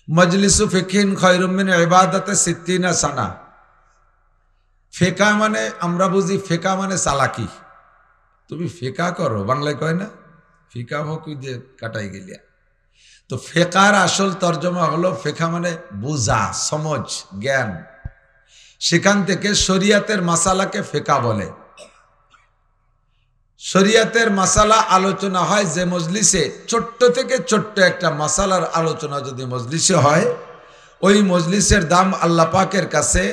মজলিসু ফিকিন খায়রুম মিন ইবাদাতে সিত্তিনা সানা। ফেকা মানে আমরা বুঝি ফেকা মানে চালাকি, তুমি ফেকা করো, বাংলায় কয় না ফিকা হোক যে কাটাই গেলিয়া। তো ফেকার আসল তর্জমা হলো ফেকা মানে বুঝা, সমঝ, জ্ঞান। সেখান থেকে শরিয়াতের মাসালাকে ফেকা বলে। শরিয়াতের মাসালা আলোচনা হয় যে মজলিসে, ছোট্ট থেকে ছোট্ট একটা মাসালার আলোচনা যদি মজলিসে হয়, ওই মজলিসের দাম আল্লাহ পাকের কাছে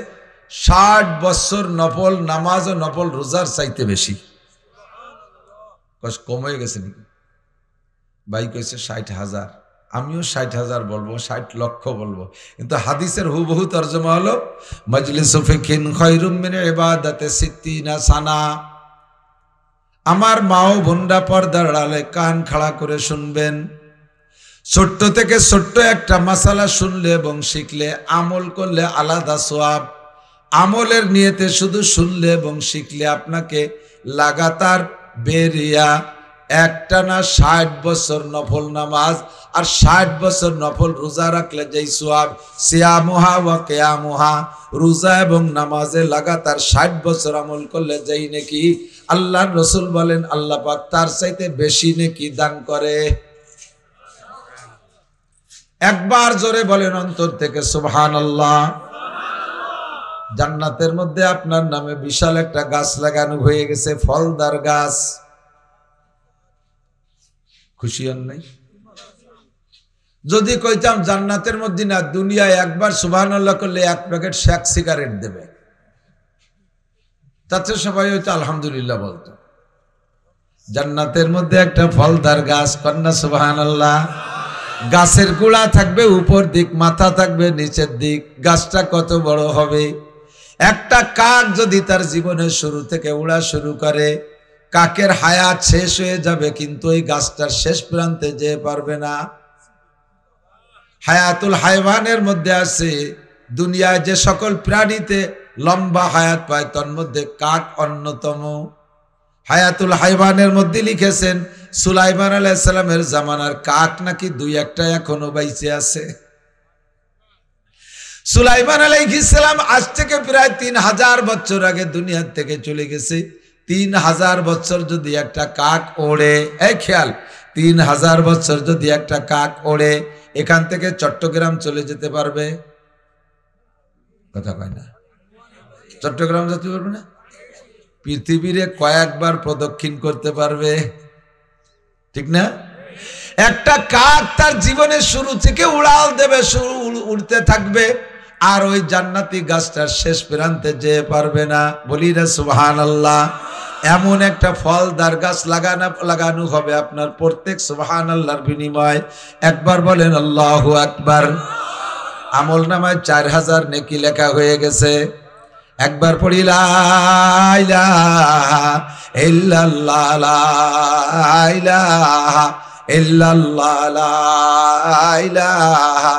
60 বছর নফল নামাজ ও নফল রোজার চাইতে বেশি। কম হয়ে গেছে নাকি? ভাই কইছে 60,000, আমিও 60,000 বলবো, 60 লক্ষ বলবো, কিন্তু হাদিসের হুবহু তর্জমা হলো মজলিসু ফিকিন খায়রুম মিন ইবাদাতে সিত্তিনা সানা। আমার মাও বোনরা পর্দার আড়ালে কান খাড়া করে শুনবেন। ছোট্ট থেকে ছোট্ট একটা মাসালা শুনলে এবং শিখলে, আমল করলে আলাদা সওয়াব। আমলের নিয়তে শুধু শুনলে এবং শিখলে আপনাকে লাগাতার বেরিয়া একটানা 60 বছর নফল নামাজ আর 60 বছর নফল রোজা রাখলে যেই সওয়াব, সিয়ামুহা ওয়া কিয়ামুহা, রোজা এবং নামাজে লাগাতার 60 বছর আমল করলে যেই নেকি, আল্লাহর রাসূল বলেন আল্লাহ পাক তার চাইতে বেশি নেকি দান করে। একবার জোরে বলেন অন্তর থেকে সুবহানাল্লাহ। জান্নাতের মধ্যে আপনার নামে বিশাল একটা গাছ লাগানো হয়ে গেছে, ফলদার গাছ। খুশি হন নাই? যদি কইতাম জান্নাতের মধ্যে না, দুনিয়ায় একবার সুবহানাল্লাহ করলে 1 প্যাকেট শেক সিগারেট দেবে, তাতে সবাই হয়তো আলহামদুলিল্লাহ বলতো। জান্নাতের মধ্যে একটা ফলদার গাছ, কন্যা সুবহানাল্লাহ। গাছের গোড়া থাকবে উপর দিক, মাথা থাকবে নিচের দিক। গাছটা কত বড় হবে! একটা কাক যদি তার জীবনের শুরু থেকে উড়া শুরু করে, কাকের হায়াত শেষ হয়ে যাবে, কিন্তু ওই গাছটার শেষ প্রান্তে যেতে পারবে না। হায়াতুল হায়ওয়ানের মধ্যে আছে, দুনিয়ায় যে সকল প্রাণীতে লম্বা হায়াত পায় তার মধ্যে কাক অন্যতম। হায়াতুল হায়ওয়ানের মধ্যে লিখেছেন সুলাইমান আলাইহিস সালামের জামানার কাক নাকি 2-1টা এখনো বাইচে আছে। সুলাইমান আলাইহিস সালাম আজ থেকে প্রায় 3000 বছর আগে দুনিয়া থেকে চলে গেছে। 3000 বছর যদি একটা কাক ওড়ে, এই খেয়াল, 3000 বছর যদি একটা কাক ওড়ে, এখান থেকে চট্টগ্রাম চলে যেতে পারবে? কথা কয় না? চট্টগ্রাম যেতে পারবে না? পৃথিবীরে কয়েকবার প্রদক্ষিণ করতে পারবে, ঠিক না? একটা কাক তার জীবনের শুরু থেকে উড়াল দেবে, উড়তে থাকবে, আর ওই জান্নাতি গাছটার শেষ প্রান্তে যেতে পারবে না। বলি না সুবহানাল্লাহ। এমন একটা ফলদার গাছ লাগানো হবে আপনার প্রত্যেক সুবহানাল্লাহর বিনিময়। একবার বলেন আল্লাহু আকবার। আমল নামায় 4000 নেকি লেখা হয়ে গেছে। একবার পড়ি লা ইলাহা ইল্লাল্লাহ, লা ইলাহা ইল্লাল্লাহ, লা ইলাহা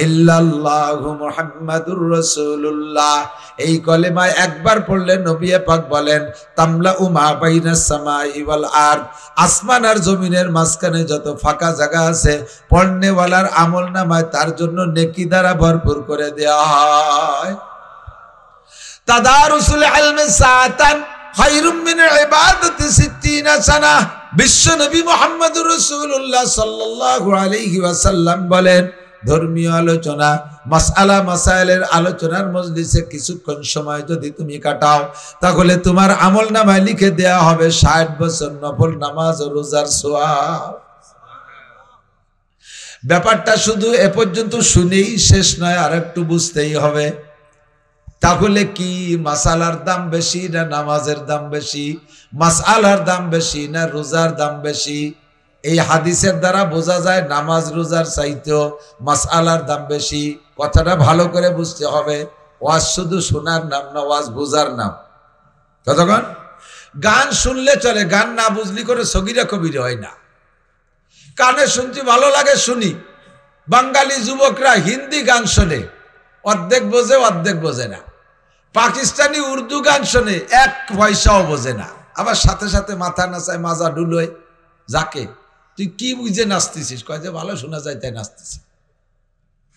ইল্লাল্লাহু মুহাম্মাদুর রাসূলুল্লাহ। এই কলেমায় একবার পড়লে নবী পাক বলেন তামলা মা বাইনাস সামাই ওয়াল আরদ, আসমান আর জমিনের মাঝখানে যত ফাঁকা জায়গা আছে, পড়নেওয়ালার আমল নামায় তার জন্য নেকি দ্বারা ভরপুর করে দেওয়া হয়। তাদারুসুল ইলমি সাআতান খায়রুম মিন ইবাদাতি সিত্তিনা সানা। বিশ্ব নবী মুহাম্মদুর রাসূলুল্লাহ সাল্লাল্লাহু আলাইহি ওয়াসাল্লাম বলেন, ধর্মীয় আলোচনা, মাসআলা মাসাইলের আলোচনার মজলিসে কিছুক্ষণ সময় যদি তুমি কাটাও, তাহলে তোমার আমল নামায় লিখে দেয়া হবে 60 বছর নফল নামাজ ও রোজার সওয়াব। ব্যাপারটা শুধু এ পর্যন্ত শুনেই শেষ নয়, আর একটু বুঝতেই হবে। তাহলে কি মাসালার দাম বেশি না নামাজের দাম বেশি? মাসআলার দাম বেশি না রোজার দাম বেশি? এই হাদিসের দ্বারা বোঝা যায় নামাজ রোজার চাইতেও মাসআলার দাম বেশি। কথাটা ভালো করে বুঝতে হবে। ওয়াজ শুধু শোনার নাম না, ওয়াজ বোঝার নাম। কতক্ষণ গান শুনলে চলে, গান না বুঝলি করে সগীরা কবির হয় না। কানে শুনতে ভালো লাগে শুনি। বাঙালি যুবকরা হিন্দি গান শোনে, অর্ধেক বোঝে অর্ধেক বোঝে না। পাকিস্তানি উর্দু গান শোনে, 1 পয়সাও বোঝে না। আবার সাথে সাথে মাথা নাচায়, মাজা ডুলোয়। যাকে তুই কি বুঝে নাচতেছিস? কয় যে ভালো শোনা যায় তাই নাচতেছি।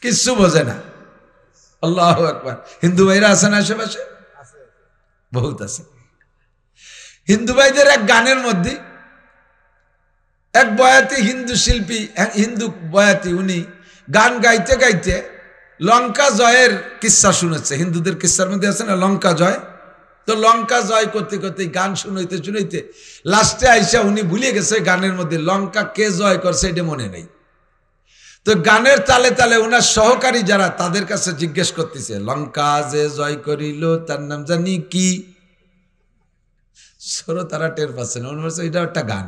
কিচ্ছু বোঝে না। আল্লাহু আকবার। হিন্দু ভাইরা আছেন আশেপাশে? বহুত আছে। হিন্দু ভাইদের এক গানের মধ্যে এক বয়াতি হিন্দু শিল্পী, হিন্দু বয়াতি, উনি গান গাইতে গাইতে লঙ্কা জয়ের কিস্সা শুনেছে। হিন্দুদের কিস্সার মধ্যে আছে না লঙ্কা জয়, তো লঙ্কা জয় করতে করতে গান শুনাইতে শুনাইতে লাস্টে আইসা উনি ভুলে গেছে গানের মধ্যে লঙ্কা কে জয় করছে এটা মনে নেই। তো গানের তালে তালে ওনার সহকারী যারা তাদের কাছে জিজ্ঞেস করতেছে লঙ্কা যে জয় করিল তার নাম জানি কি। তারা টের পাচ্ছে না, এটা একটা গান।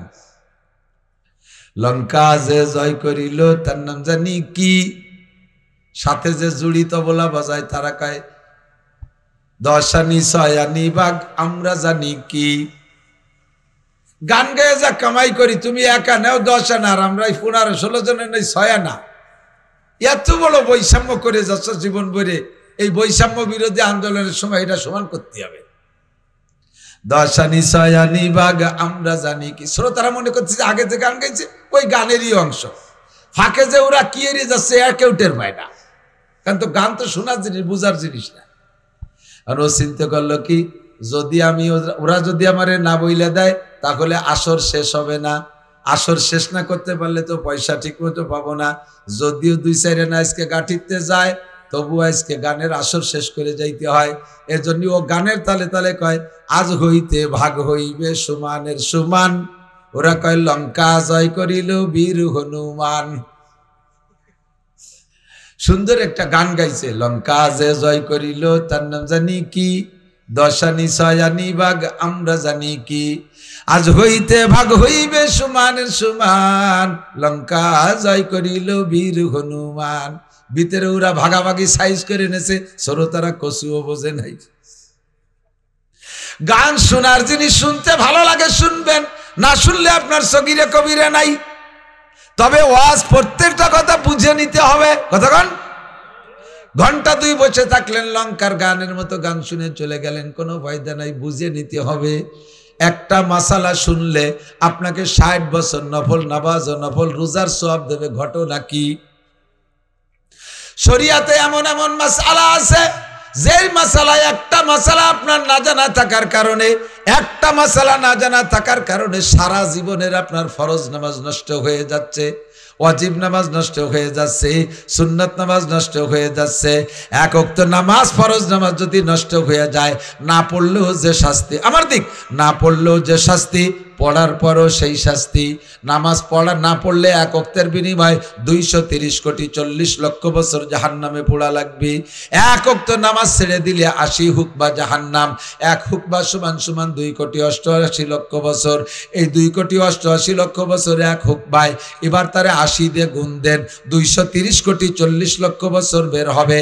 লঙ্কা যে জয় করিল তার নাম জানি কি, সাথে যে জুড়ি তবলা বাজায় তারা কয় দশানি ছয়ানি বাঘ আমরা জানি কি। গান গেয়ে যা কামাই করি তুমি একা নেও 10 আনা আর আমরা 15-16 জনের নেই 6 আনা। এত বড় বৈষম্য করে যাচ্ছ জীবন ভরে, এই বৈষম্য বিরোধী আন্দোলনের সময় এটা সমান করতে হবে। দশানি ছয়ানি বাঘ আমরা জানি কি। শ্রোতারা মনে করছে যে আগে যে গান গাইছে ওই গানেরই অংশ, ফাঁকে যে ওরা কি এড়িয়ে যাচ্ছে আর কেউ টের পায় না, কারণ তো গান তো শোনার জিনিস, বুঝার জিনিস না। আর ও চিন্তা করলো কি, যদি আমি ওরা যদি আমারে না বইলে দেয় তাহলে আসর শেষ হবে না, আসর শেষ না করতে পারলে তো পয়সা ঠিক মতো পাবো না। যদিও 2-4 আনা আজকে গাঠিতে যায় তবু আজকে গানের আসর শেষ করে যাইতে হয়। এজন্য ও গানের তালে তালে কয় আজ হইতে ভাগ হইবে সমানের সমান। ওরা কয় লঙ্কা জয় করিল বীর হনুমান। সুন্দর একটা গান গাইছে, লঙ্কা যে জয় করিল তার নাম জানি কি, দশানি ছয়ানি বাঘ আমরা জানি কি। আজ হইতে ভাগ হইবে সমানের সমান, লঙ্কা জয় করিল বীর হনুমান। ভিতরে ওরা ভাগাভাগি সাইজ করে এনেছে, শ্রোতারা কচুও বোঝে নাই। গান শোনার জিনিস শুনতে ভালো লাগে শুনবেন, না শুনলে আপনার সগিরে কবিরে নাই। তবে ওয়াজ প্রত্যেকটা কথা বুঝে নিতে হবে। কতক্ষণ? ঘন্টা 2 বসে থাকলেন লঙ্কার গানের মতো গান শুনে চলে গেলেন, কোনো ফায়দা নাই, বুঝে নিতে হবে। একটা মাসালা শুনলে আপনাকে 60 বছর নফল নামাজ ও নফল রোজার সওয়াব দেবে। ঘটনা কি? শরিয়াতে এমন এমন মাসালা আছে যে মাসালা, একটা মাসালা আপনার না জানা থাকার কারণে, একটা মাসালা না জানা থাকার কারণে সারা জীবনের আপনার ফরজ নামাজ নষ্ট হয়ে যাচ্ছে, ওয়াজিব নামাজ নষ্ট হয়ে যাচ্ছে, সুন্নাত নামাজ নষ্ট হয়ে যাচ্ছে। এক ওয়াক্ত নামাজ ফরজ নামাজ যদি নষ্ট হয়ে যায়, না পড়লেও যে শাস্তি, আমার দিক না পড়লেও যে শাস্তি, পড়ার পরও সেই শাস্তি। নামাজ পড়া না পড়লে এক ওয়াক্তের বিনিময়ে 230 কোটি 40 লক্ষ বছর জাহান্নামে পোড়া লাগবে। এক ওয়াক্ত নামাজ ছেড়ে দিলে 80 হুকবা জাহান্নাম। এক হুকবা সমান সমান 2 কোটি 88 লক্ষ বছর। এই 2 কোটি 88 লক্ষ বছর এক হুকবায়, এবার তারে 80 দিয়ে গুণ দেন, 230 কোটি 40 লক্ষ বছর বের হবে।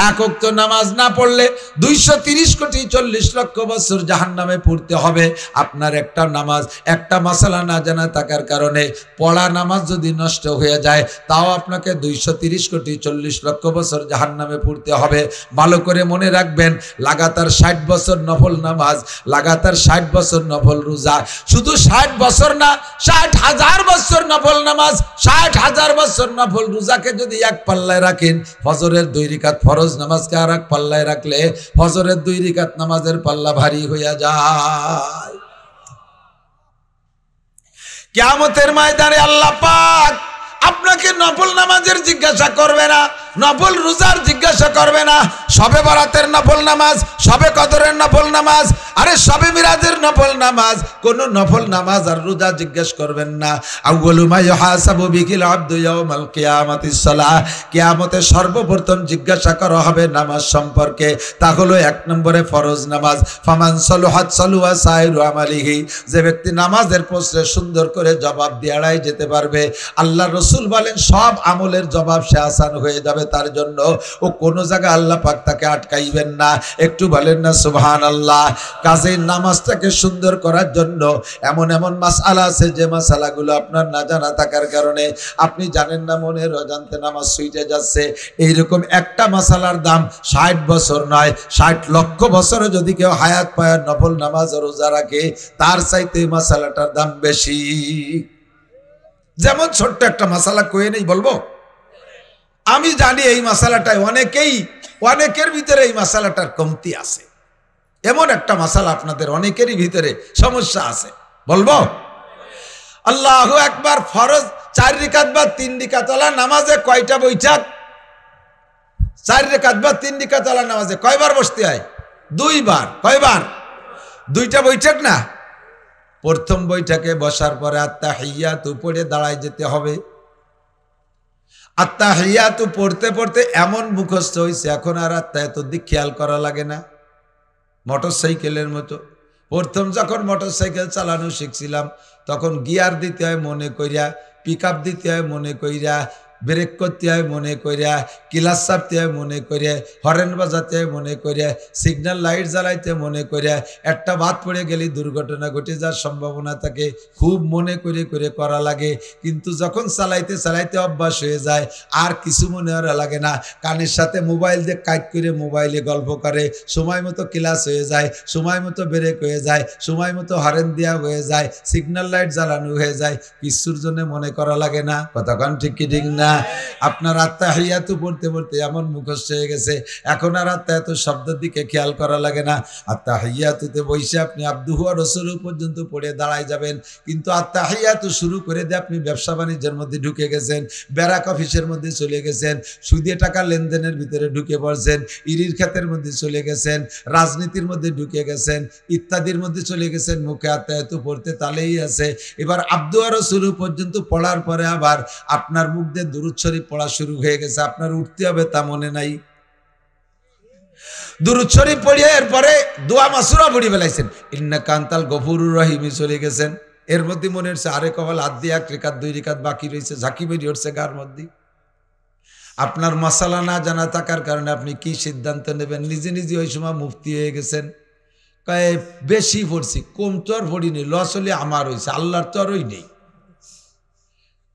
এক ওয়াক্ত নামাজ না পড়লে 230 কোটি 40 লক্ষ বছর জাহান্নামে পড়তে হবে। আপনার একটা নামাজ, একটা মাসালা না জানা থাকার কারণে পড়া নামাজ যদি নষ্ট হয়ে যায়, তাও আপনাকে 230 কোটি 40 লক্ষ বছর জাহান্নামে পড়তে হবে। ভালো করে মনে রাখবেন, লাগাতার 60 বছর নফল নামাজ, লাগাতার 60 বছর নফল রোজা, শুধু 60 বছর না, 60,000 বছর নফল নামাজ, 60,000 বছর নফল রোজাকে যদি এক পাল্লায় রাখেন, ফজরের 2 রাকাত ফরজ নামাজকে আর এক পাল্লায় রাখলে ফজরের 2 রাকাত নামাজের পাল্লা ভারী হইয়া যায়। কিয়ামতের ময়দানে আল্লাহ পাক আপনাকে নফল নামাজের জিজ্ঞাসা করবে না, নফল রোজার জিজ্ঞাসা করবে না, শবে বরাতের নফল নামাজ, শবে কদরের নফল নামাজ, আরে শবে মিরাজের নফল নামাজ, কোন নফল নামাজ আর রোজা জিজ্ঞেস করবেন না। আউয়ালু মা ইউহাসাবু বিহিল আবদু ইয়াউমাল কিয়ামাতিস সালাহ, কিয়ামতে সর্বপ্রথম জিজ্ঞাসা করা হবে নামাজ সম্পর্কে। তা হলো 1 নম্বরে ফরজ নামাজ। ফামান সালুহাত সালুয়া সাইরু আমালিহি, যে ব্যক্তি নামাজের প্রশ্নে সুন্দর করে জবাব দিয়ে এড়াই যেতে পারবে, আল্লাহ রাসূল বলেন সব আমলের জবাব সে আসান হয়ে যাবে তার জন্য। ও কোন জায়গায় আল্লাহ পাক তাকে আটকাইবেন না। একটু বলেন না সুবহানাল্লাহ। কাজেই নামাজটাকে সুন্দর করার জন্য এমন এমন মাসআলা আছে যে মাসআলাগুলো আপনার না জানা থাকার কারণে আপনি জানেন না, মনের অজান্তে নামাজ ছুটে যাচ্ছে। এইরকম একটা মাসআলার দাম 60 বছর নয়, 60 লক্ষ বছরে যদি কেউ হায়াত পায় নফল নামাজ ও রোজা রাখে, তার চাইতে এই মাসআলাটার দাম বেশি। যেমন ছোট্ট একটা মাসআলা কয়ে নেই বলবো, আমি জানি এই মাসালাটায় অনেকের ভিতরে এই মাসালাটার কমতি আছে। এমন একটা মাসালা আপনাদের অনেকেরই ভিতরে সমস্যা আছে, বলবো? আল্লাহু আকবার ফরজ 4 রাকাত বা 3 রাকাত ওয়ালা নামাজে কয়টা বৈঠক? 4 রাকাত বা 3 রাকাত ওয়ালা নামাজে কয়বার বসতে হয়? 2 বার। কয়বার? 2টা বৈঠক না? প্রথম বৈঠকে বসার পরে আত্তাহিয়াতু পড়ে দাঁড়ায় যেতে হবে। আত্তাহিয়াতু পড়তে পড়তে এমন মুখস্থ হয়েছে এখন আর আত্তাহিয়াতুর দিক খেয়াল করা লাগে না। মোটরসাইকেলের মতো প্রথম যখন মোটরসাইকেল চালানো শিখছিলাম তখন গিয়ার দিতে হয় মনে কইরা, পিক আপ দিতে হয় মনে কইরা, ব্রেক করতে হয় মনে কইরা, ক্লাচ চাপতে হয় মনে করে, হরেন বাজাতে হয় মনে করে, সিগন্যাল লাইট জ্বালাইতে মনে করে। একটা বাদ পড়ে গেলে দুর্ঘটনা ঘটে যাওয়ার সম্ভাবনা থাকে, খুব মনে করে করে করা লাগে। কিন্তু যখন চালাইতে চালাইতে অভ্যাস হয়ে যায় আর কিছু মনে করা লাগে না। কানের সাথে মোবাইল দিয়ে কাট করে মোবাইলে গল্প করে, সময় মতো ক্লাচ হয়ে যায়, সময় মতো ব্রেক হয়ে যায়, সময় মতো হরেন দেওয়া হয়ে যায়, সিগন্যাল লাইট জ্বালানো হয়ে যায়, কিছুর জন্য মনে করা লাগে না। কতক্ষণ ঠিক কি ঠিক না? আপনার আত্তাহিয়াতু পড়তে পড়তে এমন মুখস্থ হয়ে গেছে এখন আর আত্তাহিয়াতু শব্দের দিকে খেয়াল করা লাগে না। আত্তাহিয়াতুতে বসে আপনি আবদুহু ওয়া রাসূলুহু পর্যন্ত পড়ে দাঁড়ায় যাবেন, কিন্তু আত্তাহিয়াতু শুরু করে দিয়ে আপনি ব্যবসা বাণিজ্যের মধ্যে ঢুকে গেছেন, ব্যারাক অফিসের মধ্যে চলে গেছেন, সুদে টাকা লেনদেনের ভিতরে ঢুকে পড়ছেন, ইরির খাতের মধ্যে চলে গেছেন, রাজনীতির মধ্যে ঢুকে গেছেন, ইত্যাদির মধ্যে চলে গেছেন। মুখে আত্তাহিয়াতু পড়তে তালেই আছে। এবার আবদু ওয়া রাসূলুহু পর্যন্ত পড়ার পরে আবার আপনার মুখ দিয়ে দুরূদ শরীফ পড়া শুরু হয়ে গেছে, আপনার উঠতে হবে তা মনে নাই। দুরূদ শরীফ পড়িয়ে এরপরে দোয়া মাসুরা পড়ি ফেলাইছেন, ইন্নাকা আনতাল গফুরুর রহিম চলে গেছেন। এর মধ্যে মনে হচ্ছে আরে কপাল হাত দিয়ে 1 রাকাত 2 রাকাত বাকি রয়েছে, ঝাঁকি বেরিয়ে উঠছে গার মধ্যে। আপনার মাসালা না জানা থাকার কারণে আপনি কি সিদ্ধান্ত নেবেন? নিজে নিজে ওই সময় মুফতি হয়ে গেছেন। কয়ে বেশি পড়ছি, কম তো আর পড়ি নেই, লস হলে আমার হয়েছে, আল্লাহর তো আরই নেই।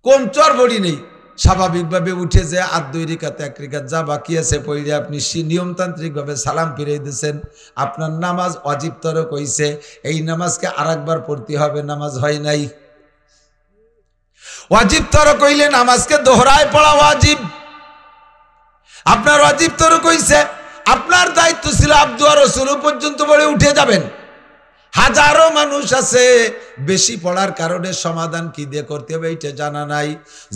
কম তো আর পড়ি নেই, স্বাভাবিকভাবে উঠে যে আর 2 রাকাত 1 রাকাত যা বাকি আছে পড়ে আপনি নিয়মতান্ত্রিকভাবে সালাম ফিরিয়ে দিয়েছেন। আপনার নামাজ ওয়াজিব তরক হইছে, এই নামাজকে আরেকবার পড়তে হবে, নামাজ হয় নাই। ওয়াজিব তরক হইলে নামাজকে দোহরায় পড়া ওয়াজিব। আপনার ওয়াজিব তরক হইছে, আপনার দায়িত্ব ছিল আবদু ওয়া রাসূলুহু পর্যন্ত পড়ে উঠে যাবেন। হাজারো মানুষ আছে বেশি পড়ার কারণে সমাধান কি দিয়ে করতে হবে এটা জানা নাই।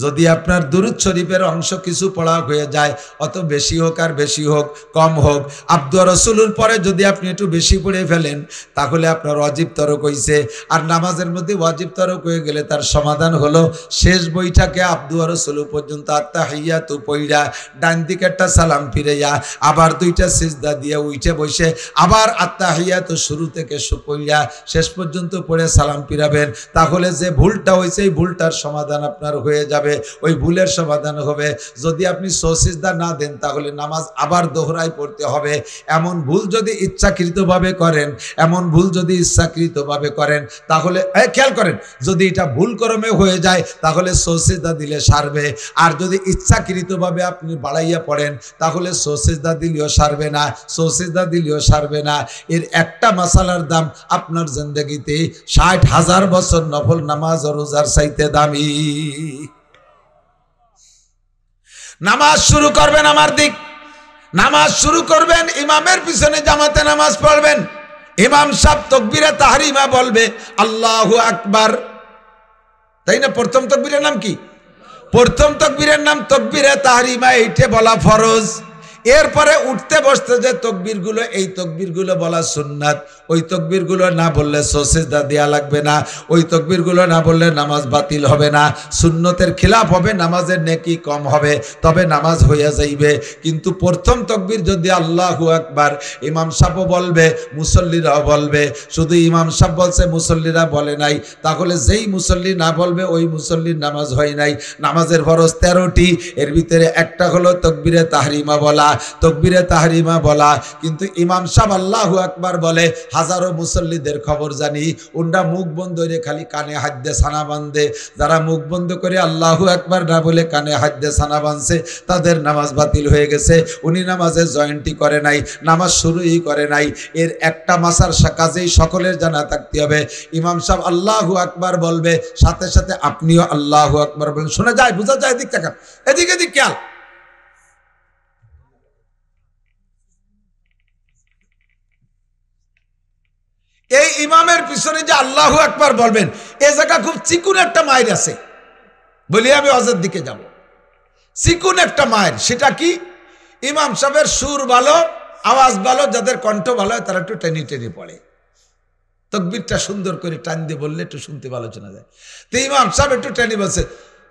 যদি আপনার দুরূদ শরীফের অংশ কিছু পড়া হয়ে যায়, অত বেশি হোক আর বেশি হোক কম হোক, আবদু ওয়া রাসূলুর পরে যদি আপনি একটু বেশি পড়ে ফেলেন তাহলে আপনার ওয়াজিব তরক হইছে। আর নামাজের মধ্যে ওয়াজিব তরক হয়ে গেলে তার সমাধান হলো শেষ বইটাকে আবদু ওয়া রাসূলু পর্যন্ত আত্তাহিয়াতু পইরা ডান দিকে একটা সালাম ফিরাইয়া আবার 2টা সিজদা দিয়ে উঠে বসে আবার আত্তাহিয়াতু শুরু থেকে পইরা শেষ পর্যন্ত পড়ে সালাম ফিরাবেন। তাহলে যে ভুলটা হয়েছে এই ভুলটার সমাধান আপনার হয়ে যাবে, ওই ভুলের সমাধান হবে। যদি আপনি সিজদা না দেন তাহলে নামাজ আবার দোহরায় পড়তে হবে। এমন ভুল যদি ইচ্ছাকৃতভাবে করেন, এমন ভুল যদি ইচ্ছাকৃতভাবে করেন তাহলে খেয়াল করেন, যদি এটা ভুল ক্রমে হয়ে যায় তাহলে সিজদা দিলে সারবে। আর যদি ইচ্ছাকৃতভাবে আপনি বাড়াইয়া পড়েন তাহলে সিজদা দিলেও সারবে না, সিজদা দিলেও সারবে না। এর একটা মাসালার দাম আপনার জিন্দেগিতে 60,000 বছর নফল নামাজ ও রোজার চাইতে দামি। নামাজ শুরু করবেন আমার দিক, নামাজ শুরু করবেন ইমামের পিছনে জামাতে নামাজ পড়বেন। ইমাম সাহেব তাকবীরে তাহরিমা বলবে আল্লাহু আকবার, তাই না? প্রথম তাকবীরের নাম কি? প্রথম তাকবীরের নাম তাকবীরে তাহরিমা, এইটা বলা ফরজ। এরপরে উঠতে বসতে যে তকবীরগুলো, এই তকবীরগুলো বলা সুন্নাত। ওই তকবীরগুলো না বললে সিজদা দেয়া লাগবে না, ওই তকবীরগুলো না বললে নামাজ বাতিল হবে না, সুন্নতের খিলাফ হবে, নামাজের নেকি কম হবে, তবে নামাজ হইয়া যাইবে। কিন্তু প্রথম তকবীর যদি আল্লাহু আকবার ইমাম সাহেব বলবে, মুসল্লিরাও বলবে, শুধু ইমাম সাহেব বলছে মুসল্লিরা বলে নাই, তাহলে যেই মুসল্লি না বলবে ওই মুসল্লির নামাজ হয় নাই। নামাজের ফরজ 13টি, এর ভিতরে একটা হলো তাকবীরে তাহরিমা বলা, তাকবীরে তাহরিমা বলা। কিন্তু ইমাম সাহেব আল্লাহু আকবার বলে, হাজারো মুসল্লিদের খবর জানি, ওনরা মুখ বন্ধ করে খালি কানে হাত দিয়ে সানা বাঁধে। যারা মুখ বন্ধ করে আল্লাহু আকবার না বলে কানে হাত দিয়ে সানা বাঁধছে তাদের নামাজ বাতিল হয়ে গেছে। উনি নামাজে জয়েন্টই করে নাই, নামাজ শুরুই করে নাই। এর একটা মাসার কাজেই সকলের জানা থাকতে হবে। ইমাম সাহেব আল্লাহু আকবার বলবে, সাথে সাথে আপনিও আল্লাহু আকবার বলেন। শোনা যায়, বোঝা যায়? এদিক তাকান, এদিকে খেয়াল। ইমামের পিছনে যে আল্লাহু আকবার বলবেন, এ জায়গা খুব চিকুন একটা মায়ের আছে, বলি আমি অজের দিকে যাব। চিকুন একটা মায়ের, সেটা কি? ইমাম সাহেবের সুর ভালো, আওয়াজ ভালো, যাদের কণ্ঠ ভালো হয় তারা একটু টেনে টেনে পড়ে, তাকবীরটা সুন্দর করে টান দিয়ে বললে একটু শুনতে ভালো শোনা যায়। তো ইমাম সাহেব একটু টেনে বলছে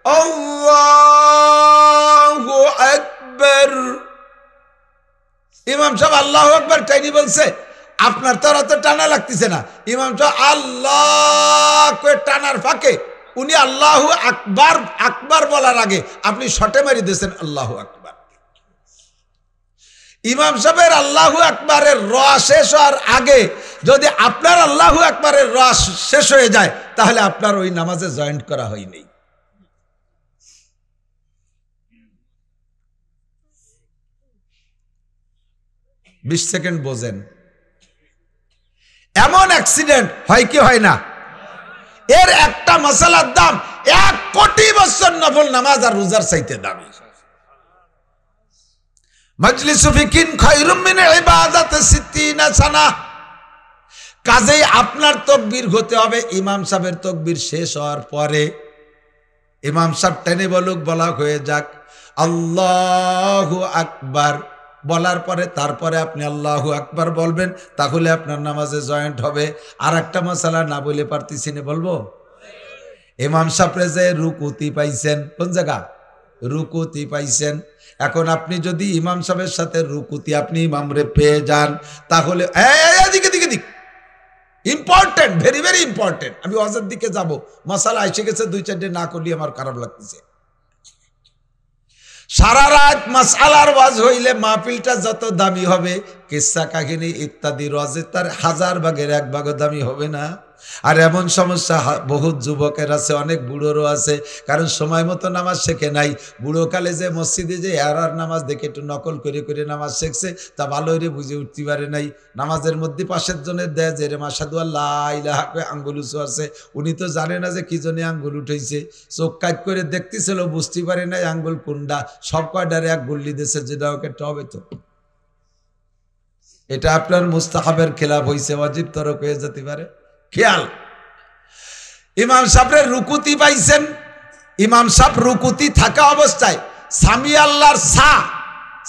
আল্লাহু আকবার। ইমাম সাহেব আল্লাহু আকবার টাইনি বলছে, আপনার তো অত টানা লাগতেছে না। ইমাম সাহেব আল্লাহ করে টানার ফাঁকে উনি আল্লাহু আকবার আকবার বলার আগে আপনি শটে মারি দিয়েছেন আল্লাহু আকবার। ইমাম সাহেবের আল্লাহু আকবারের র শেষ হওয়ার আগে যদি আপনার আল্লাহু আকবারের র শেষ হয়ে যায় তাহলে আপনার ওই নামাজে জয়েন্ট করা হয়নি। 20 সেকেন্ড বোঝেন। এমন অ্যাক্সিডেন্ট হয় কি হয় না? এর একটা মাসালার দাম 1 কোটি বছর নফল নামাজ আর রোজার চাইতে দামি। মাজলিসু ফিকিন খায়রুম মিন ইবাদাতি 60 সানা। কাজেই আপনার তাকবীর হতে হবে ইমাম সাহেবের তাকবীর শেষ হওয়ার পরে। ইমাম সাহেব টেনে বলুক, বলা হয়ে যাক আল্লাহু আকবার, বলার পরে তারপরে আপনি আল্লাহু আকবার বলবেন, তাহলে আপনার নামাজে জয়েন্ট হবে। আর একটা মশালা না বলে পারতেছি না, বলবো? ইমাম সাহেবরে যে রুকুতি পাইছেন, কোন জায়গা? রুকুতি পাইছেন। এখন আপনি যদি ইমাম সাহেবের সাথে রুকুতি আপনি ইমামরে পেয়ে যান, তাহলে এদিকে দিকে দিক ইম্পর্টেন্ট, ভেরি ভেরি ইম্পর্টেন্ট। আমি ওয়াজের দিকে যাব, মশালা এসে গেছে, 2-4টে না করলে আমার খারাপ লাগতেছে। সারা রাত মাসআলার ওয়াজ হইলে মাহফিলটা যত দামি হবে, কিসসা কাহিনী ইত্যাদি ওয়াজে তার 1000 ভাগের 1 ভাগও দামি হবে না। আর এমন সমস্যা বহুত যুবকের আছে, অনেক বুড়োরও আছে, কারণ সময় মতো নামাজ শেখে নাই। বুড়োকালে যে মসজিদে যে এরার নামাজ দেখে একটু নকল করে করে নামাজ শিখছে, তা ভালো রে বুঝে উঠতে পারে নাই। নামাজের মধ্যে পাশের জনের দেয় যে রে মাশহাদু আল্লাহ ইলাহা করে আঙ্গুল উঁচু আছে, উনি তো জানে না যে কি জন্য আঙ্গুল উঠেছে, চোখ কাজ করে দেখতেছিল, বুঝতে পারে নাই আঙ্গুল কোনটা, সব কয়টারে এক গুল্লি দিয়েছে, যেটা ওকে টবে। তো এটা আপনার মুস্তাহাবের খেলাফ হয়েছে, ওয়াজিব তরক হয়ে যেতে পারে। খেয়াল, ইমাম সাহেবের রুকুতি পাইছেন। ইমাম সাহেব রুকুতি থাকা অবস্থায় সামি আল্লাহর সা,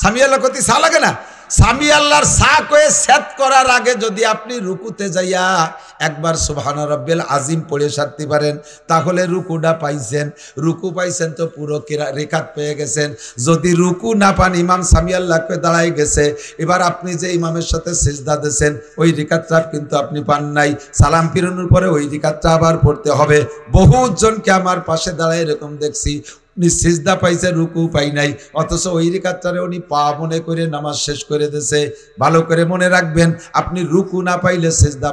সামি আল্লাহ কতি সা লাগে না, সামি আল্লাহর সা কয়ে সেট করার আগে যদি আপনি রুকুতে যাইয়া একবার সুবহানা রাব্বিল আজিম পড়ে সারতে পারেন, তাহলে রুকুটা পাইছেন। রুকু পাইছেন তো পুরো রেখাত পেয়ে গেছেন। যদি রুকু না পান, ইমাম সামি আল্লাহ কয়ে দাঁড়াই গেছে, এবার আপনি যে ইমামের সাথে সিজদা দিয়েছেন ওই রেখাতটা কিন্তু আপনি পান নাই। সালাম ফিরানোর পরে ওই রেখাতটা আবার পড়তে হবে। বহুজনকে আমার পাশে দাঁড়ায় এরকম দেখছি, উনি সিজদা পাইছে, রুকু পাই নাই, অথচ ওই রেখাতটারে উনি পা মনে করে নামাজ শেষ করে দিয়েছে। ভালো করে মনে রাখবেন, আপনি রুকু না পাইলে সিজদা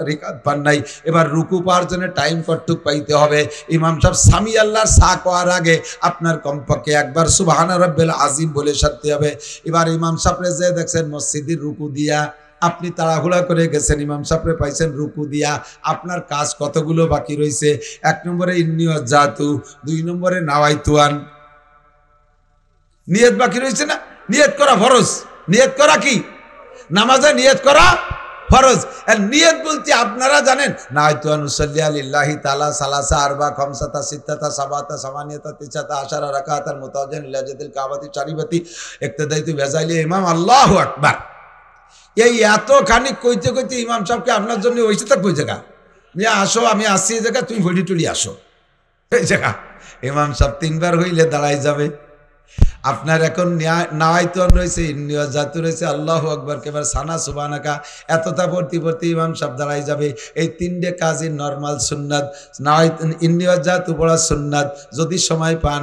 রেখাত পান নাই। এবার রুকু পাওয়ার জন্য টাইম কতটুক পাইতে হবে? ইমাম সাহেব সামি আল্লাহর সা করার আগে আপনার কমপক্ষে একবার সুবহানা রাব্বিল আজিম বলে সারতে হবে। এবার ইমাম সাহেবরে যে দেখছেন মসজিদের রুকু দিয়া, আপনি তাড়াহুড়া করে গেছেন, ইমাম সাহেবরে পাইছেন রুকু দিয়া, আপনার কাজ কতগুলো বাকি রয়েছে? 1 নম্বরে ইন্নী ওয়াজ্জাহতু, 2 নম্বরে নাওয়াইতুয়ান, নিয়ত বাকি রয়েছে না? নিয়ত করা ফরজ। নিয়ত করা কি? নামাজে নিয়ত করা ফরজ। আর নিয়ত বলতে আপনারা জানেন, নাওয়াইতুয়ান উসাল্লি লিল্লাহি তাআলা সালাসা আরবা খামসাতা সিত্তাতা সাবাতা সামানিয়াতা তিসাতা আশারা রাকাতান মুতাওয়াজ্জিহান ইলা জাদিল কাবাতি শারিফাতি ইক্তাদাইতু বিযাইলি ইমাম আল্লাহু আকবার। এই এত খানিক কইতে কইতে ইমাম সাহেবকে আপনার জন্য হয়েছে, তা কই জায়গা নিয়ে আসো, আমি আসছি এই জায়গা, তুমি ভড়ি টুলি আসো এই জায়গা। ইমাম সাহেব 3 বার হইলে দাঁড়াই যাবে। আপনার এখন নাওয়াইতুয়ান রয়েছে, ইন্নী ওয়াজ্জাহতু রয়েছে, আল্লাহু আকবার কেবার সানা সুবহানাকা, এতটা পড়তে পড়তে ইমাম সাহেব দাঁড়াই যাবে। এই 3টে কাজই নরমাল সুন্নাত। ইন্নী ওয়াজ্জাহতু পড়া সুন্নাত, যদি সময় পান।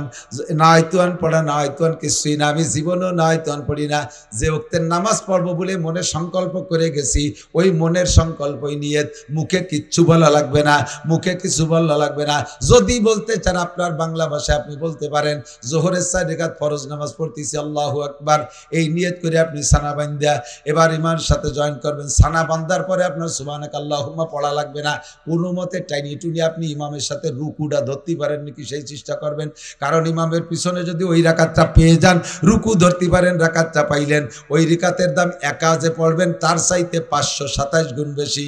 নাওয়াইতুয়ান পড়া, নাওয়াইতুয়ান কিছুই না, আমি জীবনেও নাওয়াইতুয়ান পড়ি না। যে ওক্তের নামাজ পড়বো বলে মনে সংকল্প করে গেছি, ওই মনের সংকল্পই নিয়ত, মুখে কিচ্ছু বলা লাগবে না, মুখে কিছু বলা লাগবে না। যদি বলতে চান আপনার বাংলা ভাষায় আপনি বলতে পারেন, জোহরের 4 রাকাত ফরজ নামাজ পড়তেছি, আল্লাহু আকবার, এই নিয়ত করে আপনি সানা বান্ধা এবার ইমামের সাথে জয়েন করবেন। সানা বান্ধার পরে আপনার সুবহানাকা আল্লাহুম্মা পড়া লাগবে না। কোনো মতে টাইনি টুনি আপনি ইমামের সাথে রুকুটা ধরতে পারেন নাকি সেই চেষ্টা করবেন, কারণ ইমামের পিছনে যদি ওই রাকাতটা পেয়ে যান, রুকু ধরতে পারেন, রাকাতটা পাইলেন, ওই রাকাতের দাম একাজে পড়বেন তার চাইতে 527 গুণ বেশি।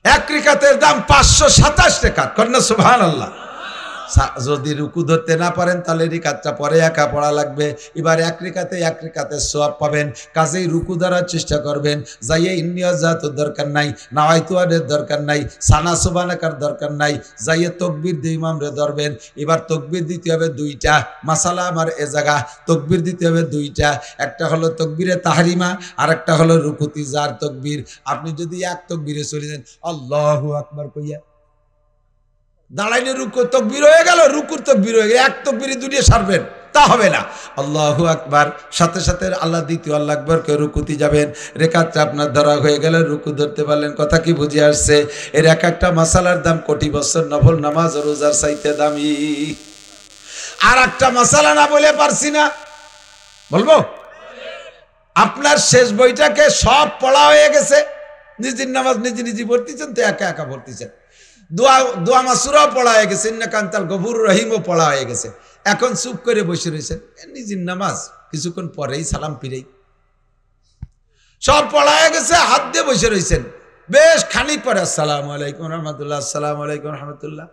এক রিকাতের দাম 527 টাকা। কন্যা সুবহানাল্লাহ। যদি রুকু ধরতে না পারেন তাহলে রিকাতটা পরে একা পড়া লাগবে। এবার এক রিকাতে সওয়াব পাবেন। কাজেই রুকু ধরার চেষ্টা করবেন। যাইয়ে ইন্নিয়াজাতুর দরকার নাই, নাওয়াইতুয়ারের দরকার নাই, সানা সুবহানাকার দরকার নাই। যাইয়ে তাকবীর দিয়ে ইমামরে ধরবেন। এবার তাকবীর দিতে হবে 2টা। মাসালা আমার এ জায়গা তাকবীর দিতে হবে 2টা। একটা হলো তাকবীরে তাহরিমা, আর একটা হলো রুকুতি জার তাকবীর। আপনি যদি এক তাকবীরে চলে যান আল্লাহু আকবার কইয়া দাঁড়াইলে রুকু তাকবীর হয়ে গেল, রুকুর তাকবীর হয়ে গেল, এক তাকবীরে 2টা সারবেন, তা হবে না। আল্লাহু আকবার সাথে সাথে আল্লাহ দ্বিতীয় আল্লাহু আকবার কে রুকুতে যাবেন। রেকাতটা আপনার ধরা হয়ে গেল, রুকু ধরতে পারলেন। কথা কি বুঝে আসছে? এর এক একটা মাসালার দাম কোটি বছর নফল নামাজ ও রোজার চাইতে দামি। আর একটা মাসালা না বলে পারছি না, বলবো? আপনার শেষ বইটাকে সব পড়া হয়ে গেছে, নিজের নামাজ নিজে পড়তেছেন তো একা একা পড়তেছেন। দোয়া মাসুরাও পড়া হয়ে গেছে, ইন্নাকান্তাল গফুর রহিমও পড়া হয়ে গেছে। এখন চুপ করে বসে রয়েছেন, নিজের নামাজ কিছুক্ষণ পরেই সালাম ফিরেই সব পড়া হয়ে গেছে, হাত দিয়ে বসে রয়েছেন। বেশ খানিক পরে আসসালামু আলাইকুম রহমতুল্লাহ, আসসালামু আলাইকুম রহমতুল্লাহ,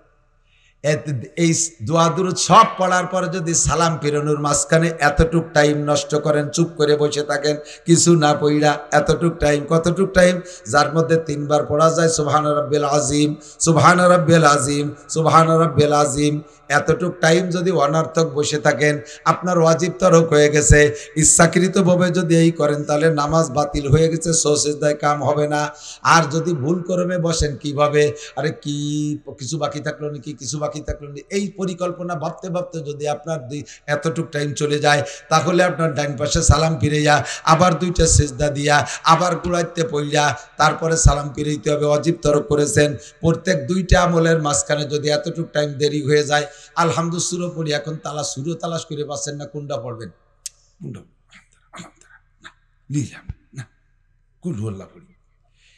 এই দোয়া দুরূদ সব পড়ার পরে যদি সালাম ফিরানোর মাঝখানে এতটুক টাইম নষ্ট করেন, চুপ করে বসে থাকেন কিছু না পড়া, এতটুক টাইম, কতটুক টাইম? যার মধ্যে 3 বার পড়া যায় সুবহান রাব্বিল আযীম, সুবহান রাব্বিল আযীম, সুবহান রাব্বিল আযীম। এতটুক টাইম যদি অনর্থক বসে থাকেন, আপনার ওয়াজিব তরক হয়ে গেছে। ইচ্ছাকৃতভাবে যদি এই করেন তাহলে নামাজ বাতিল হয়ে গেছে, সিজদায় কাম হবে না। আর যদি ভুল করমে বসেন কিভাবে, আরে কি কিছু বাকি থাকলো নাকি, কিছু বাকি থাকলো না, এই পরিকল্পনা ভাবতে ভাবতে যদি আপনার এতটুক টাইম চলে যায়, তাহলে আপনার ডাইন পাশে সালাম ফিরাইয়া আবার 2টা সিজদা দিয়া আবার কুড়াইতে পড়িয়া তারপরে সালাম ফিরাইতে হবে। ওয়াজিব তরক করেছেন। প্রত্যেক 2টা আমলের মাঝখানে যদি এতটুক টাইম দেরি হয়ে যায়, আলহামদুলিল্লাহ সুরো পড়ি, এখন সুরো তালাশ করে পাচ্ছেন না, কোনটা পড়বেন?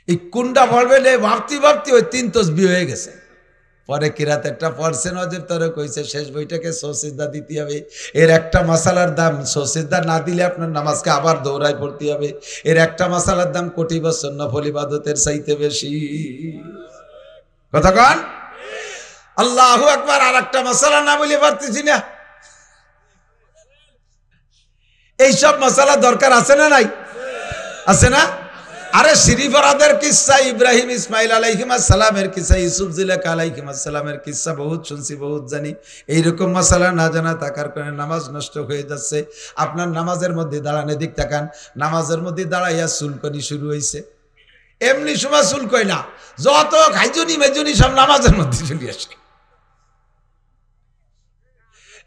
এই কোনটা পড়বেন ভাবতে ভাবতে ওই 3 তাসবিহ হয়ে গেছে। পরে কিরাত একটা পড়ছেন, ওয়াজিব তরক হইছে, শেষ বইটাকে সিজদা দিতে হবে। এর একটা মাসালার দাম, সিজদা না দিলে আপনার নামাজকে আবার দৌড়ায় পড়তে হবে। এর একটা মাসালার দাম কোটি বছর নফল ইবাদতের চাইতে বেশি। কথা কন আল্লাহু আকবার। আর একটা মাসালা না বলে পারতেছি না। এইসব মাসালা দরকার আছে না নাই? আছে না? আরে শরীফরাদের কিসসা, ইব্রাহিম ইসমাইল আলাইহিস সালামের কিসসা, ইউসুফ জিলাকা আলাইহিস সালামের কিসসা বহুত শুনছি, বহুত জানি। এইরকম মাসালা না জানা থাকার কারণে নামাজ নষ্ট হয়ে যাচ্ছে। আপনার নামাজের মধ্যে দাঁড়ান, এদিক তাকান, নামাজের মধ্যে দাঁড়াইয়া চুলকনি শুরু হয়েছে। এমনি সময় চুলকই না, যত খাইজুনি মেজুনি সব নামাজের মধ্যে চলে আসে।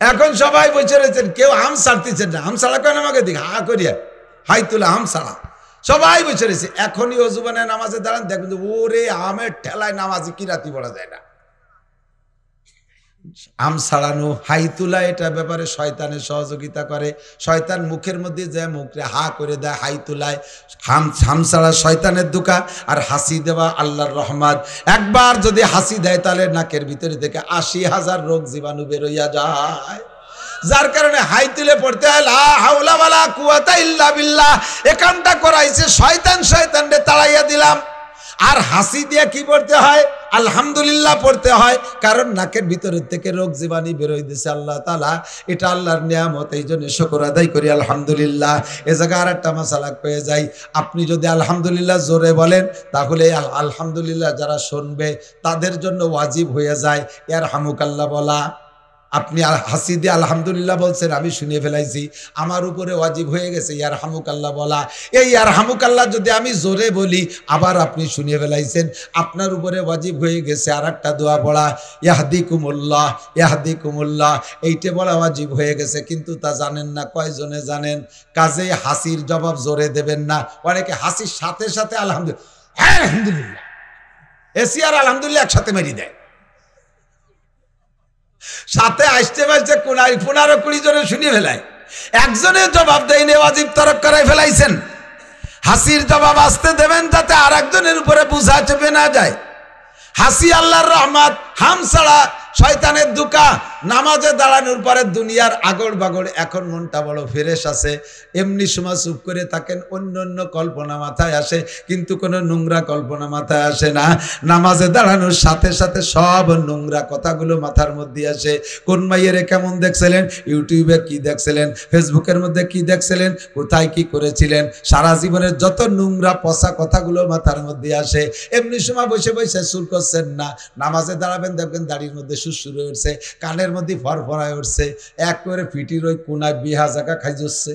এখন সবাই বসে রয়েছেন, কেউ হাম ছাড়তেছেন না। হাম ছাড়া কেন আমাকে দিক হা করিয়া হাই তুলে হাম ছাড়া সবাই বসে রয়েছে। এখনই অজুবানে নামাজে দাঁড়ান, দেখবেন যে ওরে আমের ঠেলায় নামাজে কি রাতি পড়া যায় না। আম ছাড়ানো, হাই তোলা, এটা ব্যাপারে শয়তানের সহযোগিতা করে। শয়তান মুখের মধ্যে যে মুখে হা করে দেয়, হাই তোলায়। হাম ছাড়া শয়তানের দুকা, আর হাসি দেওয়া আল্লাহর রহমত। একবার যদি হাসি দেয় তাহলে নাকের ভিতরে থেকে 80,000 রোগ জীবাণু বেরোইয়া যায়। যার কারণে হাই তুলে পড়তে হয় লা হাওলা ওয়ালা কুওয়াতা ইল্লা বিল্লাহ। একামটা করাইছে শয়তান, শয়তানরে তাড়াইয়া দিলাম। আর হাসি দিয়ে কি পড়তে হয়? আলহামদুলিল্লাহ পড়তে হয়, কারণ নাকের ভিতরের থেকে রোগ জীবাণু বেরোয় দিয়েছে আল্লাহ তাআলা। এটা আল্লাহর নিয়ামত, এই জন্য শুকর আদায় করি আলহামদুলিল্লাহ। এ জায়গায় আর একটা মাসালা পেয়ে যাই, আপনি যদি আলহামদুলিল্লাহ জোরে বলেন তাহলে আলহামদুলিল্লাহ যারা শুনবে তাদের জন্য ওয়াজিব হয়ে যায় ইয়ারহামুকাল্লাহ বলা। আপনি হাসি দিয়ে আলহামদুলিল্লাহ বলছেন, আমি শুনিয়ে ফেলাইছি, আমার উপরে ওয়াজিব হয়ে গেছে ইয়ারহামুকাল্লাহ বলা। এই ইয়ারহামুকাল্লাহ যদি আমি জোরে বলি, আবার আপনি শুনিয়ে ফেলাইছেন, আপনার উপরে ওয়াজিব হয়ে গেছে আর একটা দোয়া পড়া, ইয়াহদিকুমুল্লাহ ইয়াহদিকুমুল্লাহ। এইটা বলা ওয়াজিব হয়ে গেছে, কিন্তু তা জানেন না। কয়জনে জানেন? কাজেই হাসির জবাব জোরে দেবেন না। অনেকে হাসির সাথে সাথে আলহামদুলিল্লাহ এসি আর আলহামদুলিল্লাহ একসাথে মেরি দেয়। সাথে আসতে পারছে 15-20 জনে শুনিয়ে ফেলায়, একজনের জবাব দেয়নি, ওয়াজিব তরক করাই ফেলাইছেন। হাসির জবাব আসতে দেবেন যাতে আর একজনের উপরে বুঝা চেপে না যায়। হাসি আল্লাহর রহমত, হাম ছাড়া শয়তানের দুকা। নামাজে দাঁড়ানোর পরে দুনিয়ার আগড় বাগড়, এখন মনটা বড় ফ্রেশ আছে, এমনি সময় চুপ করে থাকেন, অন্য অন্য কল্পনা মাথায় আসে, কিন্তু কোনো নোংরা কল্পনা মাথায় আসে না। নামাজে দাঁড়ানোর সাথে সাথে সব নোংরা কথাগুলো মাথার মধ্যে আসে। কোন মাইয়েরে কেমন দেখছিলেন, ইউটিউবে কি দেখছিলেন, ফেসবুকের মধ্যে কি দেখছিলেন, কোথায় কি করেছিলেন, সারা জীবনের যত নোংরা পচা কথাগুলো মাথার মধ্যে আসে। এমনি সময় বসে বসে সুর করছেন না, নামাজে দাঁড়াবেন দেখবেন দাড়ির মধ্যে শুরু হয়ে উঠছে, কানের মধ্যে ফরফরায় উঠছে, এক করে ফিটির ওই কোনায় বিহা জায়গা খাই যাচ্ছে,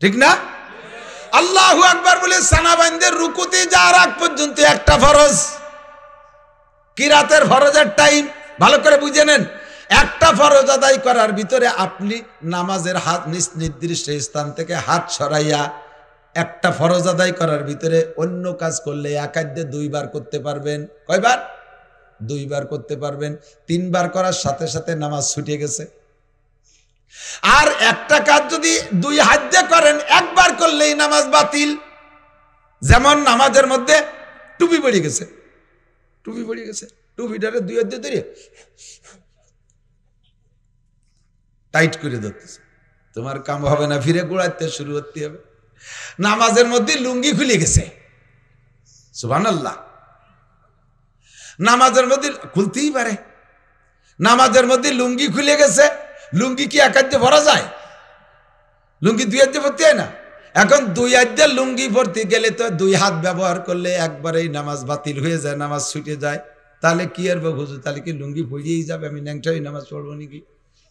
ঠিক না? আল্লাহু আকবার বলে সানা বান্ধে রুকুতে যাওয়ার আগ পর্যন্ত একটা ফরজ, কিরাতের ফরজের টাইম ভালো করে বুঝে নেন। একটা ফরজ আদায় করার ভিতরে আপনি নামাজের হাত নির্দিষ্ট স্থান থেকে হাত সরাইয়া একটা ফরজ আদায় করার ভিতরে অন্য কাজ করলে একাধ্যে 2 বার করতে পারবেন। কয়বার? 2 বার করতে পারবেন। 3 বার করার সাথে সাথে নামাজ ছুটে গেছে। আর একটা কাজ যদি 2 হাত দিয়ে করেন, একবার করলেই নামাজ বাতিল। যেমন নামাজের মধ্যে টুপি পড়ে গেছে, টুপি পড়ে গেছে, টুপিটারে 2 হাত দিয়ে ধরে টাইট করে ধরতেছে, তোমার কাম হবে না, ফিরে গোড়াতে শুরু করতে হবে। নামাজের মধ্যে লুঙ্গি খুলে গেছে, সুবহানাল্লাহ, নামাজের মধ্যে খুলতেই পারে। নামাজের মধ্যে লুঙ্গি খুলে গেছে, লুঙ্গি কি এক হাত দিয়ে ভরা যায়? লুঙ্গি 2 হাত দিয়ে ভরতে হয় না। এখন 2 হাত দিয়ে লুঙ্গি ভরতে গেলে তো 2 হাত ব্যবহার করলে একবারেই নামাজ বাতিল হয়ে যায়, নামাজ ছুটে যায়। তাহলে কি আর হুজুর, তাহলে কি লুঙ্গি পড়িয়েই যাবে, আমি ন্যাংটাই নামাজ পড়বো নাকি?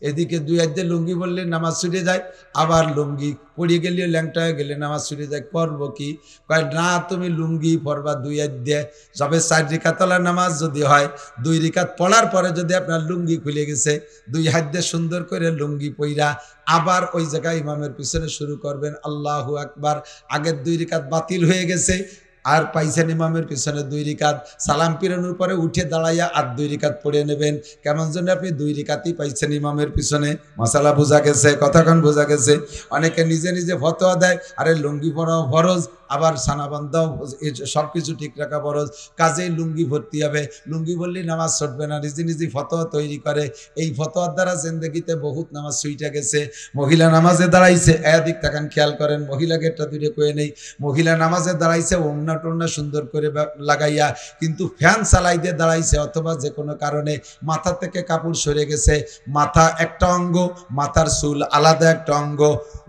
এদিকে 2 হাত দিয়ে লুঙ্গি বললে নামাজ ছুটে যায়, আবার লুঙ্গি পড়িয়ে গেলে ল্যাংটা হয়ে গেলে নামাজ ছুটে যায়, করবো কি? কয় না, তুমি লুঙ্গি পড়বা 2 হাত দিয়ে। যবে 4 রিকাতলা নামাজ যদি হয়, 2 রিকাত পড়ার পরে যদি আপনার লুঙ্গি খুলে গেছে, 2 হাত দিয়ে সুন্দর করে লুঙ্গি পইরা আবার ওই জায়গায় ইমামের পিছনে শুরু করবেন আল্লাহু আকবার। আগের 2 রিকাত বাতিল হয়ে গেছে, আর পাইছেন ইমামের পিছনে 2 রিকাত, সালাম পিরানোর পরে উঠে দাঁড়াইয়া আর 2 রিকাত পড়ে নেবেন। কেমন জন্য আপনি 2 রিকাতই পাইছেন ইমামের পিছনে। মশালা বোঝা গেছে? কথাক্ষণ বোঝা গেছে? অনেকে নিজে নিজে ফতোয়া দেয়, আরে লুঙ্গি পরাও ফরজ, আবার সানাবান্ধাও, সব কিছু ঠিক রাখা ফরজ, কাজেই লুঙ্গি ভর্তি হবে, লুঙ্গি বললেই নামাজ ছুটবে না, নিজে নিজে ফতোয়া তৈরি করে। এই ফতোয়ার দ্বারা জিন্দেগিতে বহুত নামাজ ছুইটা গেছে। মহিলা নামাজে দাঁড়াইছে, এদিক তাকান, খেয়াল করেন, মহিলাকে একটা দূরে কয়ে নেই, মহিলা নামাজে দাঁড়াইছে ওড়না টোড়না সুন্দর করে লাগাইয়া, কিন্তু ফ্যান চালাই দিয়ে দাঁড়াইছে, অথবা যে কোনো কারণে মাথা থেকে কাপড় সরে গেছে, মাথা একটা অঙ্গ, মাথার চুল আলাদা একটা অঙ্গ,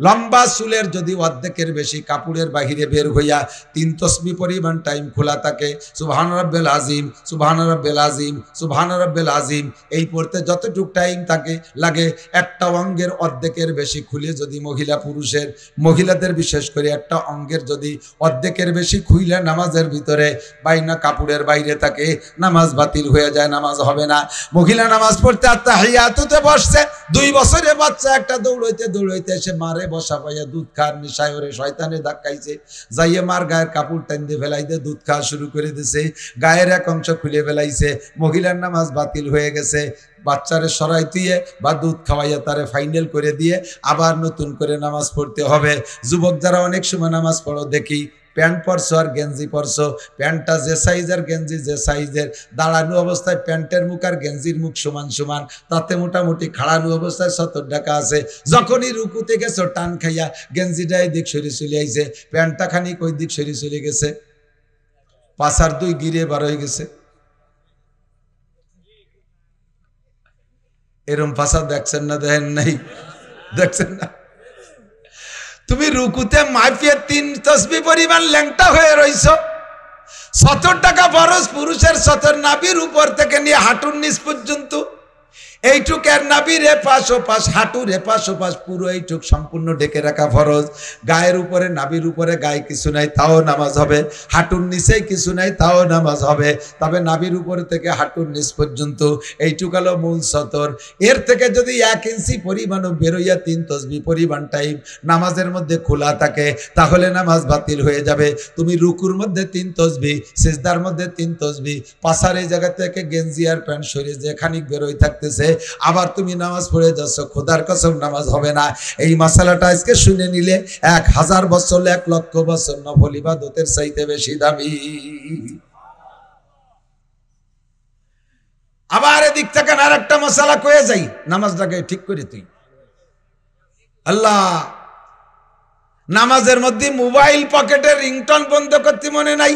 লম্বা চুলের যদি অর্ধেকের বেশি কাপড়ের বাহিরে বের হইয়া 3 তসবিহ পরিমাণ টাইম খোলা থাকে, সুবহান রাব্বিল আযীম, সুবহান রাব্বিল আযীম, সুবহান রাব্বিল আযীম, এই পড়তে যতটুক টাইম থাকে লাগে, একটা অঙ্গের অর্ধেকের বেশি খুলে যদি মহিলাদের বিশেষ করে একটা অঙ্গের যদি অর্ধেকের বেশি খুইলে নামাজের ভিতরে বাইনা কাপড়ের বাইরে থাকে, নামাজ বাতিল হয়ে যায়, নামাজ হবে না। মহিলা নামাজ পড়তে তাহিয়াতুতে বসছে, 2 বছরের বাচ্চা একটা দৌড়াইতে দৌড়াইতে এসে মারে বসা পাইয়া দুধ খাওয়ার নেশায় ওরে শয়তানে ধাক্কাইছে, যাইয়ে মার গায়ের কাপড় টান দিয়ে ফেলাইতে দুধ খাওয়া শুরু করে দিছে, গায়ের এক অংশ খুলে ফেলাইছে, মহিলার নামাজ বাতিল হয়ে গেছে। বাচ্চারে সরাই দিয়ে বা দুধ খাওয়াইয়া তারে ফাইনাল করে দিয়ে আবার নতুন করে নামাজ পড়তে হবে। যুবক যারা অনেক সময় নামাজ পড়ো দেখি, প্যান্ট পরছো আর গেঞ্জি পরছো, প্যান্টটা যে সাইজের, গেঞ্জি যে সাইজের, দাঁড়ানো অবস্থায় প্যান্টের মুখ আর গেঞ্জির মুখ সমান সমান, তাতে মোটামুটি খাড়ানো অবস্থায় 70 টাকা আছে। যখনই রুকুতে গেছো টান খাইয়া গেঞ্জিটা এই দিক সরে চলে আইছে, প্যান্টটা খানিক ওই দিক সরে চলে গেছে, পাশার 2 গিরে বার হয়ে গেছে। এরম পাশা দেখছেন না? দেখেন নাই? দেখছেন না? তুমি রুকুতে মাইফিয়ে 3 তসবিহ পরিমাণ ল্যাংটা হয়ে রইছ। 70 টাকা ফরজ, পুরুষের 70 নাভির উপর থেকে নিয়ে হাঁটুর নিচ পর্যন্ত, এইটুক এর নাভির এপাশ ওপাশ, হাঁটুর এপাশ ওপাশ, পুরো এইটুক সম্পূর্ণ ঢেকে রাখা ফরজ। গায়ের উপরে, নাভির উপরে গায়ে কিছু নাই, তাও নামাজ হবে। হাঁটুর নিচেই কিছু নাই, তাও নামাজ হবে। তবে নাভির উপরে থেকে হাঁটুর নিচ পর্যন্ত এইটুক হলো মূল সতর। এর থেকে যদি 1 ইঞ্চি পরিমাণও বেরোইয়া 3 তসবিহ পরিমাণ টাইম নামাজের মধ্যে খোলা থাকে, তাহলে নামাজ বাতিল হয়ে যাবে। তুমি রুকুর মধ্যে 3 তসবিহ, সিজদার মধ্যে 3 তসবিহ, পাশার এই জায়গা থেকে গেঞ্জি আর প্যান্ট সরিয়ে যে খানিক বেরোই থাকতেছে, আবার তুমি নামাজ পড়ে যাচ্ছ, খোদার কসম নামাজ হবে না। এই মাসালাটা আজকে শুনে নিলে 1000 বছর, 1 লক্ষ বছর নফল ইবাদতের চাইতে বেশি দামি। আবার এদিক থেকে আর একটা মশালা কয়ে যাই, নামাজটাকে ঠিক করে তুই। আল্লাহ, নামাজের মধ্যে মোবাইল পকেটে রিংটন বন্ধ করতে মনে নাই?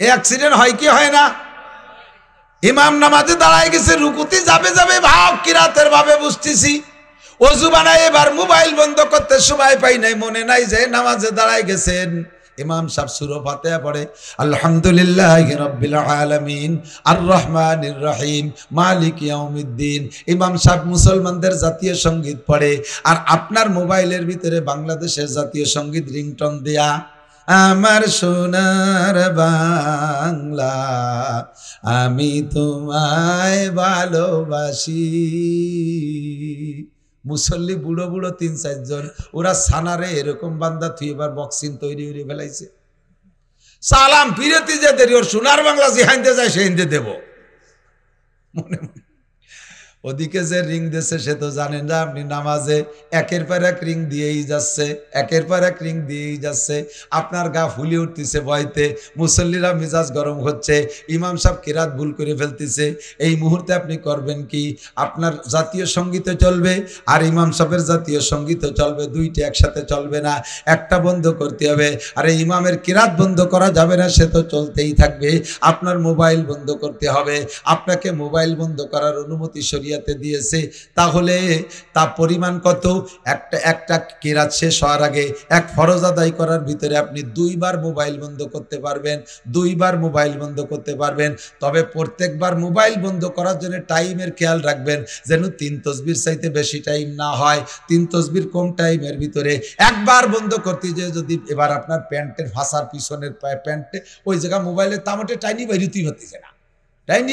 অ্যাক্সিডেন্ট হয় কি হয় না? ইমাম নামাজে দাঁড়ায় গেছে, রুকুতে যাবে যাবে ভাব, কিরাতের ভাবে বুঝতেছি, ওযু বানায় এবার মোবাইল বন্ধ করতে সময় পাই নাই, মনে নাই যে নামাজে দাঁড়ায় গেছেন। ইমাম সাহেব সূরা ফাতিহা পড়ে, আলহামদুলিল্লাহি রাব্বিল আলামিন আর রহমানির রহিম মালিক ইয়াউমিদ্দিন। ইমাম সাহেব মুসলমানদের জাতীয় সঙ্গীত পড়ে, আর আপনার মোবাইলের ভিতরে বাংলাদেশের জাতীয় সঙ্গীত রিংটন দেয়া, আমার সোনার বাংলা আমি তোমায় ভালোবাসি। মুসল্লি বুড়ো বুড়ো ৩-৪ জন, ওরা সানারে এরকম বান্দা তুই এবার বক্সিং তৈরি করে ফেলাইছে। সালাম ফিরেতে যে দেরি, ওর সোনার বাংলা যে হাইতে যায় সে হিন্দে দেব মনে মনে। ওদিকে যে রিং দিয়েছে সে তো জানেন না আপনি নামাজে একের পর এক রিং দিয়েই যাচ্ছে, একের পর এক রিং দিয়েই যাচ্ছে, আপনার গা ফুলে উঠতেছে ভয়তে, মুসল্লিরা মেজাজ গরম হচ্ছে, ইমাম সাহেব কিরাত ভুল করে ফেলতেছে। এই মুহূর্তে আপনি করবেন কি? আপনার জাতীয় সঙ্গীতও চলবে আর ইমাম সাহেবের জাতীয় সঙ্গীতও চলবে, দুইটা একসাথে চলবে না, একটা বন্ধ করতে হবে। আর ইমামের কিরাত বন্ধ করা যাবে না, সে তো চলতেই থাকবে। আপনার মোবাইল বন্ধ করতে হবে। আপনাকে মোবাইল বন্ধ করার অনুমতি শরীয়তে দিয়েছে, তাহলে তা পরিমাণ কত? একটা কিরাত শেষ হওয়ার আগে এক ফরজ আদায় করার ভিতরে আপনি 2 বার মোবাইল বন্ধ করতে পারবেন, 2 বার মোবাইল বন্ধ করতে পারবেন। তবে প্রত্যেকবার মোবাইল বন্ধ করার জন্য টাইমের খেয়াল রাখবেন, যেন 3 তাসবির চাইতে বেশি টাইম না হয়, 3 তাসবির কম টাইমের ভিতরে একবার বন্ধ করতে যে যদি এবার আপনার প্যান্টের ফাঁসার পিছনের প্যান্টে ওই জায়গা মোবাইলের তামটে টাইনি বেরোতেই হতেছে না, টাইনি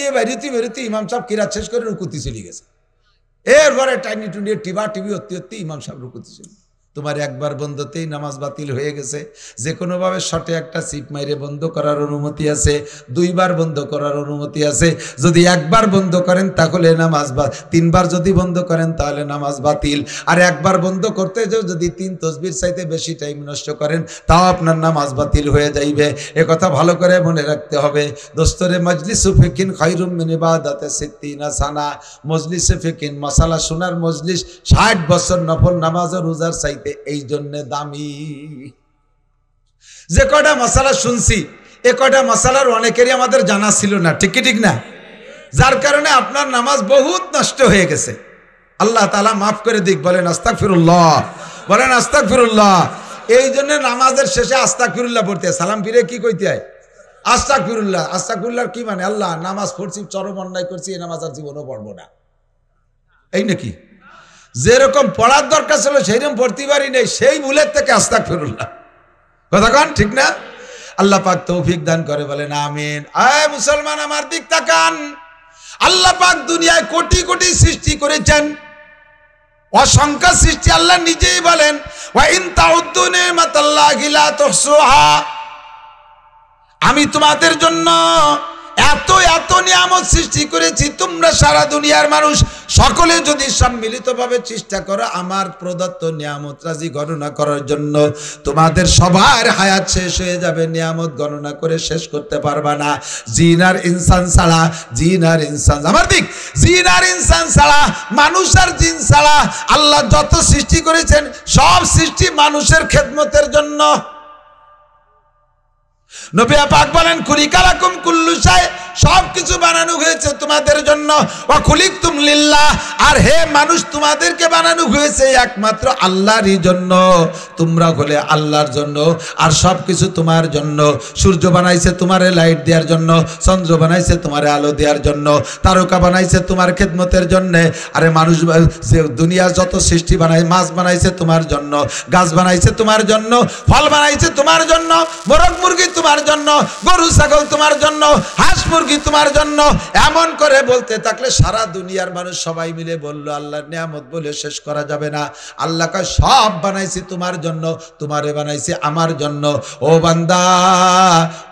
বেরোতে ইমাম সাহেব কিরাত শেষ করে রুকুতে চলে গেছে, এরপরে টাইনি টুনিয়ে টিভি হতে ইমাম সাহেব রুকুতে চলে। তোমার একবার বন্ধতেই নামাজ বাতিল হয়ে গেছে। যে কোনোভাবে শর্টে একটা সিপ মাইরে বন্ধ করার অনুমতি আছে, 2 বার বন্ধ করার অনুমতি আছে। যদি একবার বন্ধ করেন তাহলে নামাজ 3 বার যদি বন্ধ করেন তাহলে নামাজ বাতিল। আর একবার বন্ধ করতে যদি 3 তাসবির চাইতে বেশি টাইম নষ্ট করেন তাও আপনার নামাজ বাতিল হয়ে যাইবে। কথা ভালো করে মনে রাখতে হবে। দোস্তরে মজলিসু ফিকিন খায়রুম মিন ইবাদাতে 60 সানা। মজলিসে ফিকিন মাসালা শোনার মজলিস 60 বছর নফল নামাজ ও রোজার চাইতে এই জন্য দামি। যে কয়টা মশালা শুনছি এ কয়টা মশালার অনেকেরই আমাদের জানা ছিল না, ঠিক না? যার কারণে আপনার নামাজ বহুত নষ্ট হয়ে গেছে। আল্লাহ তাআলা মাফ করে দিক, বলেন আস্তাগফিরুল্লাহ, বলেন আস্তাগফিরুল্লাহ। এই জন্য নামাজের শেষে আস্তাগফিরুল্লাহ পড়তে হয়, সালাম ফিরে কি কইতে হয়? আস্তাগফিরুল্লাহ। আস্তাগফিরুল্লাহ কি মানে? আল্লাহ, নামাজ পড়ছি, চরম অন্যায় করছি, এই নামাজ আর জীবনও পড়বো না, এই নাকি? যেরকম পড়ার দরকার ছিল সেইরকম পড়তে পারি নেই, সেই ভুলের থেকে আস্তাগফিরুল্লাহ। কথা কন, ঠিক না? আল্লাহ পাক তৌফিক দান করে, বলেন আমিন। আয় মুসলমান আমার দিক তাকান। আল্লাহ পাক দুনিয়ায় কোটি কোটি সৃষ্টি করেছেন, অসংখ্য সৃষ্টি। আল্লাহ নিজেই বলেন, ওয়া ইন তাউদ্দু নিমাতাল্লাহি লা তুহসুহা। আমি তোমাদের জন্য এত এত নিয়ামত সৃষ্টি করেছি, তোমরা সারা দুনিয়ার মানুষ সকলে যদি সম্মিলিতভাবে চেষ্টা করো আমার প্রদত্ত নিয়ামত রাজি গণনা করার জন্য, তোমাদের সবার হায়াত শেষ হয়ে যাবে, নিয়ামত গণনা করে শেষ করতে পারবা না। জিন আর ইনসান ছাড়া, জিন আর ইনসান, আমার দিক, জিন আর ইনসান ছাড়া, মানুষ আর জিন ছাড়া আল্লাহ যত সৃষ্টি করেছেন সব সৃষ্টি মানুষের খেদমতের জন্য। নবী পাক বলেন, খুলিকালাকুম কুল্লু শাই, সবকিছু বানানো হয়েছে তোমাদের জন্য। ওয়া খুলিকতুম লিল্লাহ, আর হে মানুষ তোমাদেরকে বানানো হয়েছে একমাত্র আল্লাহরই জন্য। তোমরা হলে আল্লাহর জন্য, আর সবকিছু তোমার জন্য। সূর্য বানাইছে তোমারে লাইট দেওয়ার জন্য, চন্দ্র বানাইছে তোমারে আলো দেওয়ার জন্য, তারকা বানাইছে তোমার খেদমতের জন্য। আরে মানুষ যে দুনিয়ার যত সৃষ্টি বানায়, মাছ বানাইছে তোমার জন্য, গাছ বানাইছে তোমার জন্য, ফল বানাইছে তোমার জন্য, মোরগ মুরগি তোমার জন্য, গরু ছাগল তোমার জন্য, হাঁস মুরগি তোমার জন্য। এমন করে বলতে থাকলে সারা দুনিয়ার মানুষ সবাই মিলে বলল আল্লাহর নিয়ামত বলে শেষ করা যাবে না। আল্লাহ কয় সব বানাইছি তোমার জন্য, তোমারে বানাইছি আমার জন্য। ও বান্দা,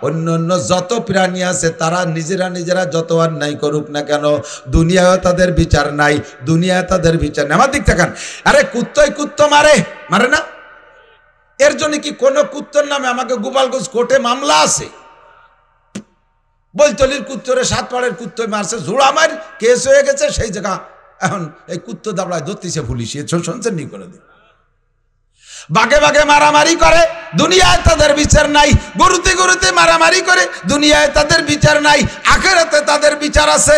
অন্য অন্য যত প্রাণী আছে তারা নিজেরা নিজেরা যত অন্যায় করুক না কেন, দুনিয়ায় তাদের বিচার নাই, দুনিয়ায় তাদের বিচার নেই। আমার দিক থাকেন, আরে কুত্তই কুত্ত মারে, মারে না? এর জন্য কি কোন কুত্তর নামে আমাকে গোপালগঞ্জ কোর্টে মামলা আছে? বৈতলির কুত্তরে সাত পাড়ের কুত্তয় মারছে, ঝোড়া মার কেস হয়ে গেছে, সেই জায়গা এখন এই কুত্ত দাবড়ায় ধরতেছে পুলিশ। শুনছেন নি কোনোদিন? বাগে বাগে মারামারি করে, দুনিয়ায় তাদের বিচার নাই। গরুতে গরুতে মারামারি করে, দুনিয়ায় তাদের বিচার নাই। আখেরাতে তাদের বিচার আছে,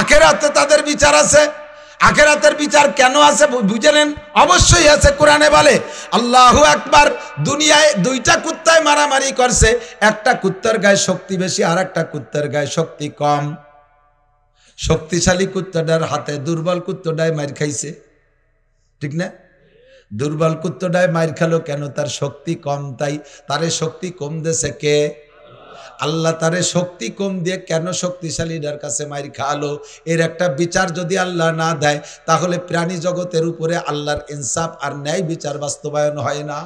আখেরাতে তাদের বিচার আছে। আখেরাতের বিচার কেন আছে বুঝলেন? অবশ্যই আছে। কোরআনে বলে আল্লাহু আকবার, দুনিয়ায় দুইটা কুত্তায় মারামারি করছে, একটা কুত্তার গায়ে শক্তি বেশি, আর একটা কুত্তার গায়ে শক্তি কম। শক্তিশালী কুত্তাটার হাতে দুর্বল কুত্তাটায় মার খাইছে, ঠিক না? দুর্বল কুত্তাটায় মার খালো কেন? তার শক্তি কম, তাই তারে শক্তি কম দিয়েছে কে? আল্লাহ। তারে শক্তি কম দিয়ে কেন শক্তিশালীটার কাছে মার খালো? এর একটা বিচার যদি আল্লাহ না দেয়, তাহলে প্রাণী জগতের উপরে আল্লাহর ইনসাফ আর ন্যায় বিচার বাস্তবায়ন হয় না।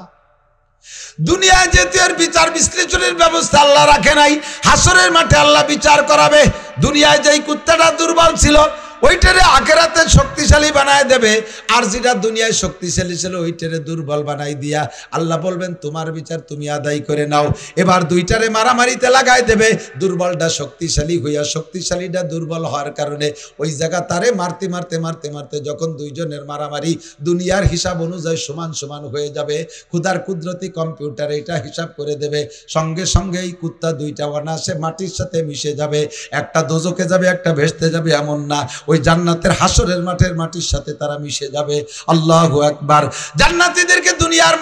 দুনিয়ায় যেহেতু এর বিচার বিশ্লেষণের ব্যবস্থা আল্লাহ রাখে নাই, হাসরের মাঠে আল্লাহ বিচার করাবে। দুনিয়ায় যেই কুত্তাটা দুর্বল ছিল, ওইটারে আখেরাতে শক্তিশালী বানায় দেবে, আর যেটা দুনিয়ায় শক্তিশালী ছিল ওইটারে দুর্বল বানাই দিয়া আল্লাহ বলবেন তোমার বিচার তুমি আদায় করে নাও। এবার দুইটারে মারামারিতে লাগাই দেবে, দুর্বলটা শক্তিশালী হইয়া শক্তিশালীটা দুর্বল হওয়ার কারণে ওই জায়গা তারে মারতে মারতে মারতে মারতে যখন দুইজনের মারামারি দুনিয়ার হিসাব অনুযায়ী সমান সমান হয়ে যাবে, খুদার কুদরতি কম্পিউটার এটা হিসাব করে দেবে, সঙ্গে সঙ্গে এই কুত্তা দুইটা অনায়াসে মাটির সাথে মিশে যাবে। একটা দোজকে যাবে, একটা ভেস্তে যাবে, এমন না, ওই জান্নাতের হাসরের মাঠের মাটির সাথে তারা মিশে যাবে। আল্লাহু আকবার। জান্নাতীদেরকে দুনিয়ার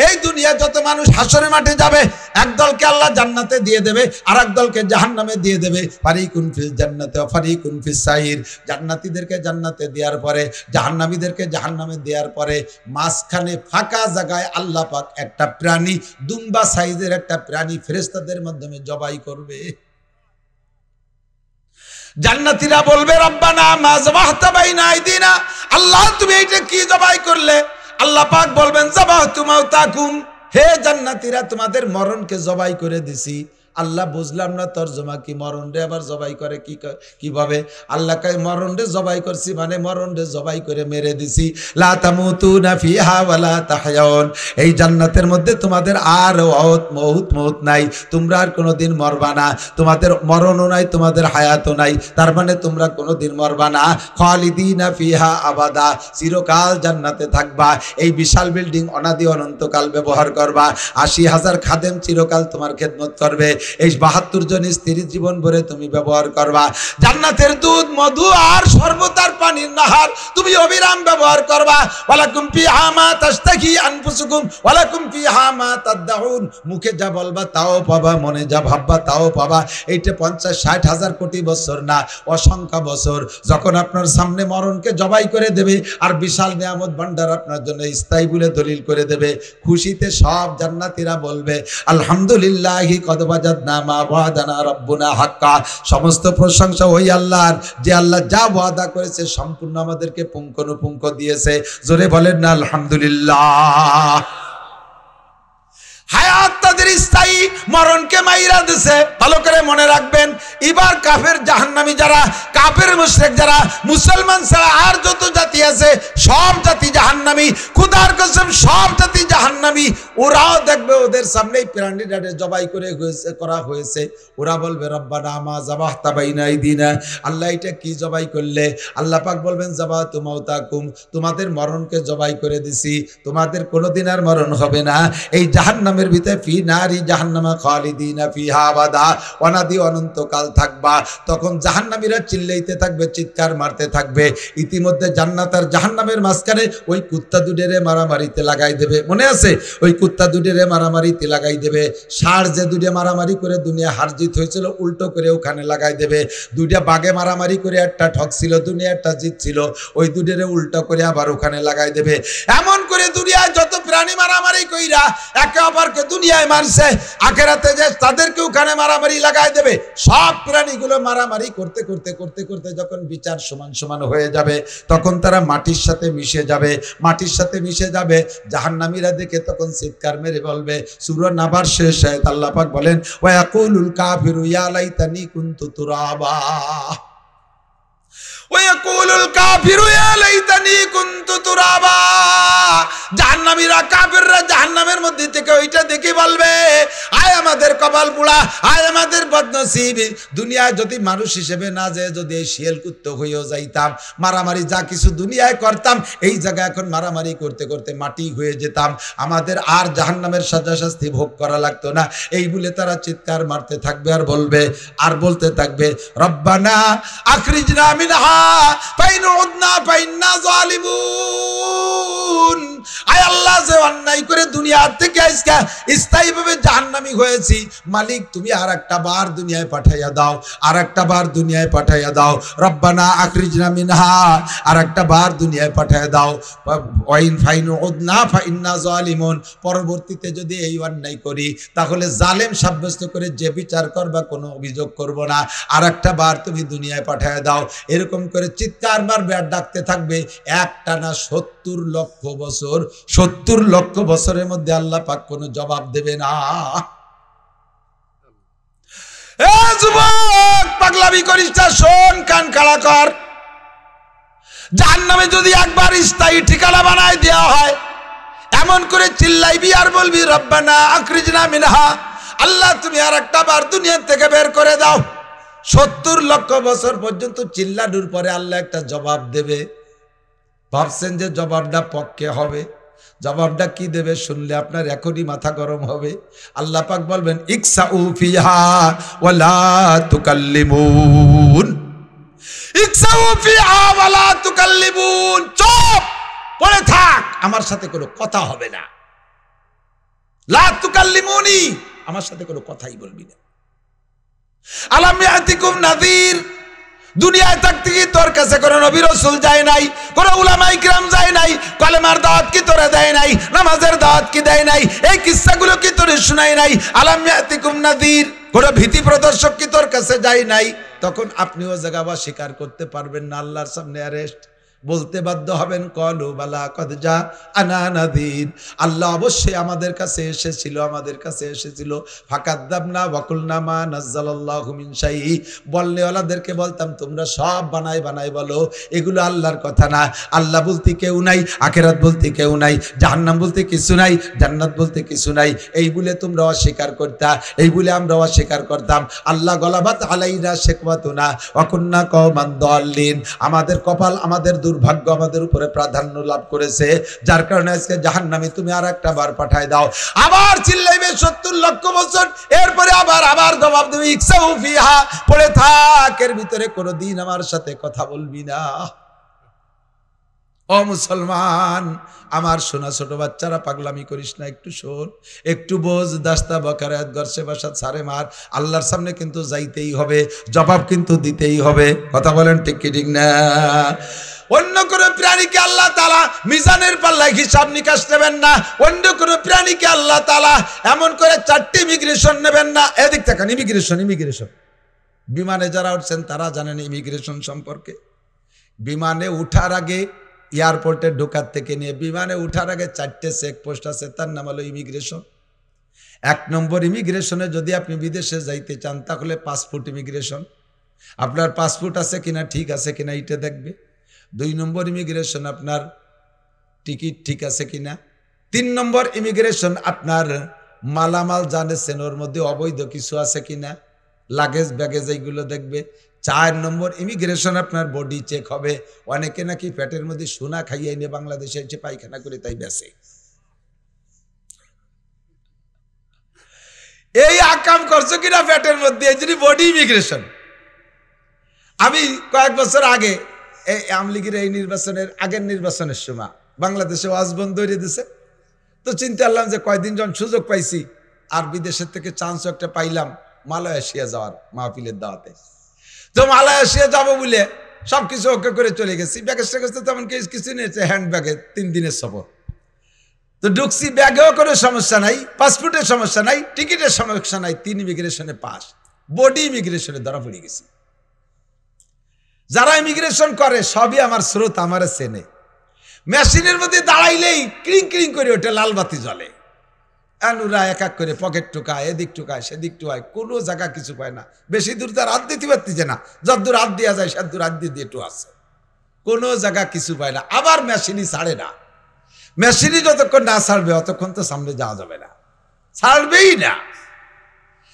এই দুনিয়া যত মানুষ হাসরের মাঠে যাবে, এক দলকে আল্লাহ জান্নাতে দিয়ে দেবে, আর এক দলকে জাহান্নামে দিয়ে দেবে। ফারিকুন ফিল জান্নাতে ওয়া ফারিকুন ফিস সাইর। জান্নাতীদেরকে জান্নাতে দেওয়ার পরে, জাহান্নামীদেরকে জাহান্নামে দেওয়ার পরে, মাঝখানে ফাঁকা জায়গায় আল্লাহ পাক একটা প্রাণী, দুম্বা সাইজের একটা প্রাণী ফেরেশতাদের মাধ্যমে জবাই করবে। জান্নাতীরা বলবে রব্বানা মা যাবাহতা বাইনা আইদিনা, আল্লাহ তুমি এইটা কি জবাই করলে? আল্লাহ পাক বলবেন যাবাহতু মাউতাকুম, হে জান্নাতীরা তোমাদের মরণকে জবাই করে দিছি। আল্লাহ বুঝলাম না তরজমা কি, মরণ রে আবার জবাই করে কিভাবে? আল্লাহ কয় মরণ রে জবাই করছি মানে মরণ রে জবাই করে মেরে দিছি। লা তামুতুনা ফিহা ওয়া লা তাহয়াউন, এই জান্নাতের মধ্যে তোমাদের আর মউত নাই, তোমরা আর কোনোদিন মরবা না, তোমাদের মরণও নাই, তোমাদের হায়াতও নাই, তার মানে তোমরা কোনোদিন মরবা না। খালিদিনা ফিহা আবাদা, চিরকাল জান্নাতে থাকবা। এই বিশাল বিল্ডিং অনাদি অনন্তকাল ব্যবহার করবা। ৮০,০০০ খাদেম চিরকাল তোমার খেদমত করবে। এই ৭২ জন স্ত্রী জীবন ভরে তুমি ব্যবহার করবা। জান্নাতের দুধ, মধু আর শরবতার পানির নাহার তুমি অবিরাম ব্যবহার করবা। ওয়ালাকুম ফিহা মা তাশতাহি আনফুসুকুম ওয়ালাকুম ফিহা মা তাদউন, মুখে যা বলবা তাও পাবা, মনে যা ভাববা তাও পাবা। এইটা ৫০-৬০,০০০ কোটি বছর না, অসংখ্য বছর। যখন আপনার সামনে মরণকে জবাই করে দেবে আর বিশাল নিয়ামত ভান্ডার আপনার জন্য স্থায়ী বলে দলিল করে দেবে, খুশিতে সব জান্নাতীরা বলবে আলহামদুলিল্লাহি কদ ওয়াজাদনা মা ওয়াদানা রাব্বুনা হাক্কা। সমস্ত প্রশংসা ওই আল্লাহর, যে আল্লাহ যা ওয়াদা করেছে সম্পূর্ণ আমাদেরকে পুঙ্খানুপুঙ্খ দিয়েছে। জোরে বলেন না আলহামদুলিল্লাহ। হায়াত তাদের স্থায়ী, মরণকে মাইরা দিছে। ভালো করে মনে রাখবেন, এবার কাফের জাহান্নামী যারা, কাফের মুশরিক যারা, মুসলমান ছাড়া আর যত জাতি আছে সব জাতি জাহান্নামী। খোদার কসম সব জাতি জাহান্নামী। ওরাও দেখবে ওদের সামনেই প্রাণীটাকে জবাই করা হয়েছে। ওরা বলবে রব্বানা মা যাবাহতা বাইনা আইদিনা, আল্লাহ এটা কি জবাই করলে? আল্লাহ পাক বলবেন যাবাহতু মাউতাকুম, তোমাদের মরণকে জবাই করে দিছি, তোমাদের কোনোদিন আর মরণ হবে না। এই জাহান্নামের ভিতরে ফি নারি জাহান্নামা খালিদিনা ফিহা আবাদা, অনাদি অনন্তকাল থাকবা। তখন জাহান্নামীরা চিল্লাইতে থাকবে, চিৎকার মারতে থাকবে। ইতিমধ্যে জান্নাত আর জাহান্নামের মাঝখানে ওই কুত্তা দুডেরে মারামারিতে লাগাই দেবে। মনে আছে? ওই কুত্তা দুডেরে মারামারিতে লাগাই দেবে। ষাঁড় যে দুডে মারামারি করে দুনিয়া হারজিত হয়েছিল, উল্টো করে ওখানে লাগাই দেবে। দুইটা বাঘে মারামারি করে একটা ঠকছিল, দুনিয়া একটা জিতছিল, ওই দুডেরে উল্টো করে আবার ওখানে লাগাই দেবে। এমন করে দুনিয়ায় যত প্রাণী মারামারি কইরা একে অপরকে দুনিয়ায় মারছে, আখেরাতে যে তাদেরকে ওখানে মারামারি লাগাই দেবে। সব প্রাণীগুলো মারামারি করতে করতে করতে করতে যখন বিচার সমান সমান হয়ে যাবে, তখন তারা মাটির সাথে মিশে যাবে। মাটির সাথে মিশে যাবে, জাহান্নামীরা দেখে তখন চিৎকার মেরে বলবে। সূরা নাবার শেষ আয়াত আল্লাহ পাক বলেন ওয়া ইয়াকুলুল কাফিরু ইয়া লাইতানি কুনতু তুরাবা। ওয়ায়াকুলুল কাফিরু ইয়া লাইতানি কুনতু তুরাবা। জাহান্নামীরা, কাফিররা জাহান্নামের মধ্যে থেকে ওইটা দেখে বলবে, আয় আমাদের কপাল কপাল পোড়া, আয় আমাদের বদনসিব। দুনিয়ায় যদি মানুষ হিসেবে না যায়, যদি এই শিয়াল কুত্তো হয়েও যাইতাম, মারামারি যা কিছু দুনিয়ায় করতাম, এই জায়গায় এখন মারামারি করতে করতে মাটি হয়ে যেতাম, আমাদের আর জাহান্নামের সাজা শাস্তি ভোগ করা লাগতো না। এই বলে তারা চিৎকার মারতে থাকবে আর বলবে, আর বলতে থাকবে, রব্বানা আখরিজনা মিনহা ফাইন উদনা ফাইন্না জালিমুন। আয় আল্লাহ, যে অন্যায় করে দুনিয়া থেকে আজকে স্থায়ীভাবে জাহান্নামী হয়েছি, মালিক তুমি আর একটা বার দুনিয়ায় পাঠাইয়া দাও, আর একটা বার দুনিয়ায় পাঠাইয়া দাও। রব্বানা আখরিজনা মিনহা, আর একটা বার দুনিয়ায় পাঠাইয়া দাও। ওয়াইন ফাইন উদনা ফাইন্না জালিমুন। পরবর্তীতে যদি এই অন্যায় করি, তাহলে জালেম সাব্যস্ত করে যে বিচার করবা, কোনো অভিযোগ করব না, আর একটা বার তুমি দুনিয়ায় পাঠাইয়া দাও। এরকম করে চিৎকার মারবে আর ডাকতে থাকবে একটানা 70 লক্ষ বছর। 70 লক্ষ বছরের মধ্যে আল্লাহ পাক কোনো জবাব দেবে না। এ যুবক, পাগলামি করিস না, শোন, কান খাড়া কর। জাহান্নামে যদি একবার স্থায়ী ঠিকানা বানায় দেওয়া হয়, এমন করে চিল্লাইবি আর বলবি, রব্বানা আখরিজনা মিনহা, আল্লাহ তুমি আর একটা বার দুনিয়া থেকে বের করে দাও। 70 লক্ষ বছর পর্যন্ত চিল্লানোর পরে আল্লাহ একটা জবাব দেবে। ভাবছেন যে জবাবটা পক্ষে হবে? জবাবটা কি দেবে শুনলে আপনার এখনই মাথা গরম হবে। আল্লাহ পাক বলবেন, ইকসাউ ফিহা ওয়ালা তুকাল্লিমুন, ইকসাউ ফিহা ওয়ালা তুকাল্লিমুন। চুপ পড়ে থাক, আমার সাথে কোনো কথা হবে না। লা তুকাল্লিমুনি, আমার সাথে কোনো কথাই বলবি না। আলাম ইয়াতিকুম নাযীর, দুনিয়ায় থাকতে কি তোর কাছে কোনো নবী রাসূল যায় নাই? কোনো উলামা ইকরাম যায় নাই? কলেমার দাওয়াত কি তোরে দেয় নাই? নামাজের দাওয়াত কি দেয় নাই? এই কিসসাগুলো কি তোরে শোনায় নাই? আলাম ইয়াতিকুম নাযীর, কোনো ভীতি প্রদর্শক কি তোর কাছে যায় নাই? তখন আপনিও জায়গা স্বীকার করতে পারবেন না, আল্লাহর সামনে অ্যারেস্ট, বলতে বাধ্য হবেন, কলু বালা কদ যা আনা নাযীর, আল্লাহ অবশ্যই আমাদের কাছে এসেছিল, আমাদের কাছে এসেছিল। ফাকাদ্দাবনা ওয়াকুলনা মা নাযালাল্লাহু মিন শাইই, বললে ওলাদেরকে বলতাম তোমরা সব বানাই বানাই বলো, এগুলো আল্লাহর কথা না। আল্লাহ বলতে কেউ নাই, আখিরাত বলতে কেউ নাই, জাহান্নাম বলতে কিছু নাই, জান্নাত বলতে কিছু নাই। এই বলে তোমরা অস্বীকার করতা, এই বলে আমরা অস্বীকার করতাম। আল্লাহ গলাবাত আলাইনা শিকওয়াতুনা ওয়া কুন্না কওমান দাল্লিন, আমাদের কপাল, আমাদের দুর্ভাগ্য আমাদের উপরে প্রাধান্য লাভ করেছে, যার কারণে আজকে জাহান্নামে তুমি আর একটা বার পাঠায় দাও। আবার চিল্লাইবে 70 লক্ষ বছর, এরপরে আবার জবাব দেবে, ইকসাউ ফিহা, পড়ে থাক, এর ভিতরে কোনোদিন আমার সাথে কথা বলবি না। ও মুসলমান, আমার সোনা ছোট বাচ্চারা, পাগলামি করিস না, একটু শোন, একটু বোঝ। দাস্তা বকারাত গরসে বাসা ছাড়ে মার, আল্লাহর সামনে কিন্তু যাইতেই হবে, জবাব কিন্তু দিতেই হবে। কথা বলেন ঠিক কি ঠিক না? অন্য কোন প্রাণীকে আল্লাহ তাআলা মিজানের পাল্লায় হিসাব নিকাশ নেবেন না। অন্য কোন প্রাণীকে আল্লাহ তাআলা এমন করে 4টি ইমিগ্রেশন নেবেন না। এদিক থেকে ইমিগ্রেশন, বিমানে যারা উঠছেন তারা জানেন ইমিগ্রেশন সম্পর্কে। বিমানে উঠার আগে, এয়ারপোর্টে ঢোকার থেকে নিয়ে বিমানে উঠার আগে 4টে চেকপোস্ট আছে, তার নাম হলো ইমিগ্রেশন। 1 নম্বর ইমিগ্রেশনে যদি আপনি বিদেশে যাইতে চান, তাহলে পাসপোর্ট ইমিগ্রেশন, আপনার পাসপোর্ট আছে কিনা, ঠিক আছে কিনা এটা দেখবে। 2 নম্বর ইমিগ্রেশন আপনার টিকিট ঠিক আছে কিনা। 3 নম্বর ইমিগ্রেশন আপনার মালামাল জানেছেন, ওর মধ্যে অবৈধ কিছু আছে কিনা, লাগেজ ব্যাগেজ এইগুলো দেখবে। 4 নম্বর ইমিগ্রেশন আপনার বডি চেক হবে। অনেকে নাকি পেটের মধ্যে সোনা খাইয়ে নিয়ে বাংলাদেশে এসে পায়খানা করে তাই বেঁচে। এই আকাম করছো কিনা পেটের মধ্যে, এই জন্য বডি ইমিগ্রেশন। আমি কয়েক বছর আগে এই আওয়ামী লীগের এই নির্বাচনের আগের নির্বাচনের সময় বাংলাদেশে ওয়াজ বন্ধ হয়ে দিয়েছে, তো চিন্তা করলাম যে কয়দিন যখন সুযোগ পাইছি আর বিদেশের থেকে চান্স একটা পাইলাম মালয়েশিয়া যাওয়ার মাহফিলের দাওয়াতে। তো মালয়েশিয়া যাবো বলে সবকিছু ওকে করে চলে গেছি। ব্যাগেজ ট্যাগেজ তেমন কিছু নিয়েছে, হ্যান্ড ব্যাগে 3 দিনের সফর। তো ঢুকছি, ব্যাগেও কোনো সমস্যা নাই, পাসপোর্টের সমস্যা নাই, টিকিটের সমস্যা নাই, 3 ইমিগ্রেশনে পাস। বডি ইমিগ্রেশনে ধরা পড়ে গেছি। যারা ইমিগ্রেশন করে সবই আমার স্রোত, আমার চেনে। মেশিনের মধ্যে দাঁড়াইলেই ক্রিং ক্রিং করে ওঠে, লাল বাতি জ্বলে। ওরা এক এক করে পকেট টোকায়, এদিক টোকায়, সেদিক টোকায়, কোনো জায়গা কিছু পায় না। বেশি দূর তার হাত দিতে পারতেছে না, যতদূর হাত দেওয়া যায় সেদূর হাত দিয়ে একটু আছে, কোনো জায়গা কিছু পায় না। আবার মেশিনই ছাড়ে না, মেশিনই যতক্ষণ না ছাড়বে অতক্ষণ তো সামনে যাওয়া যাবে না, ছাড়বেই না।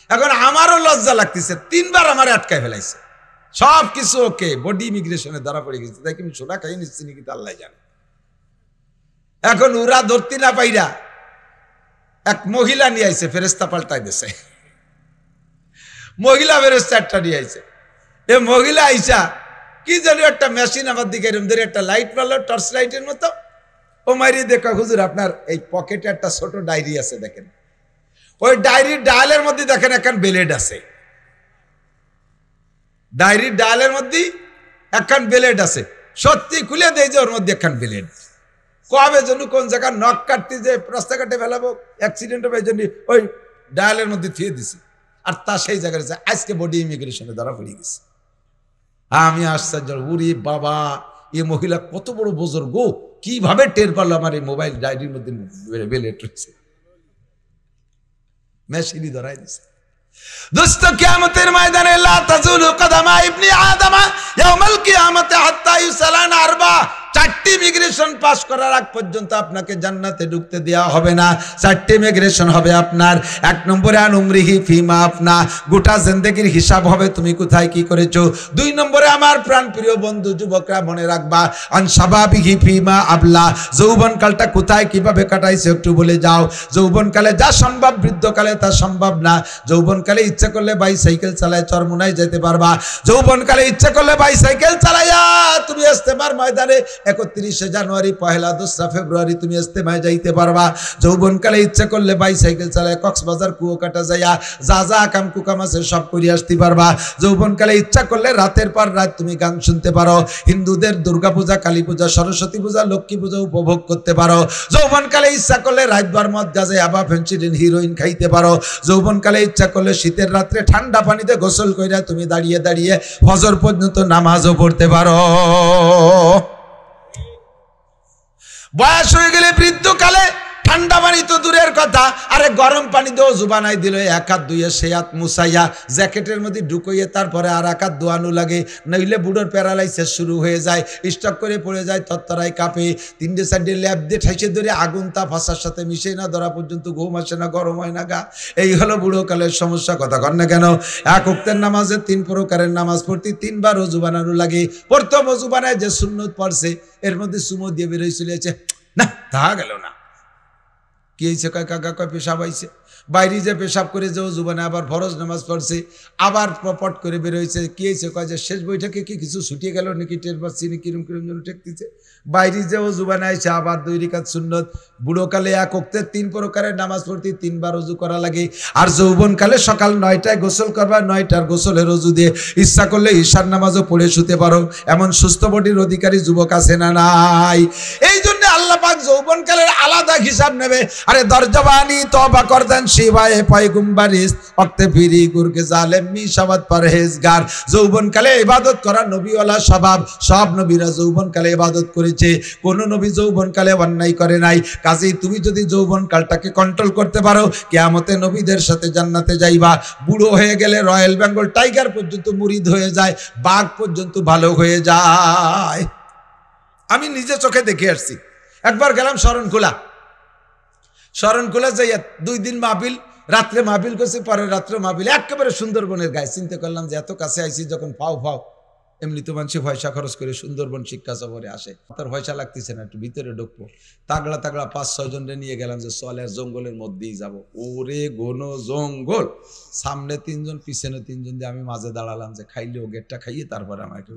এখন আমারও লজ্জা লাগতেছে, 3 বার আমার আটকায় ফেলাইছে, সব কিছু ওকে, বডি ইমিগ্রেশনে ধরা পড়ে গেছে, তাই আমি সোনা খাই নিচ্ছি নাকি আল্লাহ জানে। এখন ওরা ধরতে না পাইরা এক মহিলা নিয়ে আইছে, ফেরেস্তা পাল্টাই দিছে, মহিলা ফেরেস্তা একটা নিয়ে আইছে। এ মহিলা আইসা কি জানি একটা মেশিন আমার দিকে এরম ধরে একটা লাইট মারলো, টর্চ লাইটের মতো। ও মারিয়ে দেখা, হুজুর আপনার এই পকেটে একটা ছোট ডায়েরি আছে, দেখেন ওই ডায়েরির ডায়ালের মধ্যে দেখেন একখান ব্লেড আছে, ডায়েরির ডায়ালের মধ্যে একখান ব্লেড আছে। সত্যি খুলে দেয় যে ওর মধ্যে একখান ব্লেড। কবে জন্য কোন জায়গায় নখ কাটতে যে রাস্তাঘাটে ফেলাবো, অ্যাক্সিডেন্ট হবে, এই জন্য ওই ডায়ালের মধ্যে থুয়ে দিছি। আর তা সেই জায়গায় আজকে বডি ইমিগ্রেশনে ধরা পড়ে গেছে। আমি আশ্চর্য, উরি বাবা, এ মহিলা কত বড় বুজুর্গ, কিভাবে টের পারলো আমার এই মোবাইল ডায়েরির মধ্যে ব্লেড রয়েছে, মেশিনই ধরাই দিছে। দোস্ত, কিয়ামতের ময়দানে লা তাজুলু কদমা ইবনি আদমা ইয়াউমাল কিয়ামতি হাত্তা ইউসালানা আরবা। 4টি ইমিগ্রেশন পাস করার আগ পর্যন্ত আপনাকে জান্নাতে ঢুকতে দেওয়া হবে না। 4টি ইমিগ্রেশন হবে আপনার। 1 নম্বরে আন উমরিহি ফিমা আপনা, গোটা জিন্দেগির হিসাব হবে তুমি কোথায় কি করেছো। 2 নম্বরে আমার প্রাণ প্রিয় বন্ধু যুবকরা মনে রাখবা, আন শাবাবিহি ফিমা আবলা, যৌবনকালটা কোথায় কিভাবে কাটাইছে একটু বলে যাও। যৌবনকালে যা সম্ভব বৃদ্ধকালে তা সম্ভব না। যৌবনকালে ইচ্ছা করলে বাইসাইকেল চালায় চরমুনায় যেতে পারবা। যৌবনকালে ইচ্ছা করলে বাইসাইকেল চালাইয়া তুমি ইস্তেমার ময়দানে 31শে জানুয়ারি, 1লা 2রা ফেব্রুয়ারি তুমি ইস্তেমায় যাইতে পারবা। যৌবনকালে ইচ্ছা করলে বাইসাইকেল চালায় কক্সবাজার কুয়াকাটা যাইয়া যা যা কাম কুকাম আছে সব করে আসতে পারবা। যৌবনকালে ইচ্ছা করলে রাতের পর রাত তুমি গান শুনতে পারো, হিন্দুদের দুর্গা পূজা, কালী পূজা, সরস্বতী পূজা, লক্ষ্মী পূজা উপভোগ করতে পারো। যৌবনকালে ইচ্ছা করলে রাতভর মদ গাঁজা আবা ফেন্সিডিন হিরোইন খাইতে পারো। যৌবনকালে ইচ্ছা করলে শীতের রাত্রে ঠান্ডা পানিতে গোসল কইরা তুমি দাঁড়িয়ে দাঁড়িয়ে ফজর পর্যন্ত নামাজও পড়তে পারো। বয়স হয়ে গেলে বৃদ্ধকালে ঠান্ডা পানি তো দূরের কথা, আরে গরম পানি দিয়েও জুবানাই দিল, 1 হাত ধুয়ে সে হাত মুসাইয়া জ্যাকেটের মধ্যে ঢুকাইয়ে তারপরে আর 1 হাত ধোয়ানো লাগে, নইলে বুড়োর প্যারালাইসিস শুরু হয়ে যায়, স্টক করে পড়ে যায়, থরথরায় কাঁপে, 3-4 ল্যাব দিয়ে ঠাইসে ধরে আগুন তাপ ফাঁসার সাথে মিশে না ধরা পর্যন্ত ঘুম আসে না, গরম হয় না গা। এই হলো বুড়োকালের সমস্যা। কথা কন না কেন? 1 ওয়াক্তের নামাজে 3 প্রকারের নামাজ পড়তে 3 বার ওযু বানানো লাগে। প্রথম ওযু বানায় যে সুন্নত পড়ছে এর মধ্যে সুমো দিয়ে বেরোয় চলেছে, না তা গেল না। কি হয়েছে? কয় কাকা, কয় পেশাব আইছে। বাইরে যে পেশাব করে যে ওযু বানায় আবার ফরজ নামাজ পড়ছে, আবার পট করে বেরোইছে। কি হয়েছে? কয় যে শেষ বৈঠকে কি কিছু ছুটিয়ে গেল নাকি, টের পাচ্ছি না, কিরম কিরম যেন ঠেকতেছে। বাইরে যে ওযু বানাইছে আবার 2 রাকাত সুন্নত। বুড়োকালে 1 ওয়াক্তের 3 প্রকারের নামাজ পড়তে 3 বার ওযু করা লাগে। আর যৌবনকালে সকাল 9টায় গোসল করবা, 9টার গোসলের ওযু দিয়ে ইচ্ছা করলে ঈশার নামাজও পড়ে শুতে পারো। এমন সুস্থ বডির অধিকারী যুবক আছে না নাই? এই জন্য আল্লাহ পাক যৌবনকালের আলাদা হিসাব নেবে। আরে দরজবানি তওবা করতেন শিবায়ে পয়গম্বরিস ওয়াক্তে ফিরি গুরকে জালেম মিশাবাত পরহেজগার। যৌবনকালে ইবাদত করা নবীওয়ালা স্বভাব, সব নবীরা যৌবনকালে ইবাদত করেছে, কোন নবী যৌবনকালে অন্যায় করে নাই। কাজেই তুমি যদি যৌবনকালটাকে কন্ট্রোল করতে পারো, কিয়ামতে নবীদের সাথে জান্নাতে যাইবা। বুড়ো হয়ে গেলে রয়্যাল বেঙ্গল টাইগার পর্যন্ত মুরিদ হয়ে যায়, বাঘ পর্যন্ত ভালো হয়ে যায়। আমি নিজে চোখে দেখে আসছি। একবার গেলাম শরণখোলা যাইয়া 2 দিন মাহফিল, রাত্রে মাহফিল করছি, পরের রাত্রে মাহফিল, একেবারে সুন্দরবনের গায়ে। চিন্তা করলাম যে এত কাছে আইছি যখন, ফাও এমনি তো মানুষ পয়সা খরচ করে সুন্দরবন শিক্ষা সফরে আসে, তার পয়সা লাগতেছে না, একটু ভিতরে ঢুকবো। তাগড়া 5-6 জনরে নিয়ে গেলাম যে চল আর জঙ্গলের মধ্যেই যাব। ওরে ঘন জঙ্গল, সামনে 3 জন, পিছনে 3 জন দিয়ে আমি মাঝে দাঁড়ালাম যে খাইলেও গেটটা খাইয়ে তারপরে আমাকে।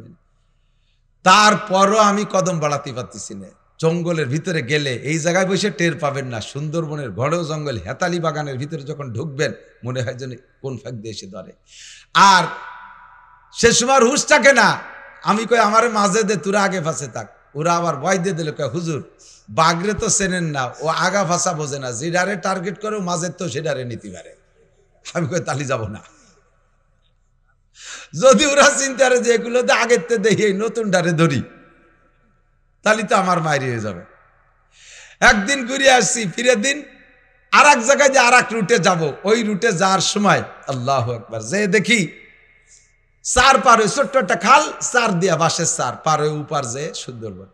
তারপরও আমি কদম বাড়াতে পারতেছি না। জঙ্গলের ভিতরে গেলে এই জায়গায় বসে টের পাবেন না, সুন্দরবনের ঘন জঙ্গল, হেতালি বাগানের ভিতরে যখন ঢুকবেন মনে হয় যেন কোন ফাঁক দিয়ে এসে ধরে। আর সে সময় হুশ থাকে না। আমি কই আমার মাঝে দে, তোরা আগে ফাঁসে থাক। ওরা আবার ভয় দিয়ে দিল, কয় হুজুর বাগরে তো চেনেন না, ও আগা ফাঁসা বোঝে না, যেডারে টার্গেট করে মাঝের তো সেডারে নিতে পারে। আমি কই তালি যাব না। যদি ওরা চিন্তা করে যে এগুলোতে আগের তে দেখি নতুন ডারে ধরি, তাহলে তো আমার মায়ের হয়ে যাবে। একদিন ঘুরে আসছি, ফিরে দিন আর এক জায়গায় যে আর এক রুটে যাব, ওই রুটে যাওয়ার সময় আল্লাহু আকবার, যে দেখি চার পার হয়ে ছোট্ট একটা খাল, চার দিয়া বাঁশের চার পার হয়ে উপার যে সুন্দরবন।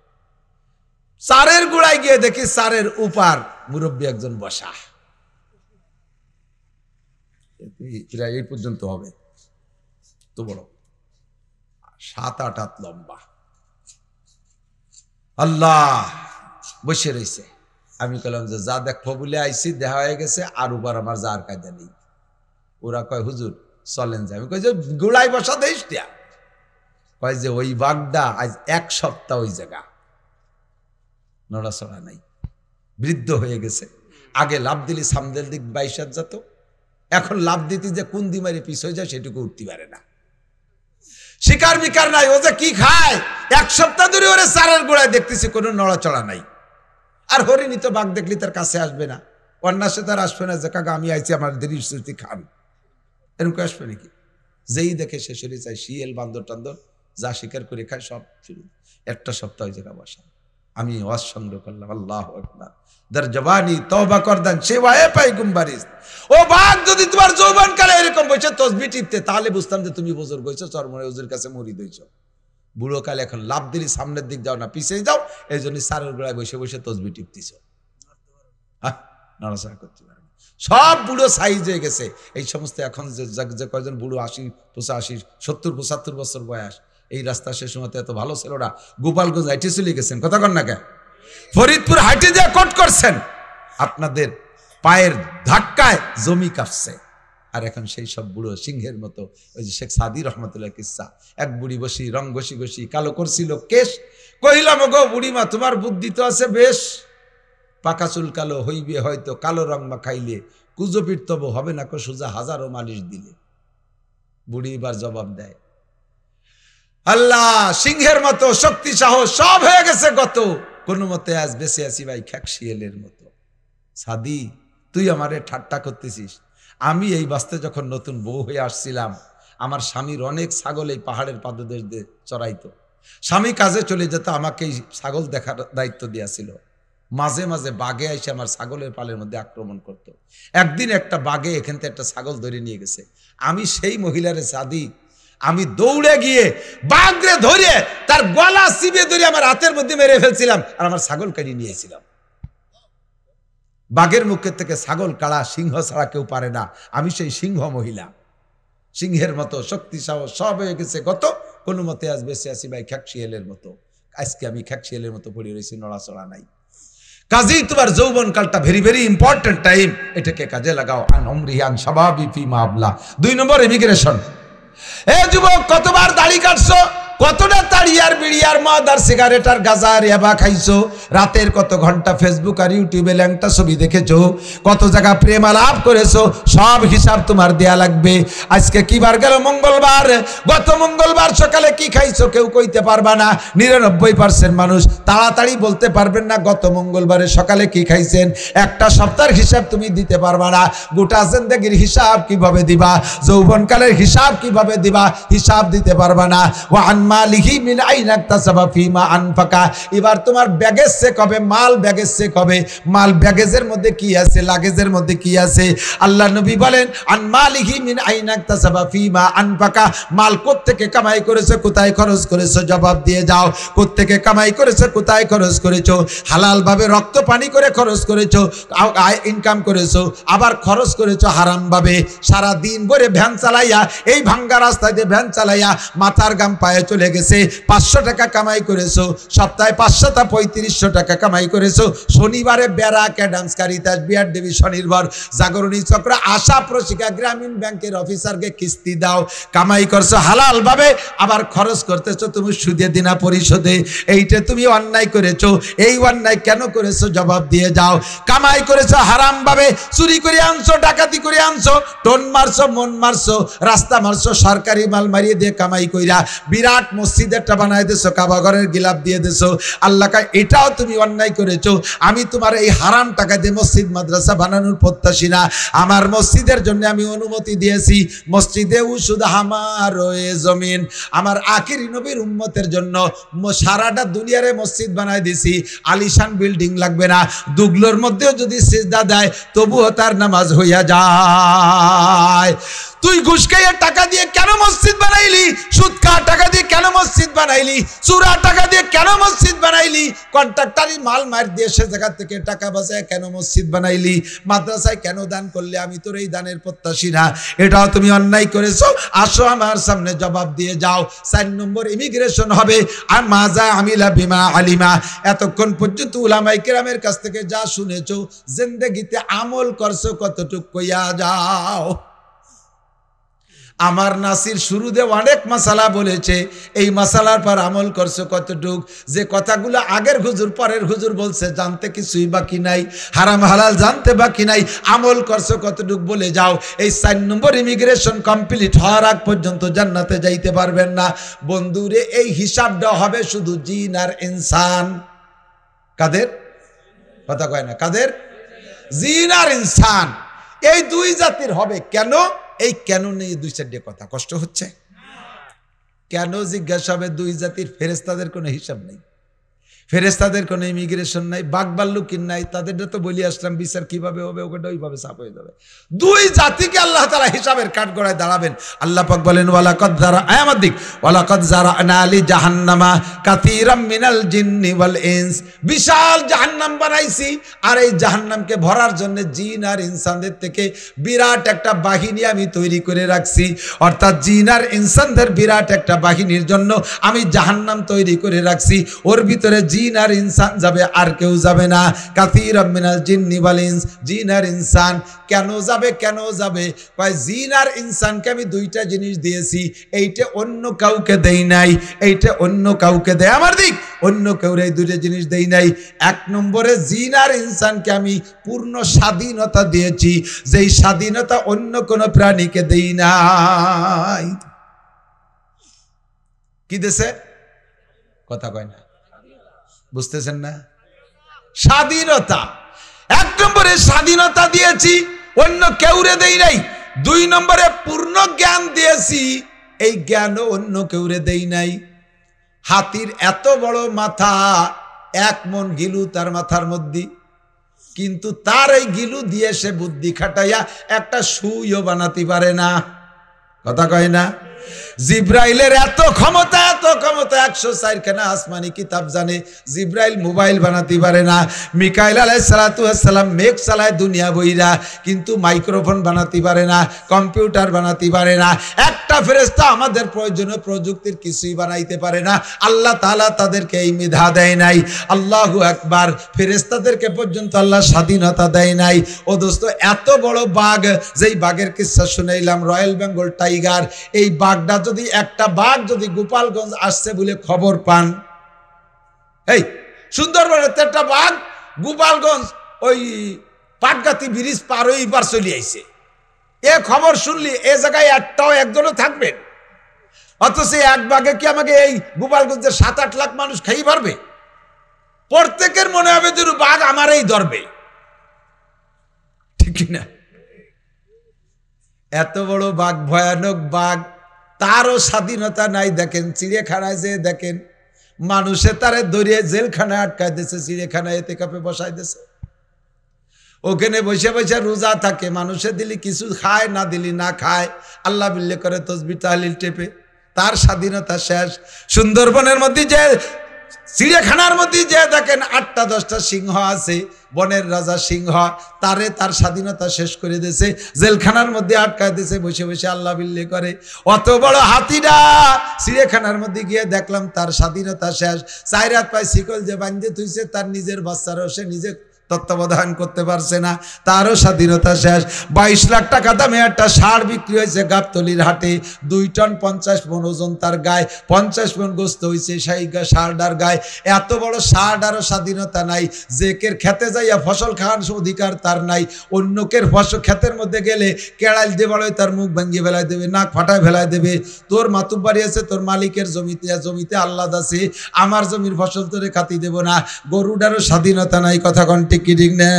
চারের গোড়ায় গিয়ে দেখি চারের উপার মুরব্বী একজন বসা। প্রায় এই পর্যন্ত হবে, তো বড় 7-8 হাত লম্বা। আল্লাহ বসে রয়েছে। আমি বললাম যে যা দেখো বলে আইসি, দেখা হয়ে গেছে, আর উপর আমার যার কায়দা নেই। ওরা কয় হুজুর চলেন যে। আমি কই যে গোড়ায় বসা দেশ দিয়া। কয় যে ওই বাগদা আজ 1 সপ্তাহ ওই জায়গা নড়াচড়া নাই, বৃদ্ধ হয়ে গেছে। আগে লাভ দিলি সামদের দিক 22 হাত যেত, এখন লাভ দিতে যে কোন দিমারে পিছ হয়ে যায় সেটুকু উঠতে পারে না। শিকার বিকার নাই, ও যে কি খায়। 1 সপ্তাহ ধরে ওরে চারের গোড়ায় দেখতেছি কোনো নড়াচড়া নাই। আর হরিণী তো বাঘ দেখলি তার কাছে আসবে না, অন্যাসে তার আসবে না যে কাকা আমি আইছি আমার দেরি স্মৃতি খান, এরকম আসবে নাকি? যেই দেখে সে শরীর চাই শিয়াল বান্দর টান্দর যা শিকার করে খায় সব শুরু। 1 সপ্তাহ ওই জায়গা বসা। আমি ওয়াজ সংগ্রহ করলাম, আল্লাহু আকবার। দর জবানি তওবা করদান সেবায়ে পাইগুম্বারিস। ও বাঘ যদি তোমার যৌবন কালে এরকম বসে তসবিহ টিপতে, তাহলে বুঝতাম যে তুমি বুজুর্গ হইছো, চরমরে হুজুর কাছে মুরিদ হইছো। বুড়ো কালে এখন লাভ দিলি সামনের দিক যাও না পিছিয়ে যাও, এই জন্য সারের গোড়ায় বসে বসে তসবিহ টিপতেছ। হ্যাঁ, নড়াচড়া করতে পারে না, সব বুড়ো সাইজ হয়ে গেছে। এই সমস্ত এখন যে কয়জন বুড়ো 80, 85, 70, 75 বছর বয়স, এই রাস্তা সে সময় এত ভালো ছিল না। গোপালগঞ্জ হাইটে চলে গেছেন, কথা কন না কে? ফরিদপুর হাইটে দিয়ে কোট করছেন, আপনাদের পায়ের ধাক্কায় জমি কাঁপছে। আর এখন সেই সব বুড়ো সিংহের মতো, ওই যে শেখ সাদি রহমতুল্লাহ কিসা, এক বুড়ি বসি রং ঘষি ঘষি কালো করছিল কেশ, কহিলাম গো বুড়িমা তোমার বুদ্ধি তো আছে বেশ, পাকা চুল কালো হইবে হয়তো, কালো রং মাখাইলে কুজো পিটতব হবে না কো সোজা, হাজারো মালিশ দিলে। বুড়ি এবার জবাব দেয়, আল্লাহ সিংহের মতো শক্তি সাহস সব হয়ে গেছে গত, কোনো মতে আজ বেঁচে আছি ভাই খ্যাক শিয়ালের মতো। সাদি তুই আমারে ঠাট্টা করতেছিস? আমি এই বাস্তে যখন নতুন বউ হয়ে আসছিলাম, আমার স্বামীর অনেক ছাগল এই পাহাড়ের পাদদেশ দিয়ে চড়াইতো। স্বামী কাজে চলে যেত, আমাকে এই ছাগল দেখার দায়িত্ব দিয়েছিল। মাঝে মাঝে বাঘে এসে আমার ছাগলের পালের মধ্যে আক্রমণ করত। একদিন একটা বাঘে এখান থেকে একটা ছাগল ধরে নিয়ে গেছে। আমি সেই মহিলারে সাদি, আমি দৌড়ে গিয়ে বাঘরে ধরে তার গলা চিবিয়ে ধরে আমার হাতের মধ্যে মেরে ফেলছিলাম, আর আমার ছাগল কেড়ে নিয়েছিলাম। বাঘের মুখের থেকে ছাগল কাড়া সিংহ ছাড়া কেউ পারে না। আমি সেই সিংহ মহিলা, সিংহের মতো শক্তি সাহস সব হয়ে গেছে গত, কোনো মতে আজ বেঁচে আছি ভাই খ্যাক শিয়ালের মতো। আজকে আমি খ্যাক শিয়ালের মতো পড়ে রয়েছি, নড়াচড়া নাই। কাজেই তোমার যৌবন কালটা ভেরি ভেরি ইম্পর্টেন্ট টাইম, এটাকে কাজে লাগাও। আন উমরিয়ান শাবাবি ফি মাবলা। 2 নম্বর ইমিগ্রেশন। এ যুবক কতবার দাড়ি কাটছো, কতটা তাড়িয়ার বিড়িয়ার মদ আর সিগারেট আর গাঁজা আর ইয়াবা খাইছো, রাতের কত ঘন্টা ফেসবুক আর ইউটিউবে ল্যাংটা ছবি দেখেছো, কত জায়গা প্রেম আলাপ করেছো, সব হিসাব তোমার দেয়া লাগবে। আজকে কি বার গেল? মঙ্গলবার। গত মঙ্গলবার সকালে কি খাইছো কেউ কইতে পারবা না। 99% মানুষ তাড়াতাড়ি বলতে পারবেন না গত মঙ্গলবারে সকালে কি খাইছেন। একটা সপ্তাহের হিসাব তুমি দিতে পারবা না। গোটা জিন্দেগির হিসাব কিভাবে দিবা? যৌবনকালের হিসাব কিভাবে দিবা? হিসাব দিতে পারবা না। মালিহি মিন আইনা ইকতাসাবা ফিমা আনফাকা। এবার তোমার ব্যাগেজ চেক হবে, মাল ব্যাগেজ চেক হবে। মাল ব্যাগেজের মধ্যে কি আছে, লাগেজের মধ্যে কি আছে। আল্লাহ নবী বলেন আন মালিহি মিন আইনা ইকতাসাবা ফিমা আনফাকা। মাল কোত্থেকে কামাই করেছো, কোথায় খরচ করেছো, জবাব দিয়ে যাও। কোত্থেকে কামাই করেছো, কোথায় খরচ করেছো। হালাল ভাবে রক্ত পানি করে খরচ করেছো, ইনকাম করেছো, আবার খরচ করেছো হারাম ভাবে। সারা দিন ভরে ভ্যান চালাইয়া, এই ভাঙ্গা রাস্তায় দিয়ে ভ্যান চালাইয়া মাথার গাম পায়ে চলে গেছে। 500 টাকা কামাই করেছো, সপ্তাহে 535 টাকা কামাই করেছো। শনিবারে বেড়া ক্যাডামস কারিতাস বিআর দেবী স্বনির্ভর জাগরণী চক্র আশা প্রশিকা গ্রামীণ ব্যাংকের অফিসারকে কিস্তি দাও। কামাই করছো হালাল ভাবে, আবার খরচ করতেছো তুমি সুদে দিনা পরিশোধে। এইটা তুমি অন্যায় করেছো। এই অন্যায় কেন করেছো জবাব দিয়ে যাও। কামাই করেছো হারাম ভাবে, চুরি করে আনছো, ডাকাতি করে আনছো, টোন মারছো, মন মারছো, রাস্তা মারছো, সরকারি মাল মারিয়ে দিয়ে কামাই কইরা বিরাট মসজিদ একটা বানাই দিছো, কাবা ঘরের গিলাপ দিয়ে দিছো। আল্লাহ কয় এটাও তুমি অন্যায় করেছো। আমি তোমার এই হারাম টাকা দিয়ে মসজিদ মাদ্রাসা বানানোর প্রত্যাশী না। আমার মসজিদের জন্য আমি অনুমতি দিয়েছি। মসজিদে উসুদ আমার এ জমিন, আমার আখিরি নবীর উম্মতের জন্য সারাটা দুনিয়ারে মসজিদ বানাই দিছি। আলিশান বিল্ডিং লাগবে না। দুগলোর মধ্যেও যদি সিজদা দেয় তবুও তার নামাজ হইয়া যায়। তুই ঘুষ খাইয়ে টাকা দিয়ে কেন মসজিদ বানাইলি? সুদ খাওয়া টাকা দিয়ে কেন মসজিদ বানাইলি? চুরা টাকা দিয়ে কেন মসজিদ বানাইলি? কন্ট্রাক্টরি মাল মার দিয়ে সে জায়গা থেকে টাকা বাঁচায় কেন মসজিদ বানাইলি? মাদ্রাসায় কেন দান করলে? আমি তোর এই দানের প্রত্যাশী না, এটাও তুমি অন্যায় করেছো। আসো আমার সামনে জবাব দিয়ে যাও। 4 নম্বর ইমিগ্রেশন হবে আর মাজা আমিলা বিমা আলিমা। এতক্ষণ পর্যন্ত উলামায়ে কেরামের কাছ থেকে যা শুনেছো, জিন্দেগিতে আমল করছো কতটুকু কইয়া যাও। আমার নাসির শুরুতে অনেক মাসালা বলেছে, এই মাসালার পর আমল করছো কতটুক? যে কথাগুলো আগের হুজুর পরের হুজুর বলছে জানতে কিছুই বাকি নাই, হারাম হালাল জানতে বাকি নাই, আমল করছো কতটুক বলে যাও। এই 4 নম্বর ইমিগ্রেশন কমপ্লিট হওয়ার আগ পর্যন্ত জান্নাতে যাইতে পারবেন না। বন্ধুরে, এই হিসাবটা হবে শুধু জিন আর ইনসান। কাদের কথা কয় না? কাদের? জিন আর ইনসান, এই দুই জাতির হবে। কেন? এই কেন নেই 2-4 কথা কষ্ট হচ্ছে কেন জিজ্ঞাসা হবে? দুই জাতির ফেরেশতাদের কোনো হিসাব নেই, ফেরেশতাদের কোনো ইমিগ্রেশন নাই, বাঘবাল্লুকিন নাই, তাদেরটা তো বলি আসলাম বিচার কিভাবে হবে, ওটা ওইভাবে সাফ হয়ে যাবে। দুই জাতিকে আল্লাহ তাআলা হিসাবের কাঠগড়ায় দাঁড়াবেন। আল্লাহ পাক বলেন ওয়ালাকাদ যারা'না আমাদিক ওয়ালাকাদ যারা'না লি জাহান্নামা কাসীরাম মিনাল জিন্নি ওয়াল ইনস। বিশাল জাহান্নাম বানাইছি, আর এই জাহান্নামকে ভরার জন্য জিন আর ইনসানদের থেকে বিরাট একটা বাহিনী আমি তৈরি করে রাখছি। অর্থাৎ জিন আর ইনসানদের বিরাট একটা বাহিনীর জন্য আমি জাহান্নাম তৈরি করে রাখছি। ওর ভিতরে জিন আর ইনসান যাবে, আর কেউ যাবে না। কাসীরাম মিনাল জিন্নি ওয়াল ইনস, জিন আর ইনসান। কেন যাবে? কেন যাবে? কয় জিন আর ইনসানকে আমি দুইটা জিনিস দিয়েছি, এইটা অন্য কাউকে দেই নাই, এইটা অন্য কাউকে দেয় আমার দিক, অন্য কেউ এই দুইটা জিনিস দেই নাই। 1 নম্বরে জিন আর ইনসানকে আমি পূর্ণ স্বাধীনতা দিয়েছি, যেই স্বাধীনতা অন্য কোনো প্রাণীকে দেই নাই। কি দেশে? কথা কয় না, বুঝতেছেন না? স্বাধীনতা। 1 নম্বরে স্বাধীনতা দিয়েছি, অন্য কেউরে দেই নাই। 2 নম্বরে পূর্ণ জ্ঞান দিয়েছি, এই জ্ঞানও অন্য কেউরে দেই নাই। হাতির এত বড় মাথা, 1 মণ গিলু তার মাথার মধ্যে, কিন্তু তার এই গিলু দিয়ে সে বুদ্ধি খাটাইয়া একটা সুইও বানাতে পারে না। কথা কয় না? জিব্রাইলের এত ক্ষমতা, এত ক্ষমতা, 104 খানা আসমানি কিতাব জানে, জিব্রাইল মোবাইল বানাতে পারে না। মিকাইল আলাইহিস সালাতু ওয়াস সালাম মেঘ চালায় দুনিয়া বইরা, কিন্তু মাইক্রোফোন বানাতে পারে না, কম্পিউটার বানাতে পারে না। একটা ফেরেশতা আমাদের প্রয়োজনীয় প্রযুক্তির কিছুই বানাইতে পারে না। আল্লাহ তাআলা তাদেরকে এই মেধা দেয় নাই। আল্লাহু আকবার। ফেরেশতাদেরকে পর্যন্ত আল্লাহ স্বাধীনতা দেয় নাই। ও দোস্ত, এত বড় বাঘ, যেই বাঘের কিচ্ছা শুনাইলাম, রয়্যাল বেঙ্গল টাইগার, এই বাঘটা যদি, একটা বাঘ যদি গোপালগঞ্জ আসছে বলে খবর পান, এই সুন্দরবনের একটা বাঘ গোপালগঞ্জ ওই পাটগাতি ব্রিজ পার হয়ে এবার চলে আইছে, এ খবর শুনলি এ জায়গায় একজনও থাকবেন? অথচ এক বাঘে কি আমাকে এই গোপালগঞ্জের 7-8 লাখ মানুষ খাই পারবে? প্রত্যেকের মনে হবে যে বাঘ আমারই ধরবে, ঠিক কিনা? এত বড় বাঘ, ভয়ানক বাঘ, তারও স্বাধীনতা নাই। দেখেন চিড়িয়াখানায় যে দেখেন, মানুষে তারে দরিয়ে জেলখানায় আটকায় দিয়েছে, চিড়িয়াখানায় এতেকাফে বসাই দিয়েছে। ওখানে বসে বসে রোজা থাকে, মানুষে দিলি কিছু খায়, না দিলি না খায়, আল্লাহ বিল্লে করে তসবিহ তাহলিল টেপে, তার স্বাধীনতা শেষ। সুন্দরবনের মধ্যে যে চিড়িয়াখানার মধ্যে যে দেখেন 8টা-10টা সিংহ আছে, বনের রাজা সিংহ, তারে তার স্বাধীনতা শেষ করে দিয়েছে, জেলখানার মধ্যে আটকায় দিয়েছে, বসে বসে আল্লাহ বিল্লে করে। অত বড় হাতিটা চিড়িয়াখানার মধ্যে গিয়ে দেখলাম তার স্বাধীনতা শেষ। 4 হাত পায়ে শিকল যে বাঁধতে থুইছে, তার নিজের বাচ্চারও সে নিজে তত্ত্বাবধান করতে পারছে না, তারও স্বাধীনতা শেষ। 22 লাখ টাকা দামে একটা ষাঁড় বিক্রি হয়েছে গাবতলির হাটে, 2 টন 50 মণ ওজন তার গায়ে, 50 মণ গোস্ত হয়েছে সেই ষাঁড়টার গায়ে। এত বড় ষাঁড়ারও স্বাধীনতা নাই। জেকের খেতে যাইয়া ফসল খাওয়ার অধিকার তার নাই। অন্যকের ফসল খেতের মধ্যে গেলে কেড়াল দেবালয় তার মুখ ভাঙিয়ে ফেলায় দেবে, নাক ফাটায় ফেলায় দেবে। তোর মাতুব্বাড়ি আছে, তোর মালিকের জমিতে আল্লাহ আছে, আমার জমির ফসল তোরে খাতি দেব না। গরুটারও স্বাধীনতা নাই। কথা কোন ঠিক ঠিক কি ঠিক না?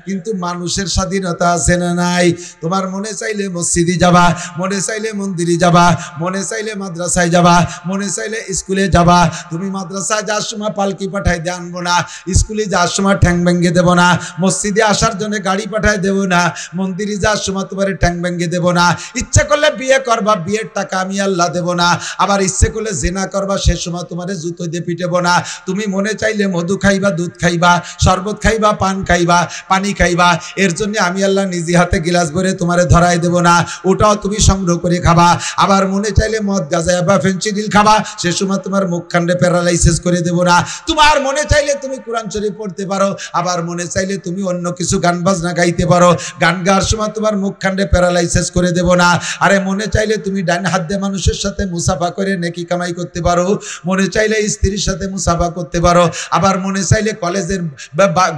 কিন্তু মানুষের স্বাধীনতা আছে না নাই? তোমার মনে চাইলে মসজিদে যাবা, মনে চাইলে মন্দিরে যাবা, মনে চাইলে মাদ্রাসায় যাবা, মনে চাইলে স্কুলে যাবা। তুমি মাদ্রাসায় যাওয়ার সময় পালকি পাঠাই দিয়ে আনবো না, স্কুলে যাওয়ার সময় ঠ্যাং ভেঙে দেবো না, মসজিদে আসার জন্য গাড়ি পাঠাই দেবো না, মন্দিরে যাওয়ার সময় তোমার ঠ্যাং ভেঙে দেবো না। ইচ্ছে করলে বিয়ে করবা, বিয়ের টাকা আমি আল্লাহ দেবো না। আবার ইচ্ছে করলে জেনা করবা, সে সময় তোমার জুতো দিয়ে পিটেবো না। তুমি মনে চাইলে মধু খাইবা, দুধ খাইবা, শরবত খাইবা, পান খাইবা, পানি খাইবা, এর জন্য আমি আল্লাহ নিজে হাতে গিলাস ভরে তোমারে ধরাই দেবো না, ওটাও তুমি সংগ্রহ করে খাবা। আবার মনে চাইলে মদ গাঁজা বা ফেন্সিডিল খাবা, সে সময় তোমার মুখখান্ডে প্যারালাইসিস করে দেবো না। তোমার মনে চাইলে তুমি কোরআন শরীফ পড়তে পারো, আবার মনে চাইলে তুমি অন্য কিছু গান বাজনা গাইতে পারো, গান গাওয়ার সময় তোমার মুখখান্ডে প্যারালাইসিস করে দেবো না। আরে মনে চাইলে তুমি ডান হাত দিয়ে মানুষের সাথে মুসাফা করে নেকি কামাই করতে পারো, মনে চাইলে স্ত্রীর সাথে মুসাফা করতে পারো, আবার মনে চাইলে কলেজের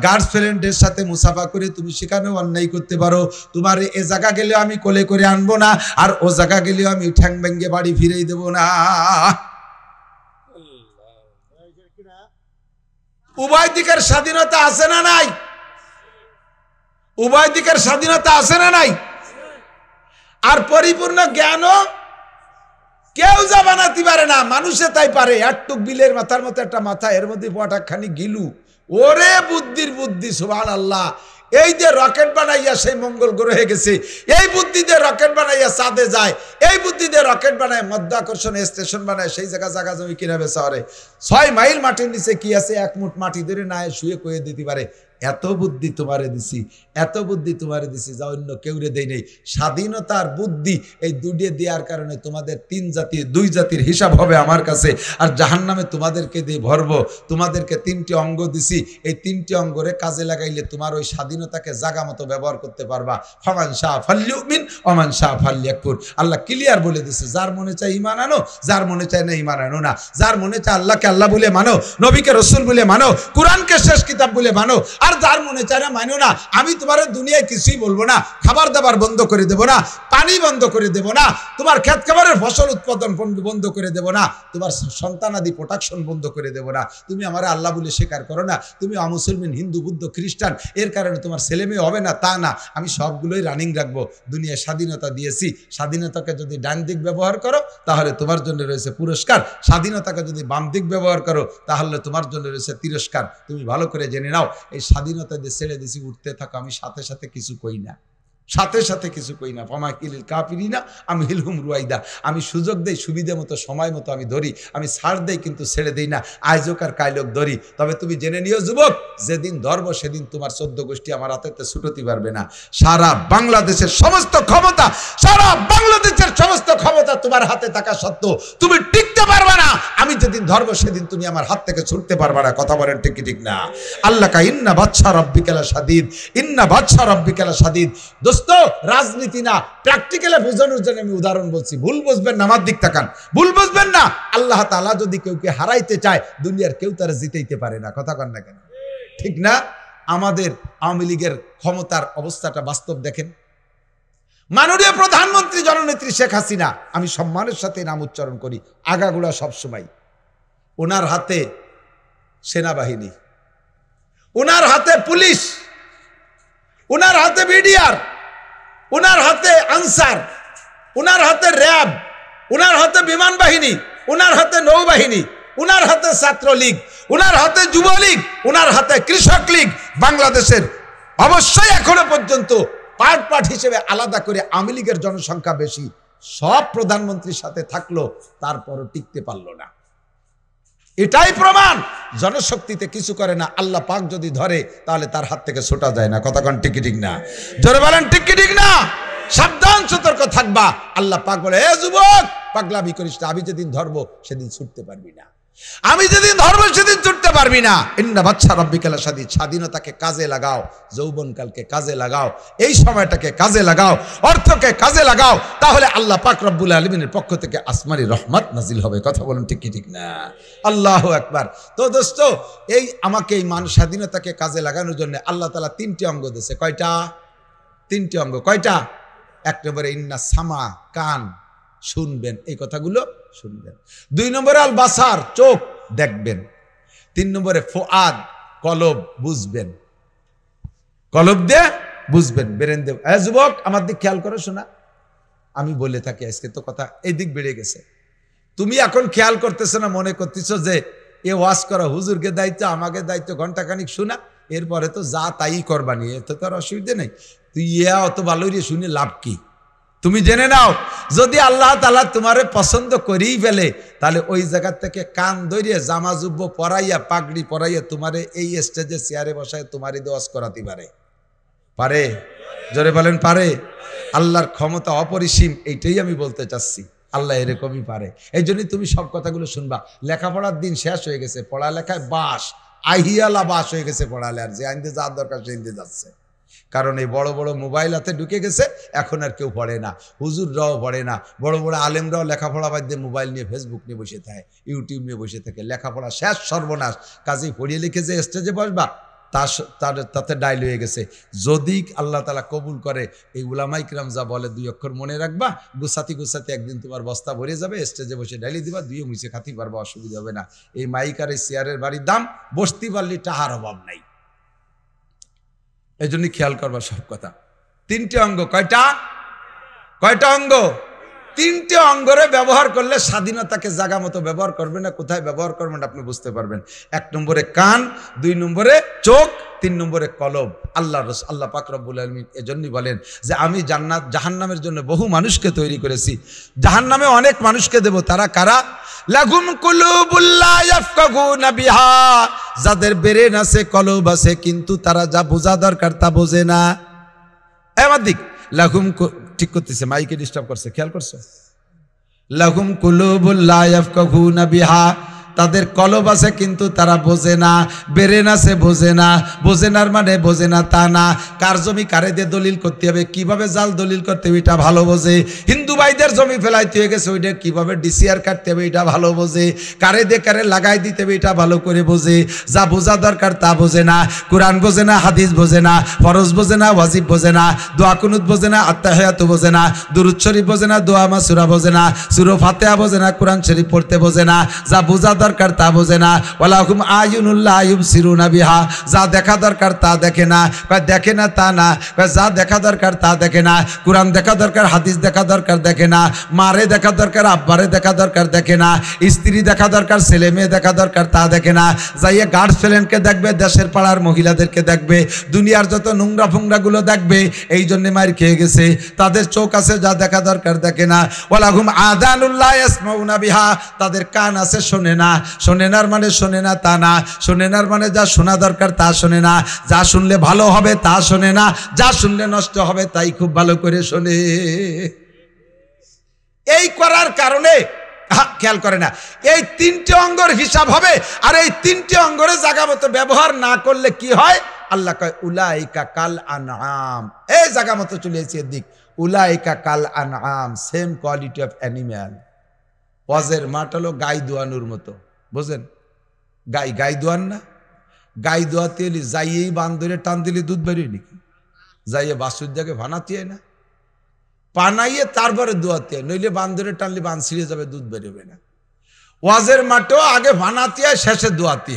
গার্লফ্রেন্ডের সাথে মুসাফা করে তুমি সেখানেও অন্যায় করতে পারো। তোমার এ জায়গা গেলেও আমি কোলে করে আনবো না, আর ও জায়গা গেলেও আমি ঠ্যাং ভেঙে বাড়ি ফিরেই দেবো না। উভয় দিকের স্বাধীনতা আছে না নাই? উভয় দিকের স্বাধীনতা আছে না নাই? আর পরিপূর্ণ জ্ঞানও কেউ যা বানাতে পারে না, মানুষে তাই পারে। একটুক বিলের মাথার মতো একটা মাথা, এর মধ্যে পটাখানি গিলু, ওরে বুদ্ধির বুদ্ধি, সুবহানাল্লাহ। এই যে রকেট বানাইয়া সেই মঙ্গল গ্রহে গেছে, এই বুদ্ধি দিয়ে রকেট বানাইয়া চাঁদে যায়, এই বুদ্ধি দিয়ে রকেট বানায় মধ্যাকর্ষণ স্টেশন বানায়, সেই জায়গা জমি কিনা বেচা করে। 6 মাইল মাটির নিচে কি আছে, 1 মুঠ মাটি ধরে না শুয়ে কয়ে দিতে পারে। এত বুদ্ধি তোমারে দিছি, এত বুদ্ধি তোমারে দিছি যা অন্য কেউরে দেই নেই। স্বাধীনতার বুদ্ধি এই দুটিয়ে দেওয়ার কারণে তোমাদের 3 জাতি 2 জাতির হিসাব হবে আমার কাছে, আর জাহান্নামে তোমাদেরকে দিয়ে ভরব। তোমাদেরকে 3টি অঙ্গ দিছি, এই 3টি অঙ্গরে কাজে লাগাইলে তোমার ওই স্বাধীনতাকে জাগা মতো ব্যবহার করতে পারবা। ফামান শাহ ফাল্যুমিন ওমান শাহ ফাল্যাকফুর। আল্লাহ ক্লিয়ার বলে দিছে, যার মনে চায় ঈমান আনো, যার মনে চায় না ঈমান আনো না। যার মনে চায় আল্লাহকে আল্লাহ বলে মানো, নবীকে রাসূল বলে মানো, কোরআনকে শেষ কিতাব বলে মানো। আর যার মনে চায় না মানো না। আমি তোমার দুনিয়ায় কিছুই বলবো না, খাবার দাবার বন্ধ করে দেব না, পানি বন্ধ করে দেব না, তোমার ক্ষেত খাবারের ফসল উৎপাদন বন্ধ করে দেব না, তোমার সন্তানাদি প্রোটেকশন বন্ধ করে দেব না। তুমি আমার আল্লাহ বলে স্বীকার করো না, তুমি অমুসলমান, হিন্দু, বুদ্ধ, খ্রিস্টান, এর কারণে তোমার ছেলে মেয়ে হবে না তা না। আমি সবগুলোই রানিং রাখবো। দুনিয়ায় স্বাধীনতা দিয়েছি, স্বাধীনতাকে যদি ডান দিক ব্যবহার করো তাহলে তোমার জন্য রয়েছে পুরস্কার, স্বাধীনতাকে যদি বাম দিক ব্যবহার করো তাহলে তোমার জন্য রয়েছে তিরস্কার। তুমি ভালো করে জেনে নাও, এই স্বাধীনতা দিয়ে ছেড়ে দিছি, উঠতে থাকো। আমি সাথে সাথে কিছু কই না, সাথে সাথে কিছু কই না। ফামা কিলিল কাফিরিনা আমি হিলহুম রুয়াইদা। আমি সুযোগ দেই, সুবিধা মতো, সময় মতো আমি ধরি। আমি ছাড় দেই কিন্তু ছেড়ে দেই না, আয়োজক আর কায়লোক ধরি। তবে তুমি জেনে নিও যুবক, যেদিন ধরবো সেদিন তোমার 14 গোষ্ঠী আমার হাতেতে ছুটোতে পারবে না। সারা বাংলাদেশের সমস্ত ক্ষমতা, সারা বাংলাদেশের সমস্ত ক্ষমতা তোমার হাতে থাকা সত্ত্বেও তুমি টিকতে পারবে না। আমি যেদিন ধরবো সেদিন তুমি আমার হাত থেকে ছুটতে পারবে না। কথা বলেন ঠিক ঠিক না? আল্লাহ কা ইন্না বাদশা রাব্বিকা লাশাদীদ, ইন্না বাদশা রাব্বিকা লাশাদীদ। দোস্ত, রাজনীতি না, প্র্যাকটিক্যালে বোঝানোর জন্য আমি উদাহরণ বলছি। ভুল বুঝবেন না, আমার দিক তাকান, ভুল বুঝবেন না। আল্লাহ তাআলা যদি কেউকে হারাইতে চায়, দুনিয়ার কেউ তারা জিতাইতে পারে না। কথা কন না কেন? ঠিক না? আমাদের আওয়ামী লীগের ক্ষমতার অবস্থাটা বাস্তব দেখেন। মাননীয় প্রধানমন্ত্রী জননেত্রী শেখ হাসিনা, আমি সম্মানের সাথে নাম উচ্চারণ করি, আগাগোড়া সবসময়, ওনার হাতে সেনাবাহিনী, ওনার হাতে পুলিশ, ওনার হাতে বিডিআর, ওনার হাতে আনসার, ওনার হাতে র্যাব, ওনার হাতে বিমান বাহিনী, ওনার হাতে নৌবাহিনী, ওনার হাতে ছাত্রলীগ, ওনার হাতে যুবলীগ, ওনার হাতে কৃষক লীগ। বাংলাদেশের অবশ্যই এখনো পর্যন্ত পার্ট হিসেবে আলাদা করে আওয়ামী লীগের জনসংখ্যা বেশি। সব প্রধানমন্ত্রীর সাথে থাকলো, তারপরও টিকতে পারলো না। এটাই প্রমাণ, জনশক্তিতে কিছু করে না। আল্লাহ পাক যদি ধরে তাহলে তার হাত থেকে ছোটা যায় না। কথা কন ঠিক ঠিক না? জোরে বলেন ঠিক ঠিক না? সাবধান, সতর্ক থাকবা। আল্লাহ পাক বলে, এ যুবক, পাগলামি করিস না। আমি যেদিন ধরবো সেদিন ছুটতে পারবি না, আমি যেদিন ধরবো সেদিন ছুটতে পারবি না। ইন্না বাদশা রাব্বিকা লাশাদীদ। স্বাধীনতাকে কাজে লাগাও, যৌবনকালকে কাজে লাগাও, এই সময়টাকে কাজে লাগাও, অর্থকে কাজে লাগাও, তাহলে আল্লাহ পাক রব্বুল আলামিনের পক্ষ থেকে আসমানি রহমত নাজিল হবে। কথা বলুন ঠিক কি ঠিক না? আল্লাহু আকবার। তো দোস্ত, এই আমাকে এই মানুষ স্বাধীনতাকে কাজে লাগানোর জন্য আল্লাহ তাআলা 3টি অঙ্গ দিয়েছে। কয়টা? 3টি অঙ্গ। কয়টা? 1 নম্বরে ইন্না সামা, কান, শুনবেন, এই কথাগুলো শুনবেন। 2 নম্বরে আল বাসার, চোখ, দেখবেন। 3 নম্বরে ফুআদ, কলব, বুঝবেন। কলব দিয়ে বুঝবেন, ব্রেন দিয়ে। যুবক আমার দিক খেয়াল করো শোনা, আমি বলে থাকি আজকে তো কথা এই দিক বেড়ে গেছে। তুমি এখন খেয়াল করতেছো না, মনে করতেছো যে এ ওয়াজ করা হুজুরকে দায়িত্ব, আমাকে দায়িত্ব ঘন্টাখানিক শোনা, এরপরে তো যা তাই করবানি, এতে তো আর অসুবিধা নেই। তুই ইয়া অত ভালো রে শুনে লাভ কি? তুমি জেনে নাও, যদি আল্লাহ তাআলা তোমারে পছন্দ করেই ফেলে, তাহলে ওই জায়গা থেকে কান ধরিয়ে জামা জুব্ব পরাইয়া পাগড়ি পরাইয়া তোমারে এই স্টেজে চেয়ারে বসায় তোমারই দোয়াজ করাতে পারে। পারে? জোরে বলেন পারে? আল্লাহর ক্ষমতা অপরিসীম, এইটাই আমি বলতে চাচ্ছি। আল্লাহ এরকমই পারে। এই জন্যই তুমি সব কথাগুলো শুনবা। লেখাপড়ার দিন শেষ হয়ে গেছে, পড়ালেখায় বাস আহিয়ালা বাস হয়ে গেছে পড়ালে, আর যে আইনতে যাওয়ার দরকার সে আইনতে যাচ্ছে। কারণ এই বড় বড় মোবাইল হাতে ঢুকে গেছে, এখন আর কেউ পড়ে না, হুজুররাও পড়ে না, বড় বড় আলেমরাও লেখাপড়া বাদ দিয়ে মোবাইল নিয়ে ফেসবুক নিয়ে বসে থাকে, ইউটিউব নিয়ে বসে থাকে। লেখাপড়া শেষ, সর্বনাশ। কাজেই পড়িয়ে লিখে যে স্টেজে বসবা তাতে ডাইল হয়ে গেছে। যদি আল্লাহ তাআলা কবুল করে, এই উলামায়ে কিরাম যা বলে 2 অক্ষর মনে রাখবা, গুছাতে একদিন তোমার বস্তা ভরে যাবে, স্টেজে বসে ডাইলি দিবা, 2 মুছে খাতি পারবা, অসুবিধা হবে না। এই মাইক আর এই চেয়ারের বাড়ির দাম, বসতে পারলে টাহার অভাব নাই। এই জন্য খেয়াল করবা সব কথা। 3টে অঙ্গ, কয়টা অঙ্গ? 3টে অঙ্গরে ব্যবহার করলে স্বাধীনতাকে জায়গা মতো ব্যবহার করবেন না, কোথায় ব্যবহার করবেন আপনি বুঝতে পারবেন। 1 নম্বরে কান, 2 নম্বরে চোখ, 3 নম্বরে কলব। আল্লাহ পাক রব্বুল আলামিন এজন্যই বলেন যে আমি জাহান্নামের জন্য বহু মানুষকে তৈরি করেছি, জাহান্নামে অনেক মানুষকে দেব। তারা কারা? লাহুম কুলুবুল লা ইয়াফকাহুনা বিহা, যাদের ব্রেন আছে, কলব আছে, কিন্তু তারা যা বোঝা দরকার তা বোঝে না। আমার দিক লাহুম, ঠিক করতেছে, মাইকে ডিস্টার্ব করছে, খেয়াল করছো? লাহুম কুলুবুল লা ইয়াফকাহুনা বিহা, তাদের কলব আছে কিন্তু তারা বোঝে না, ব্রেন আছে বোঝে না। বোঝে না মানে বোঝে না তা না, কার জমি কারে দিয়ে দলিল করতে হবে, কিভাবে জাল দলিল করতে হবে এটা ভালো বোঝে। হিন্দু ভাইদের জমি ফেলাইতে হয়ে গেছে, ওইটা কিভাবে ডিসিআর কাটতে হবে এটা ভালো বোঝে। কারে দিয়ে কারে লাগাই দিতে হবে এটা ভালো করে বোঝে। যা বোঝা দরকার তা বোঝে না। কোরআন বোঝে না, হাদিস বোঝে না, ফরজ বোঝে না, ওয়াজিব বোঝে না, দোয়া কুনুত বোঝে না, আত্তাহিয়াত বোঝে না, দুরূদ শরীফ বোঝে না, দোয়া মাসুরা বোঝে না, সূরা ফাতিহা বোঝে না, কোরআন শরীফ পড়তে বোঝে না। যা বোঝা দরকার তা বোঝে না। ওয়ালাহুম আয়ুনুল লা ইউবসিরুনা বিহা, যা দেখা দরকার তা দেখে না। দেখে না তা না, যা দেখা দরকার তা দেখে না। কোরআন দেখা দরকার, হাদিস দেখা দরকার দেখে না। মারে দেখা দরকার, আব্বারে দেখা দরকার দেখে না। স্ত্রী দেখা দরকার, ছেলে মেয়ে দেখা দরকার তা দেখে না। যাইয়ে গার্লফ্রেন্ডকে দেখবে, দেশের পাড়ার মহিলাদেরকে দেখবে, দুনিয়ার যত নোংরা ফোংরাগুলো দেখবে। এই জন্য মার খেয়ে গেছে। তাদের চোখ আছে, যা দেখা দরকার দেখে না। ওয়ালাহুম আযানুল লা ইয়াসমাউনা বিহা, তাদের কান আছে, শোনে না। শোনে না মানে শোনে না তা না, শোনে না মানে যা শোনা দরকার তা শোনে না। যা শুনলে ভালো হবে তা শোনে না, যা শুনলে নষ্ট হবে তাই খুব ভালো করে শোনে। এই করার কারণে খেয়াল করে না, এই 3টে অঙ্গর হিসাব হবে। আর এই 3টে অঙ্গরে জায়গা মতো ব্যবহার না করলে কি হয়? আল্লাহ কয় উলাইকা কাল আনআম। এই জায়গা মতো চলে এসেছে এদিক, উলাইকা কাল আনআম, সেম কোয়ালিটি অফ অ্যানিম্যাল। ওয়াজের মাঠ হলো গাই দোয়ানোর মতো, বুঝেন? গাই দোয়ান না, গাই দোয়াতে এলি যাইয়েই বান ধরে টান দিলে দুধ বেরোয় নাকি? যাইয়ে বাসুর জায়গায় ভানাতে না, পানাইয়ে তারপরে দোয়াতে, নইলে বান ধরে টানলে বান ছিঁড়ে যাবে, দুধ বেরোবে না। ওয়াজের মাঠেও আগে ভানাতে, শেষে দোয়াতে।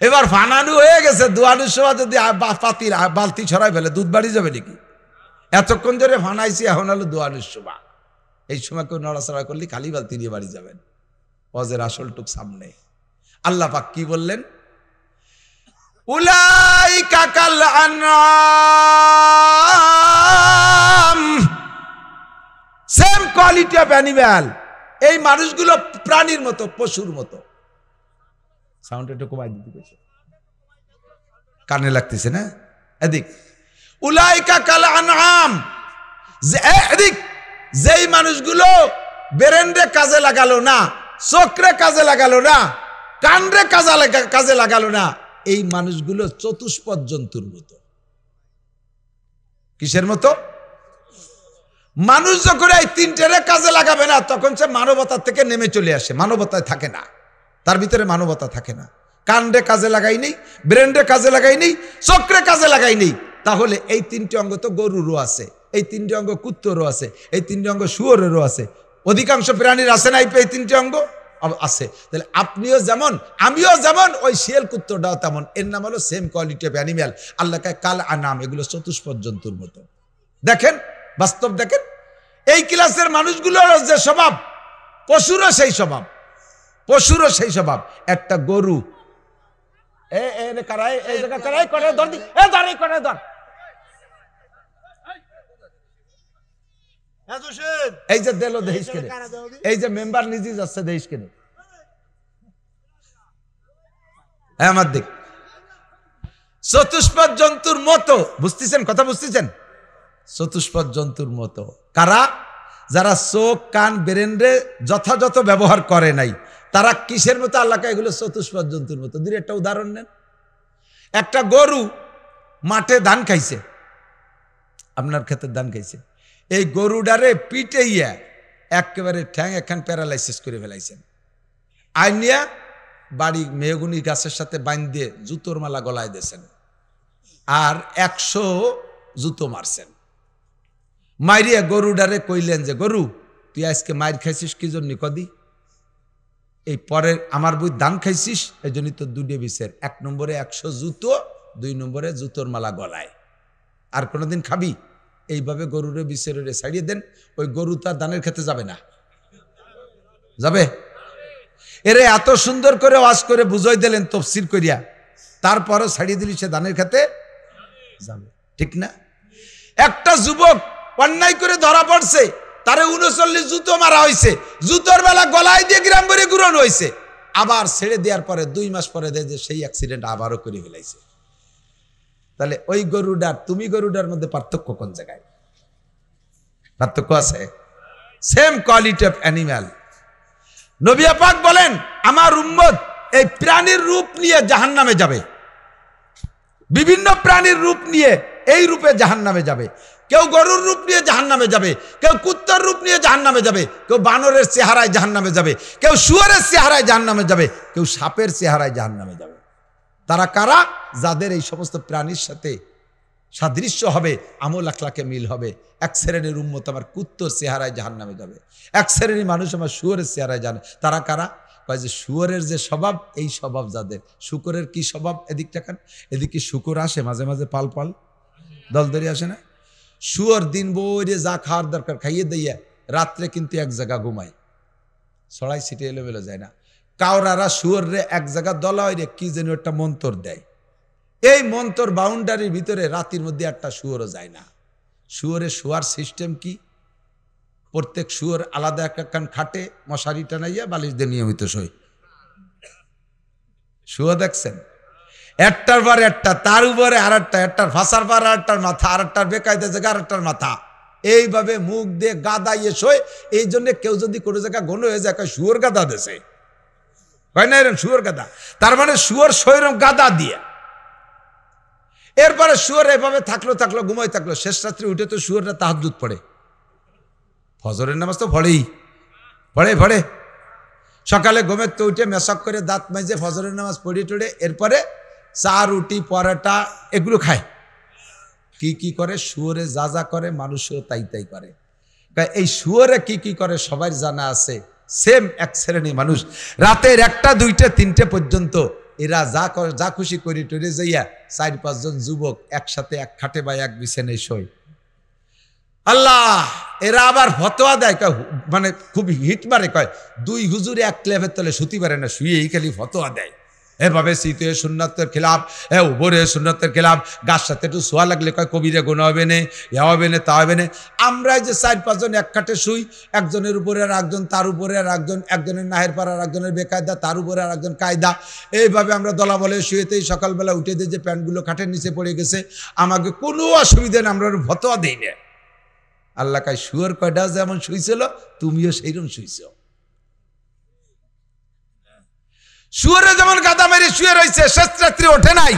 এবার ফানানু হয়ে গেছে, দোয়ানোর সময় যদি পাতির বালতি ছড়াই ফেলে দুধ বাড়ি যাবে নাকি? এতক্ষণ ধরে ফানাইছি, এখন হলো দোয়ানোর সময়। এই সময় কেউ নড়াচড়া করলে খালি বালতি নিয়ে বাড়ি যাবেন। ওয়াজের আসল টুক সামনে। আল্লাহ পাক কি বললেন? উলাইকা কাল আনআম, সেম কোয়ালিটি অফ অ্যানিম্যাল। এই মানুষগুলো প্রাণীর মতো, পশুর মতো। সাউন্ড একটু কমাই দিতে গেছে, কানে লাগতেছে না? এদিক উলাইকা কাল আনআম, এদিক যেই মানুষগুলো ব্রেনরে কাজে লাগালো না, চোখরে কাজে লাগালো না, কানরে কাজে লাগালো না, এই মানুষগুলো চতুষ্পদ জন্তুর মতো। কিসের মতো? মানুষ যখন এই 3টেরে কাজে লাগাবে না, তখন সে মানবতার থেকে নেমে চলে আসে, মানবতায় থাকে না, তার ভিতরে মানবতা থাকে না। কানরে কাজে লাগাই নেই, ব্রেনরে কাজে লাগাই নেই, চোখরে কাজে লাগাই নেই, তাহলে এই 3টে অঙ্গ তো গরুরও আছে, এই 3টে অঙ্গ কুত্তরও আছে, এই 3টে অঙ্গ শুয়োরেরও আছে। অধিকাংশ প্রাণীর আছে না এই 3টে অঙ্গ? আছে। তাহলে আপনিও যেমন আমিও যেমন, ওই শিয়াল কুত্তটাও তেমন। এর নাম হলো সেম কোয়ালিটি অফ অ্যানিম্যাল। আল্লাহ কয় কাল আনাম, এগুলো চতুষ্পদ জন্তুর মতো। দেখেন বাস্তব, দেখেন এই ক্লাসের মানুষগুলোর যে স্বভাব, পশুরও সেই স্বভাব, পশুরও সেই স্বভাব। একটা গরু এই যে দিল দেহিস কেনে, এই যে মেম্বার নিজে যাচ্ছে দেহিস কেনে, আমার দিক চতুষ্পদ জন্তুর মতো। বুঝতেছেন কথা, বুঝতেছেন? চতুষ্পদ জন্তুর মতো কারা? যারা চোখ কান ব্রেনরে যথাযথ ব্যবহার করে নাই, তারা কিসের মতো? আল্লাহকে এগুলো চতুষ্পদ জন্তুর মতো। দুই একটা উদাহরণ নেন। একটা গরু মাঠে ধান খাইছে, আপনার ক্ষেতের ধান খাইছে, এই গরুডারে পিটাইয়া একেবারে ঠ্যাং একখান প্যারালাইসিস করে ফেলাইছেন। আইনিয়া বাড়ি মেহগুনি গাছের সাথে বাইন্ধ দিয়ে জুতোর মালা গলায় দিয়েছেন, আর 100 জুতো মারছেন। মাইরিয়া গরুডারে কইলেন যে গরু তুই আজকে মাইর খাইছিস কি জন্য? কদি এই পরের আমার বই ধান খাইছিস, এই জন্যই তো দুটো বিষের, 1 নম্বরে 100 জুতো, 2 নম্বরে জুতোর মালা গলায়। আর কোনোদিন খাবি? এইভাবে গরুরে বিষের ছাড়িয়ে দেন, ওই গরু তার ধানের খেতে যাবে না? যাবে? এরে এত সুন্দর করে ওয়াজ করে বুঝাই দিলেন তফসির করিয়া, তারপরও ছাড়িয়ে দিলি সে ধানের খেতে যাবে, ঠিক না? একটা যুবক অন্যায় করে ধরা পড়ছে, তারে 39 জুতো মারা হয়েছে, জুতোর বেলা গলায় দিয়ে গ্রাম ভরে ঘুরানো হয়েছে, আবার ছেড়ে দেওয়ার পরে 2 মাস পরে দেখে যে সেই অ্যাক্সিডেন্ট আবারও করে ফেলাইছে। তাহলে ওই গরুডার তুমি গরুডার মধ্যে পার্থক্য কোন জায়গায়? পার্থক্য আছে? Same quality of animal. নবী পাক বলেন আমার উম্মত এই প্রাণীর রূপ নিয়ে জাহান্নামে যাবে, বিভিন্ন প্রাণীর রূপ নিয়ে এই রূপে জাহান্নামে যাবে। কেউ গরুর রূপ নিয়ে জাহান্নামে যাবে, কেউ কুত্তার রূপ নিয়ে জাহান্নামে যাবে, কেউ বানরের চেহারায় জাহান্নামে যাবে, কেউ শুয়োরের চেহারায় জাহান্নামে যাবে, কেউ সাপের চেহারায় জাহান্নামে যাবে। তারা কারা? যাদের এই সমস্ত প্রাণীর সাথে সাদৃশ্য হবে, আমল আখলাকে মিল হবে। এক শ্রেণীর উম্মত আমার কুত্তর চেহারায় জাহান্নামে যাবে, এক শ্রেণীর মানুষ আমার শুয়োরের চেহারায় জানে। তারা কারা? কয় যে শুয়োরের যে স্বভাব, এই স্বভাব যাদের। শুকরের কি স্বভাব? এদিকটা খান, এদিকে শুকর আসে মাঝে মাঝে পাল পাল দলদরি আসে না? শুয়োর দিন বইরে যা খাওয়ার দরকার খাইয়ে দিয়া রাত্রে কিন্তু এক জায়গা ঘুমায়, ছড়াই ছিটে এলোমেলো যায় না। কাউরারা শুয়োর রে এক জায়গা দলা হইরে কি যেন একটা মন্তর দেয়, এই মন্তর বাউন্ডারির ভিতরে রাতের মধ্যে একটা শুয়োরও যায় না। শুয়োরের শোয়ার সিস্টেম কি? প্রত্যেক শুয়োর আলাদা একখান খাটে মশারি টানাইয়া বালিশ দিয়ে নিয়মিত শোয়। শুয়োর দেখছেন? একটার পর একটা, তার উপরে আর একটা, একটার ফাঁসার পর আর একটার মাথা, আর একটার বেকায়দা জায়গা আর একটার মাথা, এইভাবে মুখ দিয়ে গাদাইয়ে শোয়। এই জন্য কেউ যদি কোনো জায়গায় ঘন হয়ে যায় শুয়োর গাদা দেশে, হয় না এরকম শুয়োর গাদা? তার মানে শুয়োর শৈরম গাদা দিয়ে। এরপরে শুয়োর এভাবে থাকলো ঘুমাই থাকলো, শেষ রাত্রে উঠে তো শুয়োররা তাহাজ্জুদ পড়ে, ফজরের নামাজ তো পড়ে সকালে ঘুমের তো উঠে মেশক করে দাঁত মেজে ফজরের নামাজ পড়ে টড়ে এরপরে চা রুটি পরোটা এগুলো খায়। কি করে? শুয়োরে যা যা করে মানুষও তাই করে। এই শুয়োরে কি করে সবাই জানা আছে। সেম এক শ্রেণী মানুষ রাতের 1টা 2টা 3টে পর্যন্ত এরা যা খুশি করি টরে যাইয়া 4-5 জন যুবক একসাথে এক খাটে বা এক বিছানায় শোয়। আল্লাহ, এরা আবার ফতোয়া দেয়, মানে খুব হিট মারে, কয় 2 হুজুরে এক ক্লেভের তলে শুতি পারে না, শুয়ে এই খালি ফতোয়া দেয়। এভাবে শীতে সুন্নাতের খেলাফ, উপরে সুন্নাতের খেলাফ, গাছ সাথে একটু শোয়া লাগলে কয় কবিরে গোনা হবে না, হবে না, তা হবে না। আমরা যে 4-5 জন এক খাটে শুই, একজনের উপরে আর একজন, তার উপরে আর একজন, একজনের নাহের পাড়া আর একজনের বেকায়দা, তার উপরে আর একজন কায়দা, এইভাবে আমরা দলা বলে শুয়েতেই সকালবেলা উঠে দিয়ে যে প্যান্টগুলো খাটের নিচে পড়ে গেছে, আমাকে কোনো অসুবিধা নেই, আমরা ফতোয়া দিই না। আল্লাহ কয় শুয়োর কয়টা যেমন শুইছিল তুমিও সেইরকম শুইছ। শুয়োরে যেমন গাদা মেরে শুয়ে রয়েছে, শেষ রাত্রি ওঠে নাই,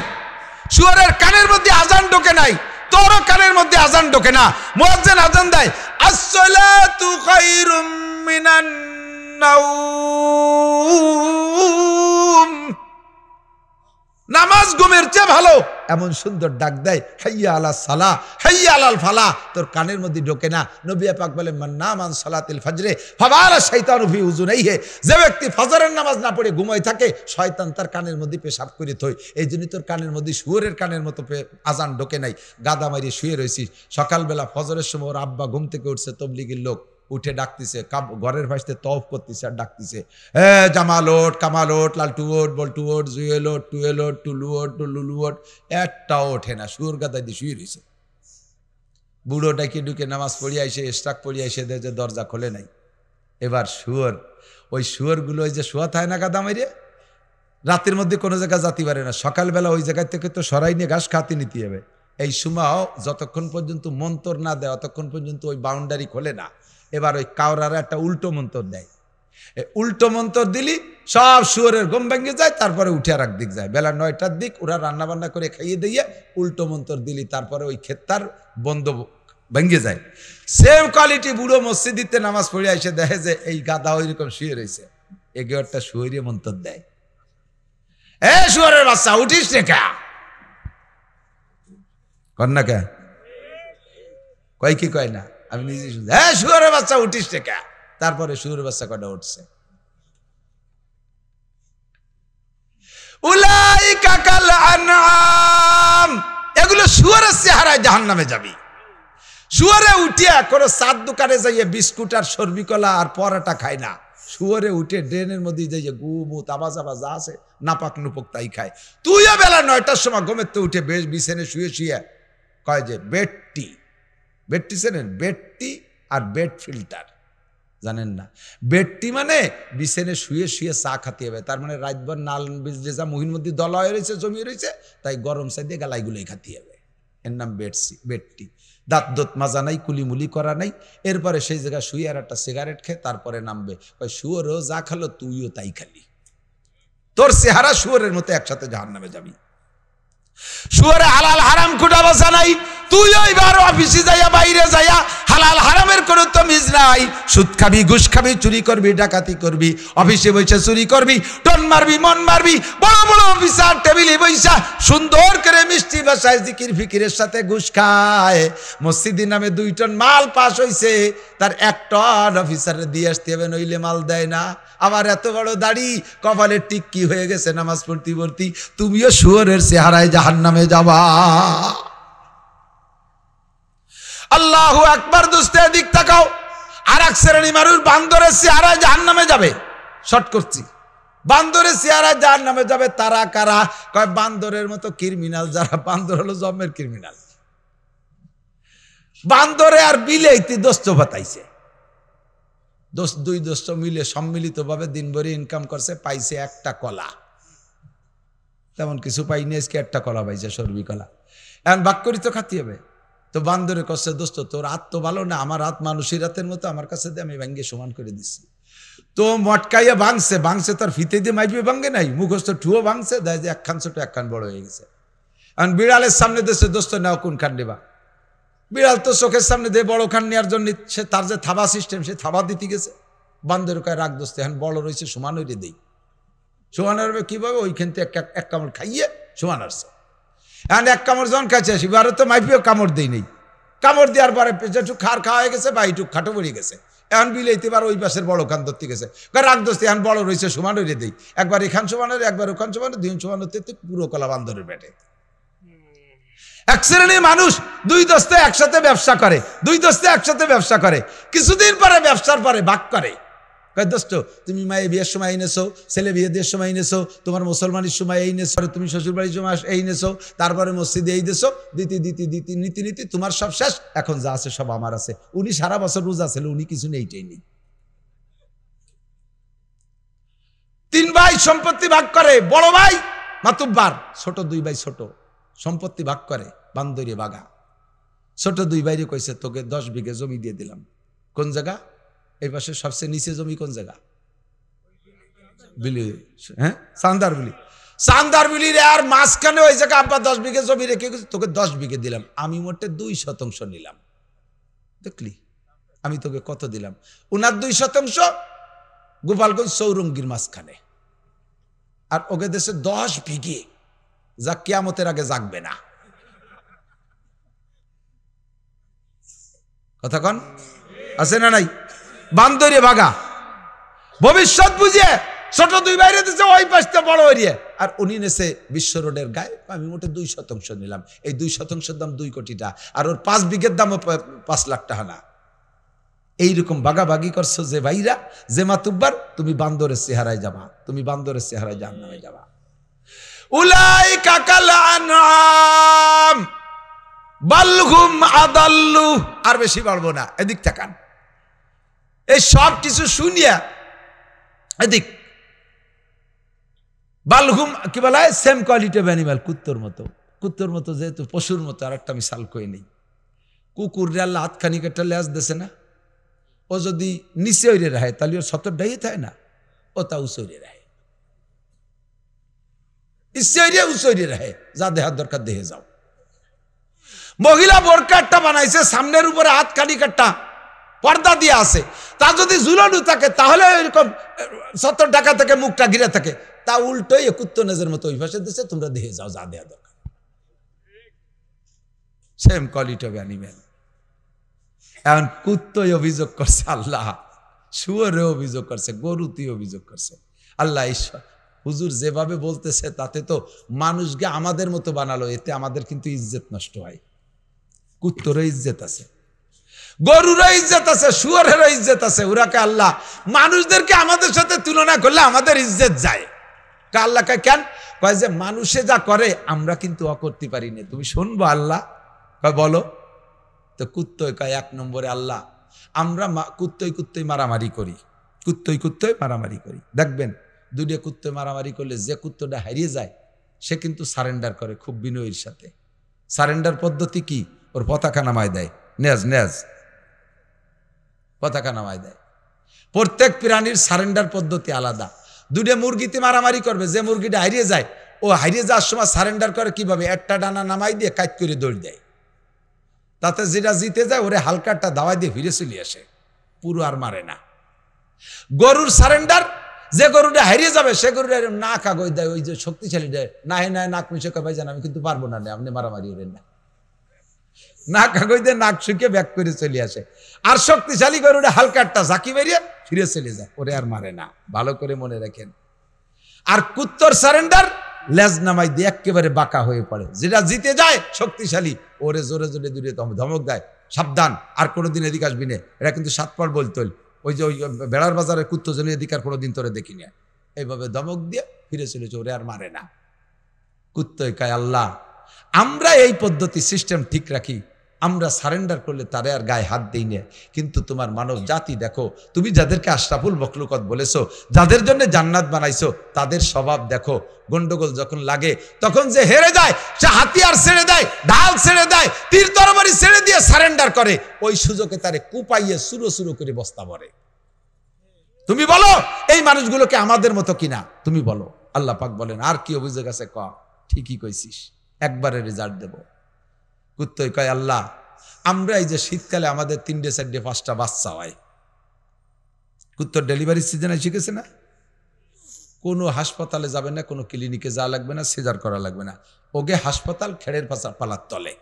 শুয়োরের কানের মধ্যে আজান ঢোকে নাই, তোরও কানের মধ্যে আজান ঢোকে না। মুয়াজ্জিন আজান দেয়, আসসালাতু খায়রুম মিনান নাওম, নামাজ ঘুমের চেয়ে ভালো। এমন সুন্দর ডাক দেয়, হাইয়া আলা সালাহ হাইয়া আলাল ফালাহ, তোর কানের মধ্যে ঢোকে না। নবী পাক বলেন, মান নামা আন সালাতিল ফজরে ফাবারা শাইতানু ফি উযুনাইহি, যে ব্যক্তি ফজরের নামাজ না পড়ে ঘুমায় থাকে, শয়তান তার কানের মধ্যে পেশাব করে থই। এই জন্য তোর কানের মধ্যে শুয়োরের কানের মতো আজান ঢোকে নাই, গাদা মারিয়ে শুয়ে রয়েছিস। সকালবেলা ফজরের সময় ওর আব্বা ঘুম থেকে উঠছে, তবলিগের লোক উঠে ডাকতেছে, ঘরের ভাইতে তওফ করতেছে আর ডাকতেছে, হে জামাল ওট, কামাল ওট, লালটু ওট, বল্টু ওট, জুয়েল ওট, টুয়েল ওট, টুলু ওট, টুলুলু ওট, একটা ওঠে না, শুয়োর গাদা দিয়ে শুয়ে রয়েছে। বুড়ো ডাকি ঢুকে নামাজ পড়িয়া এসে স্টাক পড়িয়া এসে দেয় যে দরজা খোলে নাই। এবার শুয়োর, ওই শুয়োরগুলো ওই যে শোয়া থাকে না গাদা মারিয়ে, রাতের মধ্যে কোনো জায়গায় যাতে পারে না, সকালবেলা ওই জায়গা থেকে তো সরাই নিয়ে ঘাস খাতে নিতে হবে। এই সময় যতক্ষণ পর্যন্ত মন্তর না দেয় ততক্ষণ পর্যন্ত ওই বাউন্ডারি খোলে না। এবার ওই কাউরারা একটা উল্টো মন্তর দেয়, উল্টো মন্তর দিলি সব শুয়োরের ঘুম ভেঙে যায়, তারপরে উঠে আর একদিক যায়। বেলা 9টার দিক ওরা রান্না বান্না করে খাইয়ে দিয়ে উল্টো মন্তর দিলি, তারপরে ওই ক্ষেত্তার বন্ধ ভেঙে যায়। সেম কোয়ালিটি বুড়ো মসজিদিতে নামাজ পড়ে এসে দেখে যে এই গাদা ওই রকম শুয়ে রয়েছে, এগে একটা শুয়োরে মন্তর দেয়, এ শুয়োরের বাচ্চা উঠিস রে কা, কর না কে, কয় কি কয় না, আমি নিজে শুনছি, হ্যাঁ শুয়োরের বাচ্চা উঠিস রে কা। তারপরে শুয়োরের বাচ্চা কটা উঠছে। উলাইকা কাল আনআম, এগুলো শুয়োরের চেহারায় জাহান্নামে যাবি। শুয়োরে উঠিয়া কোনো চার দোকানে যাইয়ে বিস্কুট আর সরবিকলা আর পরাটা খায় না, শুয়োরে উঠে ড্রেনের মধ্যে যাইয়ে গুমু তাবা চাবা যা আছে নাপাক নুপক তাই খায়। তুইও বেলা 9টার সময় ঘুমের তো উঠে বেশ বিছানে শুয়ে শুয়ে কয় যে বেডটি, বেডটি চেনেন? বেডটি আর বেড ফিল্টার জানেন না? বেডটি মানে বিছানে শুয়ে শুয়ে চা খাতে হবে, তার মানে রাতভর নাল যা মুহির মধ্যে দলা হয়ে রয়েছে, জমিয়ে রয়েছে, তাই গরম চাই দিয়ে গালাইগুলোই খাতে হবে, এর নাম বেডটি। দাঁত দোত মাজা নাই, কুলিমুলি করা নাই, এরপরে সেই জায়গায় শুয়ে আর একটা সিগারেট খেয়ে তারপরে নামবে। শুয়োরও যা খালো তুইও তাই খালি, তোর চেহারা শুয়োরের মতো একসাথে জাহান্নামে যাবি। শুয়োরে হালাল হারাম খুঁটা বসা নাই, তুই এবার অফিসে যাইয়া বাইরে যাইয়া হালাল হারামের কোনো তমিজ নাই। সুদ খাবি, ঘুষ খাবি, চুরি করবি, ডাকাতি করবি, অফিসে বসে চুরি করবি, টন মারবি, মন মারবি, বড় বড় অফিসার টেবিলে বইসা সুন্দর করে মিষ্টি ভাষায় জিকির ফিকিরের সাথে ঘুষ খায়। মসজিদি নামে 2 টন মাল পাস হইছে, তার 1 টন অফিসারে দিয়ে আসতে হবে, নইলে মাল দেয় না। আবার এত বড় দাড়ি, কপালের টিক্কি হয়ে গেছে নামাজ পড়তে পড়তে, তুমিও শুয়োরের চেহারায় জাহান্নামে যাবা। আল্লাহু আকবার। দোস্তে দিক তাকাও, আর এক শ্রেণী মানুষ বান্দরের চেহারায় জাহান্নামে যাবে। শর্ট করছি, বান্দরের চেহারায় জাহান্নামে যাবে। তারা কারা? কয় বান্দরের মতো ক্রিমিনাল যারা, বান্দর হলো জন্মের ক্রিমিনাল। বান্দরে আর বিলেইতে দোস্ত বাতাইছে, দুই দোস্ত মিলে সম্মিলিত ভাবে দিনভরি ইনকাম করছে, পাইছে একটা কলা, তেমন কিছু পাইনি, আজকে একটা কলা পাইছে, সরবি কলা। এখন ভাগ করি তো খাতি হবে। তো বান্দরে কচ্ছে, দোস্ত তোর হাত তো ভালো না, আমার হাত মানুষের হাতের মতো, আমার কাছে দিয়ে আমি ভাঙ্গে সমান করে দিচ্ছি। তো মটকাইয়া ভাঙছে তার ফিতে দিয়ে মাইপে ভাঙ্গে নাই, মুখস্থ ঠুয়ো ভাঙছে, দেয় যে একখান ছোট একখান বড় হয়ে গেছে। এখন বিড়ালের সামনে দেশে দোস্ত নেওয়া কোন খান নেবা? বিড়াল তো চোখের সামনে দিয়ে বড় খান নেওয়ার জন্য সে তার যে থাবা সিস্টেম, সে থাবা দিতে গেছে। বান্দর কয় রাগ দোস্ত, এখন বড় রয়েছে, সমান হইলে দেই। সমান হবে কিভাবে? ওইখান থেকে এক কামড় খাইয়ে সমান আসছে। এখন 1 কামড় যখন খাইছে, এবারে তো মাইপিও কামড় দেই নেই, কামড় দেওয়ার পরে যেটুক খার খাওয়া হয়ে গেছে বা এইটুক খাটো পড়ে গেছে। এখন বিলাইতে পারে ওই পাশের বড় খান ধরতে গেছে, রাগ দোস্ত এখন বড় রয়েছে, সমান হইলে দেই। একবার এখান সমান হলে, একবার ওখান সমান, 2 সমান হতে পুরো কলা বান্দরের পেটে। এক শ্রেণীর মানুষ 2 দোস্তে একসাথে ব্যবসা করে, 2 দোস্তে একসাথে ব্যবসা করে, কিছুদিন পরে ব্যবসার পরে ভাগ করে। কয় দোস্ত তুমি মায়ের বিয়ের সময় এনেছো, ছেলে বিয়ে দেওয়ার সময় এনেছো, তোমার মুসলমানের সময় এই নেছো, তুমি শ্বশুরবাড়ির সময় এই নেছো, তারপরে মসজিদে এই দেছো, নীতি তোমার সব শেষ, এখন যা আছে সব আমার আছে। উনি সারা বছর রোজা ছিল, উনি কিছু নেইটাই নেই। 3 ভাই সম্পত্তি ভাগ করে, বড় ভাই মাতুব্বার, ছোট 2 ভাই ছোট, সম্পত্তি ভাগ করে বান্দরে বাগা। ছোট 2 ভাইরে কইছে তোকে 10 বিঘে জমি দিয়ে দিলাম। কোন জায়গা? এই পাশে সবচেয়ে নিচে জমি কোন জায়গা? বিলি, হ্যাঁ চান্দার বিলি। চান্দার বিলির আর মাঝখানে ওই জায়গা আব্বা 10 বিঘে জমি রেখে গেছে, তোকে 10 বিঘে দিলাম, আমি মোটে 2% নিলাম। দেখলি আমি তোকে কত দিলাম? উনার 2% গোপালগঞ্জ চৌরঙ্গির মাঝখানে, আর ওকে দেশে 10 বিঘে যা কিয়ামতের আগে জাগবে না। কথা কন আছে না নাই? বান্দরে ভাগা ভবিষ্যৎ বুঝিয়ে ছোট দুই বাইরে দিচ্ছে ওই পাশটা বড় এরিয়া, আর উনি নেছে বিশ্ব রোডের গায়ে। আমি মোটে 2% নিলাম, এই 2%-এর দাম 2 কোটিটা, আর ওর 5 বিঘের দামও 5 লাখ টাকা না। এইরকম বাগাবাগি করছো যে ভাইরা, যে মাতুব্বার, তুমি বান্দরের চেহারায় যাবা, তুমি বান্দরের চেহারায় জাহান্নামে যাবা। উলাইকা কাল আনআম বাল হুম আদাল্লু। আর বেশি বলবো না, এদিক তাকান। এই সব কিছু শুনিয়া এদিক বালহুম কি বলা হয়, সেম কোয়ালিটি অফ অ্যানিমাল, কুত্তর মতো। কুত্তর মতো যেহেতু পশুর মতো, আর একটা মিশাল কই নেই। কুকুর আল্লাহ হাতখানি একটা লেজ দেছে না, ও যদি নিচে ওইরে রাহে তাহলে ওর সতর ডাইয়ে থাকে না, ও তা উচরে রাহে, ইচ্ছে উচরে রাহে, যা দেহার দরকার দেহে যাও। মহিলা বোরকাটা বানাইছে, সামনের উপরে হাতখানি কাটটা পর্দা দিয়ে আছে, তা যদি ঝুলানো থাকে তাহলে এরকম 70 টাকা থেকে মুখটা ঘিরে থাকে, তা উল্টোই কুত্ত নেজের মতো ওই পাশে দিচ্ছে, তোমরা দেহে যাও, যা দেয়া দরকার। Same quality of animal. এখন কুত্তই অভিযোগ করছে আল্লাহ, শুয়োরে অভিযোগ করছে, গরুতি অভিযোগ করছে আল্লাহ। ঈশ্বর হুজুর যেভাবে বলতেছে তাতে তো মানুষকে আমাদের মতো বানালো, এতে আমাদের কিন্তু ইজ্জত নষ্ট হয়। কুত্তরও ইজ্জত আছে, গরুরও ইজ্জত আছে, শুয়োরেরও ইজ্জত আছে। ওরাকে আল্লাহ মানুষদেরকে আমাদের সাথে তুলনা করলে আমাদের ইজ্জত যায়। আল্লাহকে কেন কয় যে মানুষে যা করে আমরা কিন্তু অকরতে পারি না, তুমি শুনবো আল্লাহ কয় বলো। তো কুত্তই কয় 1 নম্বরে আল্লাহ আমরা কুত্তই মারামারি করি, কুত্তই মারামারি করি। দেখবেন দুইটা কুত্তই মারামারি করলে যে কুত্তটা হারিয়ে যায় সে কিন্তু সারেন্ডার করে খুব বিনয়ের সাথে। সারেন্ডার পদ্ধতি কি? ওর পতাকা নামায় দেয়, নেজ পতাকা নামায় দেয়। প্রত্যেক প্রাণীর সারেন্ডার পদ্ধতি আলাদা। দুইটা মুরগিতে মারামারি করবে, যে মুরগিটা হারিয়ে যায় ও হারিয়ে যাওয়ার সময় সারেন্ডার করে কিভাবে? একটা ডানা নামাই দিয়ে কাট করে দৌড় দেয়, তাতে যেটা জিতে যায় ওরে হালকাটা দাওয়াই দিয়ে ফিরে চলে আসে, পুরো আর মারে না। গরুর সারেন্ডার, যে গরুটা হারিয়ে যাবে সে গরুটা না কাগজ দেয়, ওই যে শক্তিশালী দেয়, না নাক মিশে ভাই জান আমি কিন্তু পারবো না, আপনি মারামারি হবেন না, না কাগজ দিয়ে নাক শুকিয়ে ব্যাক করে চলে আসে। আর শক্তিশালী গরুটা হালকাটা ঝাঁকি বেরিয়ে ফিরে চলে যায়, ওরে আর মারে না। ভালো করে মনে রাখেন। আর কুত্তর সারেন্ডার লেজ নামাই দিয়ে একেবারে বাঁকা হয়ে পড়ে, যেটা জিতে যায় শক্তিশালী ওরে জোরে জোরে দূরে ধমক দেয়, সাবধান আর কোনোদিন এদিকে আসবি না। এটা কিন্তু 7 পার বলতো, ওই যে ওই বেড়ার বাজারে কুত্তো জন্য এদিকে আর কোনোদিন তোরে দেখি না, এইভাবে ধমক দিয়ে ফিরে চলেছে, ওরে আর মারে না। কুত্তই কয় আল্লাহ আমরা এই পদ্ধতি সিস্টেম ঠিক রাখি, আমরা সারেন্ডার করলে তারে আর গায়ে হাত দেই না। কিন্তু তোমার মানব জাতি দেখো, তুমি যাদেরকে আশরাফুল মখলুকাত বলেছো, যাদের জন্য জান্নাত বানাইছো, তাদের স্বভাব দেখো, গন্ডগোল যখন লাগে তখন যে হেরে যায় সে হাতিয়ার ছেড়ে দেয়, ঢাল ছেড়ে দেয়, তীর তরবারি ছেড়ে দিয়ে সারেন্ডার করে, ওই সুযোগে তারে কুপাইয়ে সুরো করে বস্তা ভরে। তুমি বলো এই মানুষগুলোকে আমাদের মতো কিনা? তুমি বলো। আল্লাহ পাক বলেন আর কি অভিযোগ আছে ক? ঠিকই কইছিস, একবারে রেজাল্ট দেব। কুত্তই কয় আল্লাহ আমরা এই যে শীতকালে আমাদের 3টে 4টে 5টা বাচ্চা হয়, কুত্তর ডেলিভারি সিজন এসে গেছে না, কোনো হাসপাতালে যাবে না, কোনো ক্লিনিকে যাওয়া লাগবে না, সিজার করা লাগবে না, ওকে হাসপাতাল খেড়ের পালার তলে।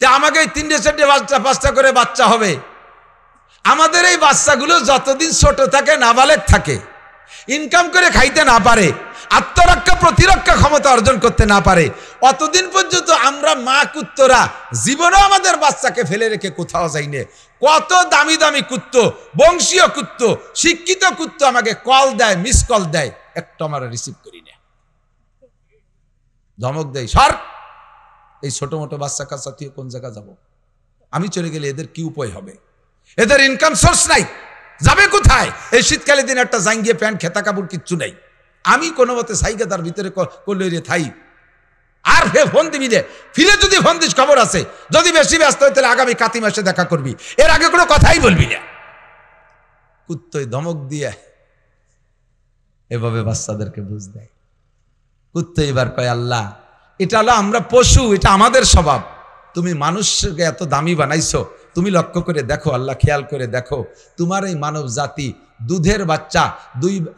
তা আমাকে 3টে 4টে 5টা করে বাচ্চা হবে। আমাদের এই বাচ্চাগুলো যতদিন ছোট থাকে, নাবালেগ থাকে, ইনকাম করে খাইতে না পারে, আত্মরক্ষা প্রতিরক্ষা ক্ষমতা অর্জন করতে না পারে, অতদিন পর্যন্ত আমরা মা কুত্তরা জীবনেও আমাদের বাচ্চাকে ফেলে রেখে কোথাও যাইনি। কত দামি দামি কুত্ত, বংশীয় কুত্ত, শিক্ষিত কুত্ত আমাকে কল দেয়, মিস কল দেয়, একটা আমরা রিসিভ করি না, ধমক দেয় সর, এই ছোট মোটো বাচ্চা কাচ্চা তুই কোন জায়গা যাব? আমি চলে গেলে এদের কি উপায় হবে? এদের ইনকাম সোর্স নাই, যাবে কোথায়? এই শীতকালে দিন একটা জাঙ্গিয়ে প্যান্ট খেতা কাপড় কিচ্ছু নেই, আমি কোনো মতে সাইকে তার ভিতরে করলে রে থাই। আর ফোন দিবি রে, ফিরে যদি ফোন দিস খবর আছে, যদি বেশি ব্যস্ত হয় তাহলে আগামী কাতি মাসে দেখা করবি, এর আগে কোনো কথাই বলবি না। কুত্তই ধমক দিয়ে এভাবে বাচ্চাদেরকে বুঝ দেয়। কুত্ত এবার কয় আল্লাহ এটা হলো আমরা পশু, এটা আমাদের স্বভাব, তুমি মানুষকে এত দামি বানাইছো, তুমি লক্ষ্য করে দেখো, আল্লাহ খেয়াল করে দেখো, তোমার এই মানব জাতি দুধের বাচ্চা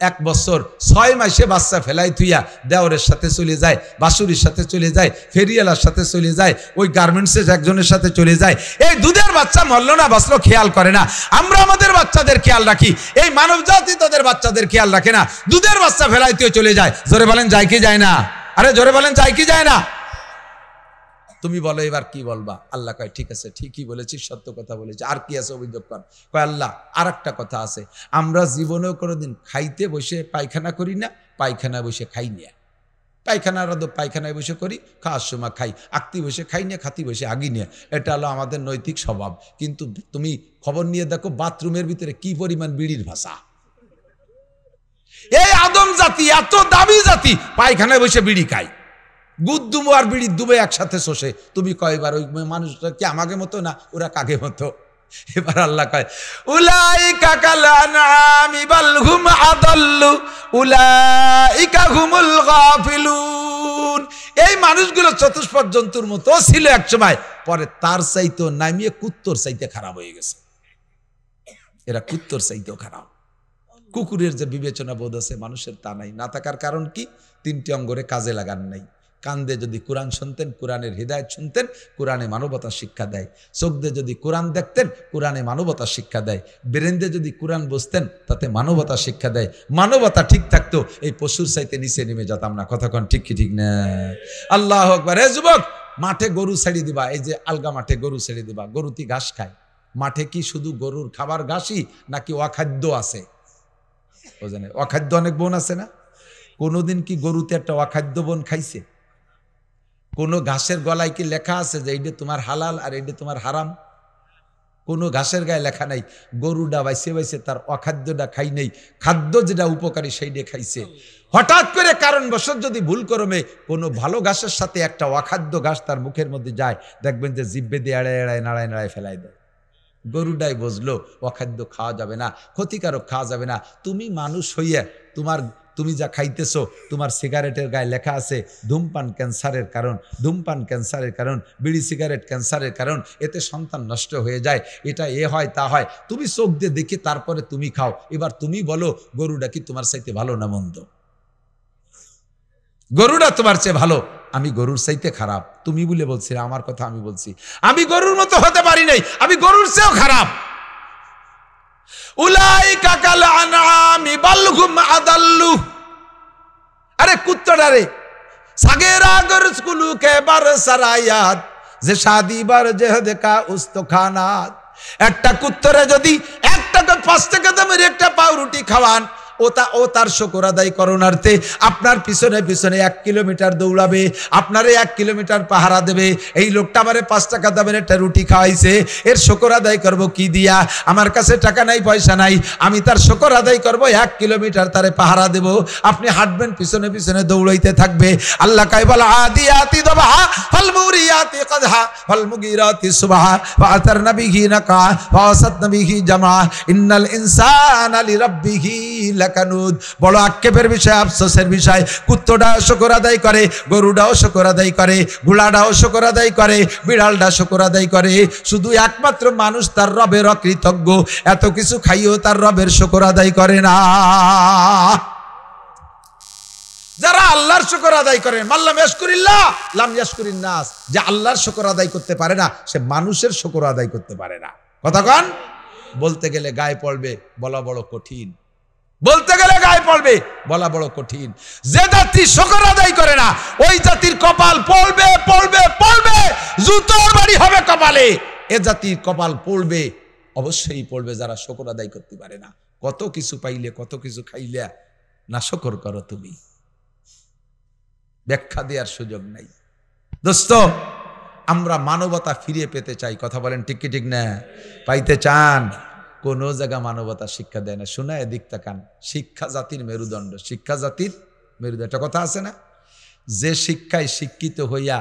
1 বছর 6 মাসে বাচ্চা ফেলাই থুইয়া দেওরের সাথে চলে যায়, বাসুরির সাথে চলে যায়, ফেরিয়ালার সাথে চলে যায়, ওই গার্মেন্টসের একজনের সাথে চলে যায়। এই দুধের বাচ্চা মরল না বাঁচলো খেয়াল করে না। আমরা আমাদের বাচ্চাদের খেয়াল রাখি, এই মানব জাতি তাদের বাচ্চাদের খেয়াল রাখে না, দুধের বাচ্চা ফেলাইতেও চলে যায়। জোরে বলেন যায় কি যায় না? আরে জোরে বলেন যায় কি যায় না? তুমি বলো এবার কি বলবা? আল্লাহ কয় ঠিক আছে, ঠিকই বলেছি, সত্য কথা বলেছি, আর কি আছে অভিযোগ কর? কয় আল্লাহ আর একটা কথা আছে, আমরা জীবনেও কোনোদিন খাইতে বসে পায়খানা করি না, পায়খানা বসে খাই না। পায়খানার আদব পায়খানায় বসে করি, খাওয়ার সময় খাই, আঁকতি বসে খাই না, খাতি বসে আগি নিয়ে, এটা হলো আমাদের নৈতিক স্বভাব। কিন্তু তুমি খবর নিয়ে দেখো বাথরুমের ভিতরে কি পরিমাণ বিড়ির ভাষা। এই আদম জাতি এত দামি জাতি পায়খানায় বসে বিড়ি খায়, গুদ্দুমো আর বিড়ি দুবে একসাথে শোষে। তুমি কয়বার ওই মানুষটা কি আমাকে মতো না ওরা কাকে মতো? এবার আল্লাহ কয় উলাইকা কাল আনআমি বাল হুম আদাল্লু উলাইকা হুমুল গাফিলুন। এই মানুষগুলো চতুষ্পদ জন্তুর মতো ছিল এক সময়, পরে তার চাইতেও নামিয়ে কুত্তর চাইতে খারাপ হয়ে গেছে। এরা কুত্তর চাইতেও খারাপ। কুকুরের যে বিবেচনা বোধ আছে মানুষের তা নাই। না থাকার কারণ কি? 3টি অঙ্গরে কাজে লাগান নাই। কান্দে যদি কোরআন শুনতেন, কোরআনের হৃদায়ত শুনতেন, কোরআনে মানবতা শিক্ষা দেয়। চোখ দিয়ে যদি কোরআন দেখতেন, কোরআনে মানবতা শিক্ষা দেয়। ব্রেন দিয়ে যদি কোরআন বুঝতেন, তাতে মানবতা শিক্ষা দেয়। মানবতা ঠিক থাকতো, এই পশুর চাইতে নিচে নেমে যেতাম না। কতক্ষণ ঠিক কি ঠিক না? আল্লাহু আকবার। হে যুবক, মাঠে গরু ছেড়ে দিবা, এই যে আলগা মাঠে গরু ছেড়ে দিবা, গরুতি ঘাস খায়। মাঠে কি শুধু গরুর খাবার ঘাসই নাকি অখাদ্য আছে? বোঝেন, অখাদ্য অনেক বন আছে না? কোনোদিন কি গরুতে একটা অখাদ্য বন খাইছে? কোনো ঘাসের গলায় কি লেখা আছে যে এইটা তোমার হালাল আর এইটা তোমার হারাম? কোনো ঘাসের গায়ে লেখা নাই। গরুটা বাইসে বাইসে তার অখাদ্যটা খাই নেই, খাদ্য যেটা উপকারী সেইটা খাইছে। হঠাৎ করে কারণবশত যদি ভুল করমে কোনো ভালো ঘাসের সাথে একটা অখাদ্য ঘাস তার মুখের মধ্যে যায়, দেখবেন যে জিব্বে দিয়ে এড়ায় এড়ায় নাড়ায় নাড়ায় ফেলাই দেয়। গরুটাই বুঝলো অখাদ্য খাওয়া যাবে না, ক্ষতিকারক খাওয়া যাবে না। তুমি মানুষ হইয়া তুমি যা খাইতেছো, তোমার সিগারেটের গায়ে লেখা আছে ধূমপান ক্যান্সারের কারণ, ধূমপান ক্যান্সারের কারণ, বিড়ি সিগারেট ক্যান্সারের কারণ, এতে সন্তান নষ্ট হয়ে যায়, এটা এ হয় তা হয়। তুমি চোখ দিয়ে দেখে তারপরে তুমি খাও। এবার তুমি বলো গরুটা কি তোমার চাইতে ভালো না মন্দ? গরুটা তোমার চেয়ে ভালো, আমি গরুর চাইতে খারাপ। তুমি বলে বলছি, আমার কথা আমি বলছি। আমি গরুর মতো হতে পারি নাই, আমি গরুর চেয়েও খারাপ। উলাইকা কাল আনআমি বাল হুম আদাল্লু। আরে কুত্তটারে সাগেরা গরসকুলু কে বার সারায়াত যে শাদি বার জেহদ কা উস্তখানাত। একটা কুত্তরে যদি 1 টাকা 5 টাকা দামের একটা পাউরুটি খাওয়ান, ও তার শুকর আদায় করণার্থে আপনার পিছনে পিছনে 1 কিলোমিটার দৌড়াবে, আপনারে 1 কিলোমিটার পাহারা দেবে। এই লোকটা আমারে 5 টাকা দামের একটা রুটি খাওয়াইছে, এর শুকর আদায় করব কি দিয়া? আমার কাছে টাকা নাই, পয়সা নাই, আমি তার শুকর আদায় করব, 1 কিলোমিটার তারে পাহারা দেব। আপনি হাঁটবেন, পিছনে পিছনে দৌড়াইতে থাকবে। আল্লাহ কয় বল আদিয়াতি দবহা ফাল মুরিয়াতি কদহা ফাল মুগিরাতি সুবহা ফাআতারনা বিহি নাকা ফাওয়াসাতনা বিহি জামা ইন্নাল ইনসানা লিরাব্বিহি লাকানুদ। বড় আক্ষেপের বিষয়, আফসোসের বিষয়। কুত্তটাও শুকর আদায় করে, গরুটাও শুকর আদায় করে, ঘোড়াটাও শুকর আদায় করে, বিড়ালটা শুকর আদায় করে। শুধু একমাত্র মানুষ তার রবের অকৃতজ্ঞ, এত কিছু খাইও তার রবের শুকর আদায় করে না। যারা আল্লাহর শুকর আদায় করেন, মাল্লাম ইয়াশকুরিল্লাহ লাম ইয়াশকুরিন নাস, যে আল্লাহর শুকর আদায় করতে পারে না, সে মানুষের শুকর আদায় করতে পারে না। কথা কন? বলতে গেলে গায়ে পড়বে, বলা বড় কঠিন। বলতে গেলে গায়ে পড়বে, বলা বড় কঠিন। যে জাতি শুকর আদায় করে না, ওই জাতির কপাল পড়বে পড়বে পড়বে, জুতোর বাড়ি হবে কপালে। এ জাতির কপাল পড়বে, অবশ্যই পড়বে যারা শুকর আদায় করতে পারে না। কত কিছু পাইলে, কত কিছু খাইলে না শুকর করো তুমি, ব্যাখ্যা দেওয়ার সুযোগ নাই। দোস্ত, আমরা মানবতা ফিরিয়ে পেতে চাই। কথা বলেন ঠিক কি ঠিক না? পাইতে চান? কোন জায়গা মানবতা শিক্ষা দেয় না। শোনা এদিক তাকান, শিক্ষা জাতির মেরুদণ্ড, শিক্ষা জাতির মেরুদণ্ড। একটা কথা আছে না, যে শিক্ষায় শিক্ষিত হইয়া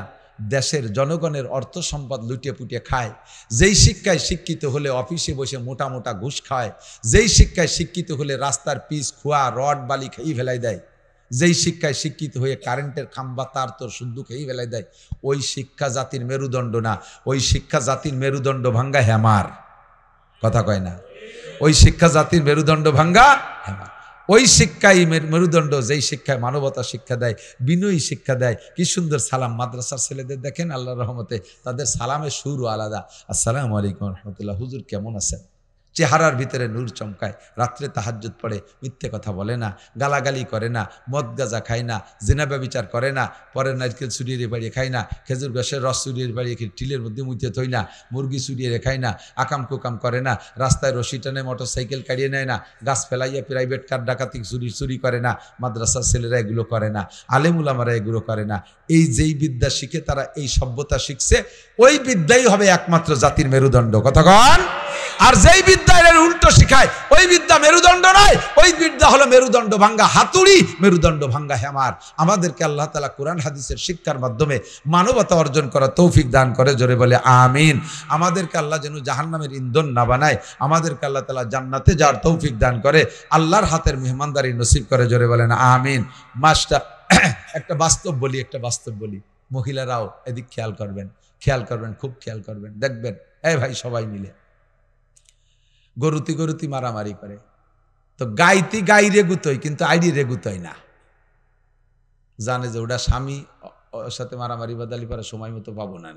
দেশের জনগণের অর্থ সম্পদ লুটিয়ে পুটিয়ে খায়, যেই শিক্ষায় শিক্ষিত হলে অফিসে বসে মোটা মোটা ঘুষ খায়, যেই শিক্ষায় শিক্ষিত হলে রাস্তার পিচ খোয়া রড বালি খাই ফেলাই দেয়, যেই শিক্ষায় শিক্ষিত হয়ে কারেন্টের খাম্বা তার তোর শুদ্ধ খেয়ে বেলায় দেয়, ওই শিক্ষা জাতির মেরুদণ্ড না। ওই শিক্ষা জাতির মেরুদণ্ড ভাঙ্গা হ্যামার, কথা কয় না, ওই শিক্ষা জাতির মেরুদণ্ড ভাঙ্গা হ্যামার। ওই শিক্ষাই মেরুদণ্ড, যেই শিক্ষায় মানবতা শিক্ষা দেয়, বিনয়ী শিক্ষা দেয়। কি সুন্দর সালাম মাদ্রাসার ছেলেদের দেখেন, আল্লাহর রহমতে তাদের সালামের সুরও আলাদা। আসসালামু আলাইকুম রহমতুল্লাহ, হুজুর কেমন আছেন? চেহারার ভিতরে নূর চমকায়। রাত্রে তাহাজ্জুদ পড়ে, মিথ্যে কথা বলে না, গালাগালি করে না, মদ গাঁজা খায় না, জিনা ব্যভিচার করে না, পরের নারকেল চুরিয়ে বাড়িয়ে খায় না, খেজুর গাছের রস চুরিয়ে বাড়িয়ে টিলের মধ্যে মুইতে থই না, মুরগি চুরিয়ে খায় না, আকাম কুকাম করে না, রাস্তায় রশি টানে মোটর সাইকেল কাড়িয়ে নেয় না, গাছ ফেলাইয়া প্রাইভেট কার ডাকাতি চুরি করে না, মাদ্রাসার ছেলেরা এগুলো করে না, আলেমুলামারা এগুলো করে না। এই যেই বিদ্যা শিখে তারা এই সভ্যতা শিখছে, ওই বিদ্যাই হবে একমাত্র জাতির মেরুদণ্ড, কতক্ষণ। আর যেই বিদ্যা এর উল্টো শিখায়, ওই বিদ্যা মেরুদণ্ড নয়, ওই বিদ্যা হলো মেরুদণ্ড ভাঙ্গা হাতুড়ি, মেরুদণ্ড ভাঙ্গা হ্যামার। আমাদেরকে আল্লাহ তাআলা কোরআন হাদিসের শিক্ষার মাধ্যমে মানবতা অর্জন করার তৌফিক দান করে, জোরে বলে আমিন। আমাদেরকে আল্লাহ যেন জাহান্নামের ইন্ধন না বানায়, আমাদেরকে আল্লাহ তাআলা জান্নাতে যাওয়ার তৌফিক দান করে, আল্লাহর হাতের মেহমানদারি নসিব করে, জোরে বলেন আমিন। মাস্টার একটা বাস্তব বলি, মহিলারাও এদিক খেয়াল করবেন, খুব খেয়াল করবেন। দেখবেন এই ভাই সবাই মিলে গরুতি মারামারি করে, তো গাই রেগুতই, কিন্তু আইডি রেগুতই না। জানে যে ওটা স্বামী সাথে মারামারি বাদালি পারে, সময় মতো পাবো না।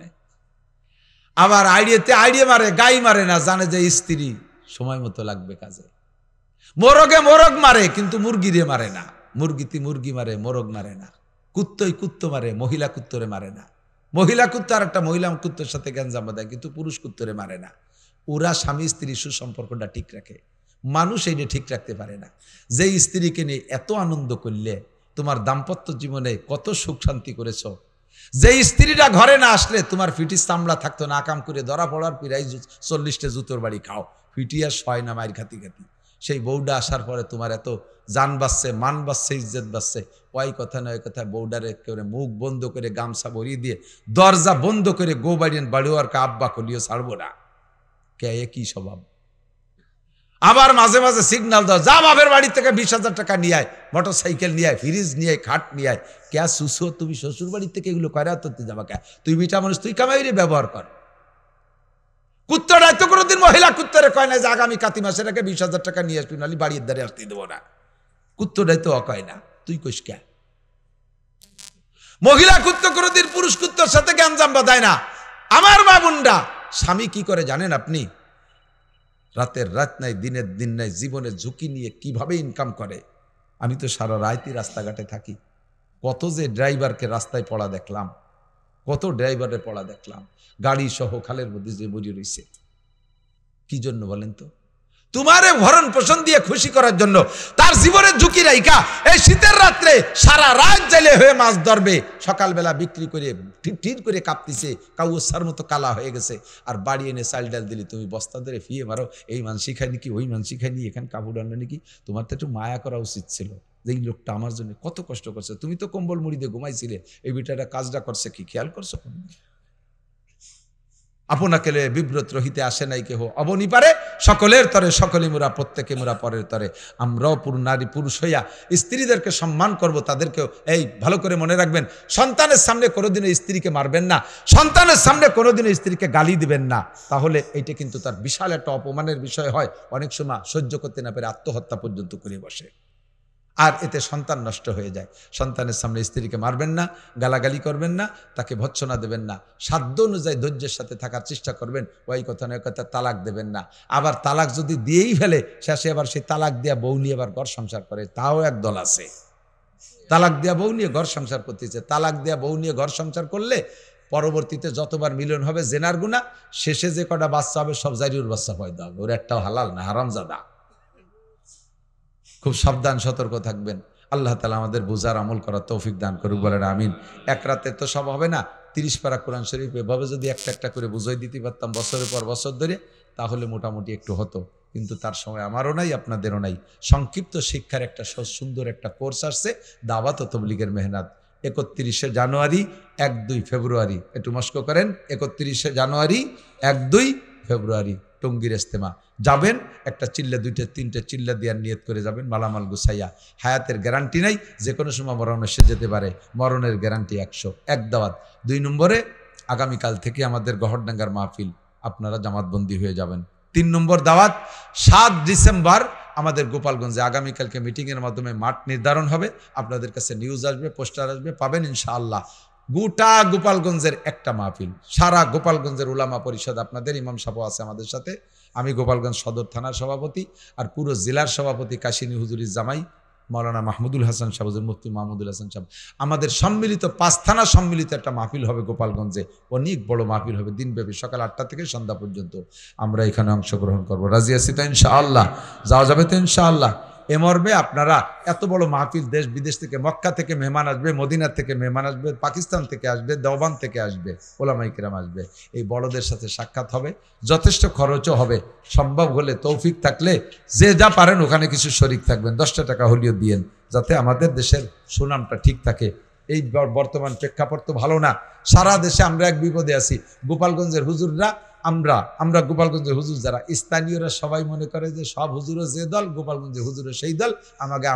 আবার আইডিয়ে মারে, গাই মারে না, জানে যে স্ত্রী সময় মতো লাগবে কাজে। মোরগ মারে, কিন্তু মুরগিরে মারে না। মুরগি মারে, মোরগ মারে না। কুত্তো মারে, মহিলা কুত্তরে মারে না। মহিলা কুত্তো আর একটা মহিলা কুত্তোর সাথে গ্যাঞ্জাম বাঁধায়, কিন্তু পুরুষ কুত্তরে মারে না। ওরা স্বামী স্ত্রী সুসম্পর্কটা ঠিক রাখে, মানুষ এই ঠিক রাখতে পারে না। যে স্ত্রীকে নিয়ে এত আনন্দ করলে তোমার দাম্পত্য জীবনে কত সুখ শান্তি করেছ, যে স্ত্রীরা ঘরে না আসলে তোমার ফিটিস চামড়া থাকতো না, আকাম করে ধরা পড়ার পিরাই 40টা জুতোর বাড়ি খাও, ফিটি আর শয় না মায়ের খাতি সেই বউডা আসার পরে তোমার এত জান বাঁচছে, মান বাঁচছে, ইজ্জত বাঁচছে। ওই কথা নয় কথা, বউডারে করে মুখ বন্ধ করে গামছা ভরিয়ে দিয়ে দরজা বন্ধ করে গো বাড়িওয়ার কা আব্বা কলিও ছাড়বো না। কে কি স্বভাব? আবার মাঝে মাঝে সিগন্যাল দাও, যা বাপের বাড়ি থেকে 20,000 টাকা নিয়ে আয়, মোটর সাইকেল নিয়ে আয়, ফ্রিজ নিয়ে আয়, খাট নিয়ে আয়। কে সুসো, তুমি শ্বশুর বাড়ির থেকে এগুলো কয়রা তুই যাবা কে? তুই মিঠা মানুষ, তুই কামাইরে ব্যবহার কর। কুত্তরাই তো কোনোদিন মহিলা কুত্তরে কয় না যে আগামী কাতি মাসের আগে 20,000 টাকা নিয়ে আসবি, নাহলে বাড়ির দ্বারে আসতে দেবো না। কুত্তরাই তো কয় না, তুই কইস কে? মহিলা কুত্ত কোনোদিন পুরুষ কুত্তর সাথে গ্যাঞ্জাম বাঁধায় না। আমার মা বোনরা, স্বামী কি করে জানেন আপনি? রাতের রাত নাই, দিনের দিন নাই, জীবনের ঝুঁকি নিয়ে কিভাবে ইনকাম করে। আমি তো সারা রাতই রাস্তাঘাটে থাকি, কত যে ড্রাইভারকে রাস্তায় পড়া দেখলাম, কত ড্রাইভারের পড়া দেখলাম, গাড়ি সহ খালের মধ্যে যে বড়ি রয়েছে। কি জন্য বলেন তো? তোমারে ভরণ পোষণ দিয়ে খুশি করার জন্য। তার জীবনের ঝুঁকি রাইকা এই শীতের রাত্রে সারা রাত জেলে হয়ে মাছ ধরবে, সকালবেলা বিক্রি করে ঠিক করে কাঁপতিছে, কাউসার মতো কালা হয়ে গেছে। আর বাড়ি এনে চাল ডাল দিলি তুমি বস্তা ধরে ফিয়ে মারো, এই মানসি খায় নাকি, ওই মানসি খায় নি, এখানে কাপড় আনলো নাকি। তোমার তো একটু মায়া করা উচিত ছিল যে এই লোকটা আমার জন্য কত কষ্ট করছে। তুমি তো কম্বল মুড়ি দিয়ে ঘুমাইছিলে, এই বিটাটা কাজটা করছে কি খেয়াল করছো? আপনাকে বিব্রত রহিতে আসে নাই কেহ, অবনি পারে সকলের তরে, সকলে মোরা প্রত্যেকে মোরা পরের তরে। আমরাও নারী পুরুষ হইয়া স্ত্রীদেরকে সম্মান করব, তাদেরকেও এই ভালো করে মনে রাখবেন, সন্তানের সামনে কোনোদিনও স্ত্রীকে মারবেন না, সন্তানের সামনে কোনোদিনও স্ত্রীকে গালি দিবেন না। তাহলে এইটা কিন্তু তার বিশাল একটা অপমানের বিষয় হয়। অনেক সময় সহ্য করতে না পেরে আত্মহত্যা পর্যন্ত করে বসে, আর এতে সন্তান নষ্ট হয়ে যায়। সন্তানের সামনে স্ত্রীকে মারবেন না, গালাগালি করবেন না, তাকে ভৎসনা দেবেন না, সাধ্য অনুযায়ী ধৈর্যের সাথে থাকার চেষ্টা করবেন। ওই কথা নয় কথা, তালাক দেবেন না। আবার তালাক যদি দিয়েই ফেলে, শেষে আবার সেই তালাক দেওয়া বউ নিয়ে আবার ঘর সংসার করে, তাও এক দল আছে। তালাক দেওয়া বউ নিয়ে ঘর সংসার করতেছে। তালাক দেওয়া বউ নিয়ে ঘর সংসার করলে পরবর্তীতে যতবার মিলন হবে জেনার গুনাহ, শেষে যে কটা বাচ্চা হবে সব জারিউর বাচ্চা পয়দা হবে, ওর একটাও হালাল না, হারামজাদা। খুব সাবধান, সতর্ক থাকবেন। আল্লাহ তাআলা আমাদের বুঝার আমল করার তৌফিক দান করুক, বলেন আমিন। এক রাতে তো সব হবে না। 30 পারা কোরআন শরীফ এভাবে যদি একটা একটা করে বুঝাই দিতে পারতাম বছরের পর বছর ধরে, তাহলে মোটামুটি একটু হতো। কিন্তু তার সময় আমারও নাই, আপনাদেরও নাই। সংক্ষিপ্ত শিক্ষার একটা সুন্দর একটা কোর্স আসছে, দাওয়াত ও তাবলীগের মেহনত। 31শে জানুয়ারি, 1-2 ফেব্রুয়ারি, একটু মস্ক করেন। 31শে জানুয়ারি, 1-2 ফেব্রুয়ারি টঙ্গীর ইস্তেমা যাবেন, একটা চিল্লা দুইটা তিনটা চিল্লা দেওয়ার নিয়ত করে যাবেন, মালামাল গুছাইয়া। হায়াতের গ্যারান্টি নাই, যে কোনো সময় মরণ এসে যেতে পারে, মরণের গ্যারান্টি 100। এক দাওয়াত। 2 নম্বরে আগামীকাল থেকে আমাদের গহরডাঙ্গার মাহফিল, আপনারা জামাতবন্দি হয়ে যাবেন। 3 নম্বর দাওয়াত, 7 ডিসেম্বর আমাদের গোপালগঞ্জে আগামীকালকে মিটিংয়ের মাধ্যমে মাঠ নির্ধারণ হবে, আপনাদের কাছে নিউজ আসবে, পোস্টার আসবে, পাবেন ইনশাআল্লাহ। গোটা গোপালগঞ্জের একটা মাহফিল, সারা গোপালগঞ্জের উলামা পরিষদ, আপনাদের ইমাম সাহেব আছে আমাদের সাথে, আমি গোপালগঞ্জ সদর থানার সভাপতি, আর পুরো জেলার সভাপতি কাশিনী হুজুরির জামাই মৌলানা মাহমুদুল হাসান সাহেব, মুফতি মাহমুদুল হাসান সাহেব, আমাদের সম্মিলিত 5 থানা সম্মিলিত একটা মাহফিল হবে গোপালগঞ্জে। অনেক বড় মাহফিল হবে, দিনব্যাপী, সকাল 8টা থেকে সন্ধ্যা পর্যন্ত। আমরা এখানে অংশগ্রহণ করব। রাজি আছি তো ইনশাআল্লাহ? যাওয়া যাবে তো ইনশাআল্লাহ? এ মর্মে আপনারা, এত বড় মাহফিল, দেশ বিদেশ থেকে, মক্কা থেকে মেহমান আসবে, মদিনা থেকে মেহমান আসবে, পাকিস্তান থেকে আসবে, দেওবান থেকে আসবে, ওলামায়ে কেরাম আসবে। এই বড়দের সাথে সাক্ষাৎ হবে, যথেষ্ট খরচও হবে। সম্ভব হলে, তৌফিক থাকলে, যে যা পারেন ওখানে কিছু শরিক থাকবেন, 10টা টাকা হলেও দিয়েন, যাতে আমাদের দেশের সুনামটা ঠিক থাকে। এই বর্তমান প্রেক্ষাপট তো ভালো না, সারা দেশে আমরা এক বিপদে আছি। গোপালগঞ্জের হুজুররা, আমরা গোপালগঞ্জের হুজুর যারা, স্থানীয়রা সবাই মনে করে যে সব হুজুরও যে দল, গোপালগঞ্জের হুজুরও সেই দল, আমাকে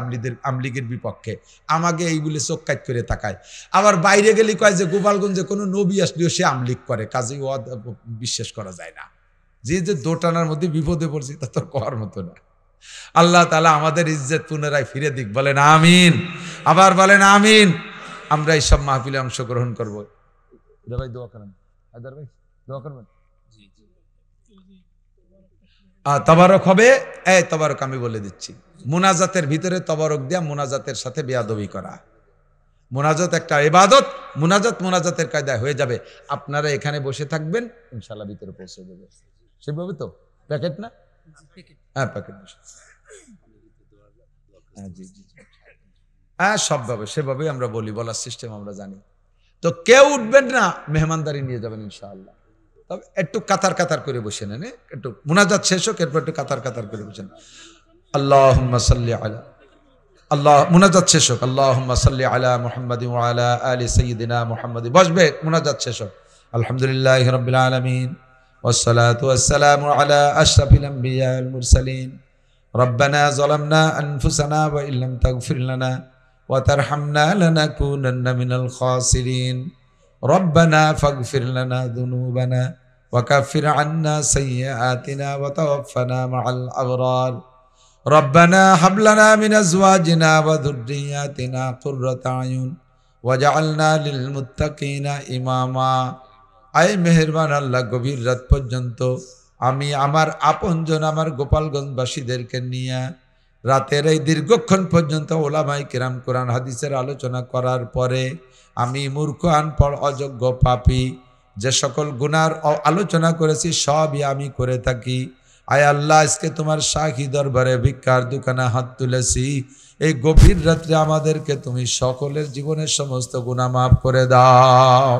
আমলিগের বিপক্ষে, আমাকে এইগুলি চোখ কাট করে তাকায়। আবার বাইরে গেলে কয় যে গোপালগঞ্জে কোনো নবী আসলেও সে আমলিগ করে, কাজেই ও বিশ্বাস করা যায় না। যে দোটানার মধ্যে বিপদে পড়ছি তা তো করার মতো না। আল্লাহ তাআলা আমাদের ইজ্জত পুনরায় ফিরে দিক, বলেন আমিন। আবার বলেন আমিন। আমরা এই সব মাহফিলে অংশগ্রহণ করবো। ভাই দোয়া করেন, ভাই দোয়া করবেন। তবারক হবে, এই তবারক আমি বলে দিচ্ছি, মুনাজাতের ভিতরে তবারক দেয়া, মুনাজাতের সাথে বেয়াদবি করা। মুনাজাত একটা ইবাদত, মুনাজাতের কায়দায় হয়ে যাবে। আপনারা এখানে বসে থাকবেন, ইনশাআল্লাহ ভিতরে পৌঁছে দেবে। সেভাবে তো প্যাকেট না? হ্যাঁ প্যাকেট। হ্যাঁ জি জি, হ্যাঁ সবভাবে সেভাবেই আমরা বলি, বলার সিস্টেম আমরা জানি। তো কেউ উঠবেন না, মেহমানদারি নিয়ে যাবেন ইনশাআল্লাহ। তবে একটু কাতার কাতার করে বসে নেন, একটু মুনাজাত শেষ হোক, এরপর একটু কাতার কাতার করে বসেন। আল্লাহুম্মা সাল্লি আলা, আল্লাহ, মুনাজাত শেষ হোক, আল্লাহুম্মা সাল্লি আলা মুহাম্মাদিন ওয়া আলা আলি সাইয়্যিদিনা মুহাম্মাদ। বসবে, মুনাজাত শেষ হোক। আলহামদুলিল্লাহি রাব্বিল আলামিন ওয়াসসালাতু ওয়াসসালামু আলা আশরাফিল আমবিয়া ওয়াল মুরসালিন। রব্বানা যালামনা আনফুসানা ওয়া ইল্লাম তাগফির লানা ওয়া তারহামনা লানাকুনান্না মিনাল খাসিরিন। ربنا فاغفر لنا ذنوبنا وكفر عنا سيئاتنا وتوفنا مع الأبرار. ربنا هب لنا من أزواجنا وذرياتنا قرة أعين وجعلنا للمتقين إماما. আয় মেহেরবান আল্লাহ, গভীর রাত পর্যন্ত আমি আমার আপনজন, আমার গোপালগঞ্জবাসীদেরকে নিয়ে রাতের এই দীর্ঘক্ষণ পর্যন্ত ওলামায়ে কেরাম কোরআন হাদিসের আলোচনা করার পরে আমি মূর্খ, আনপড়, অযোগ্য, পাপী, যে সকল গুনার আলোচনা করেছি সবই আমি করে থাকি। আয় আল্লাহ, আজকে তোমার শাহী দরবারে ভিক্ষার দোকানে হাত তুলেছি। এই গভীর রাত্রে আমাদেরকে তুমি সকলের জীবনের সমস্ত গুনাহ মাফ করে দাও।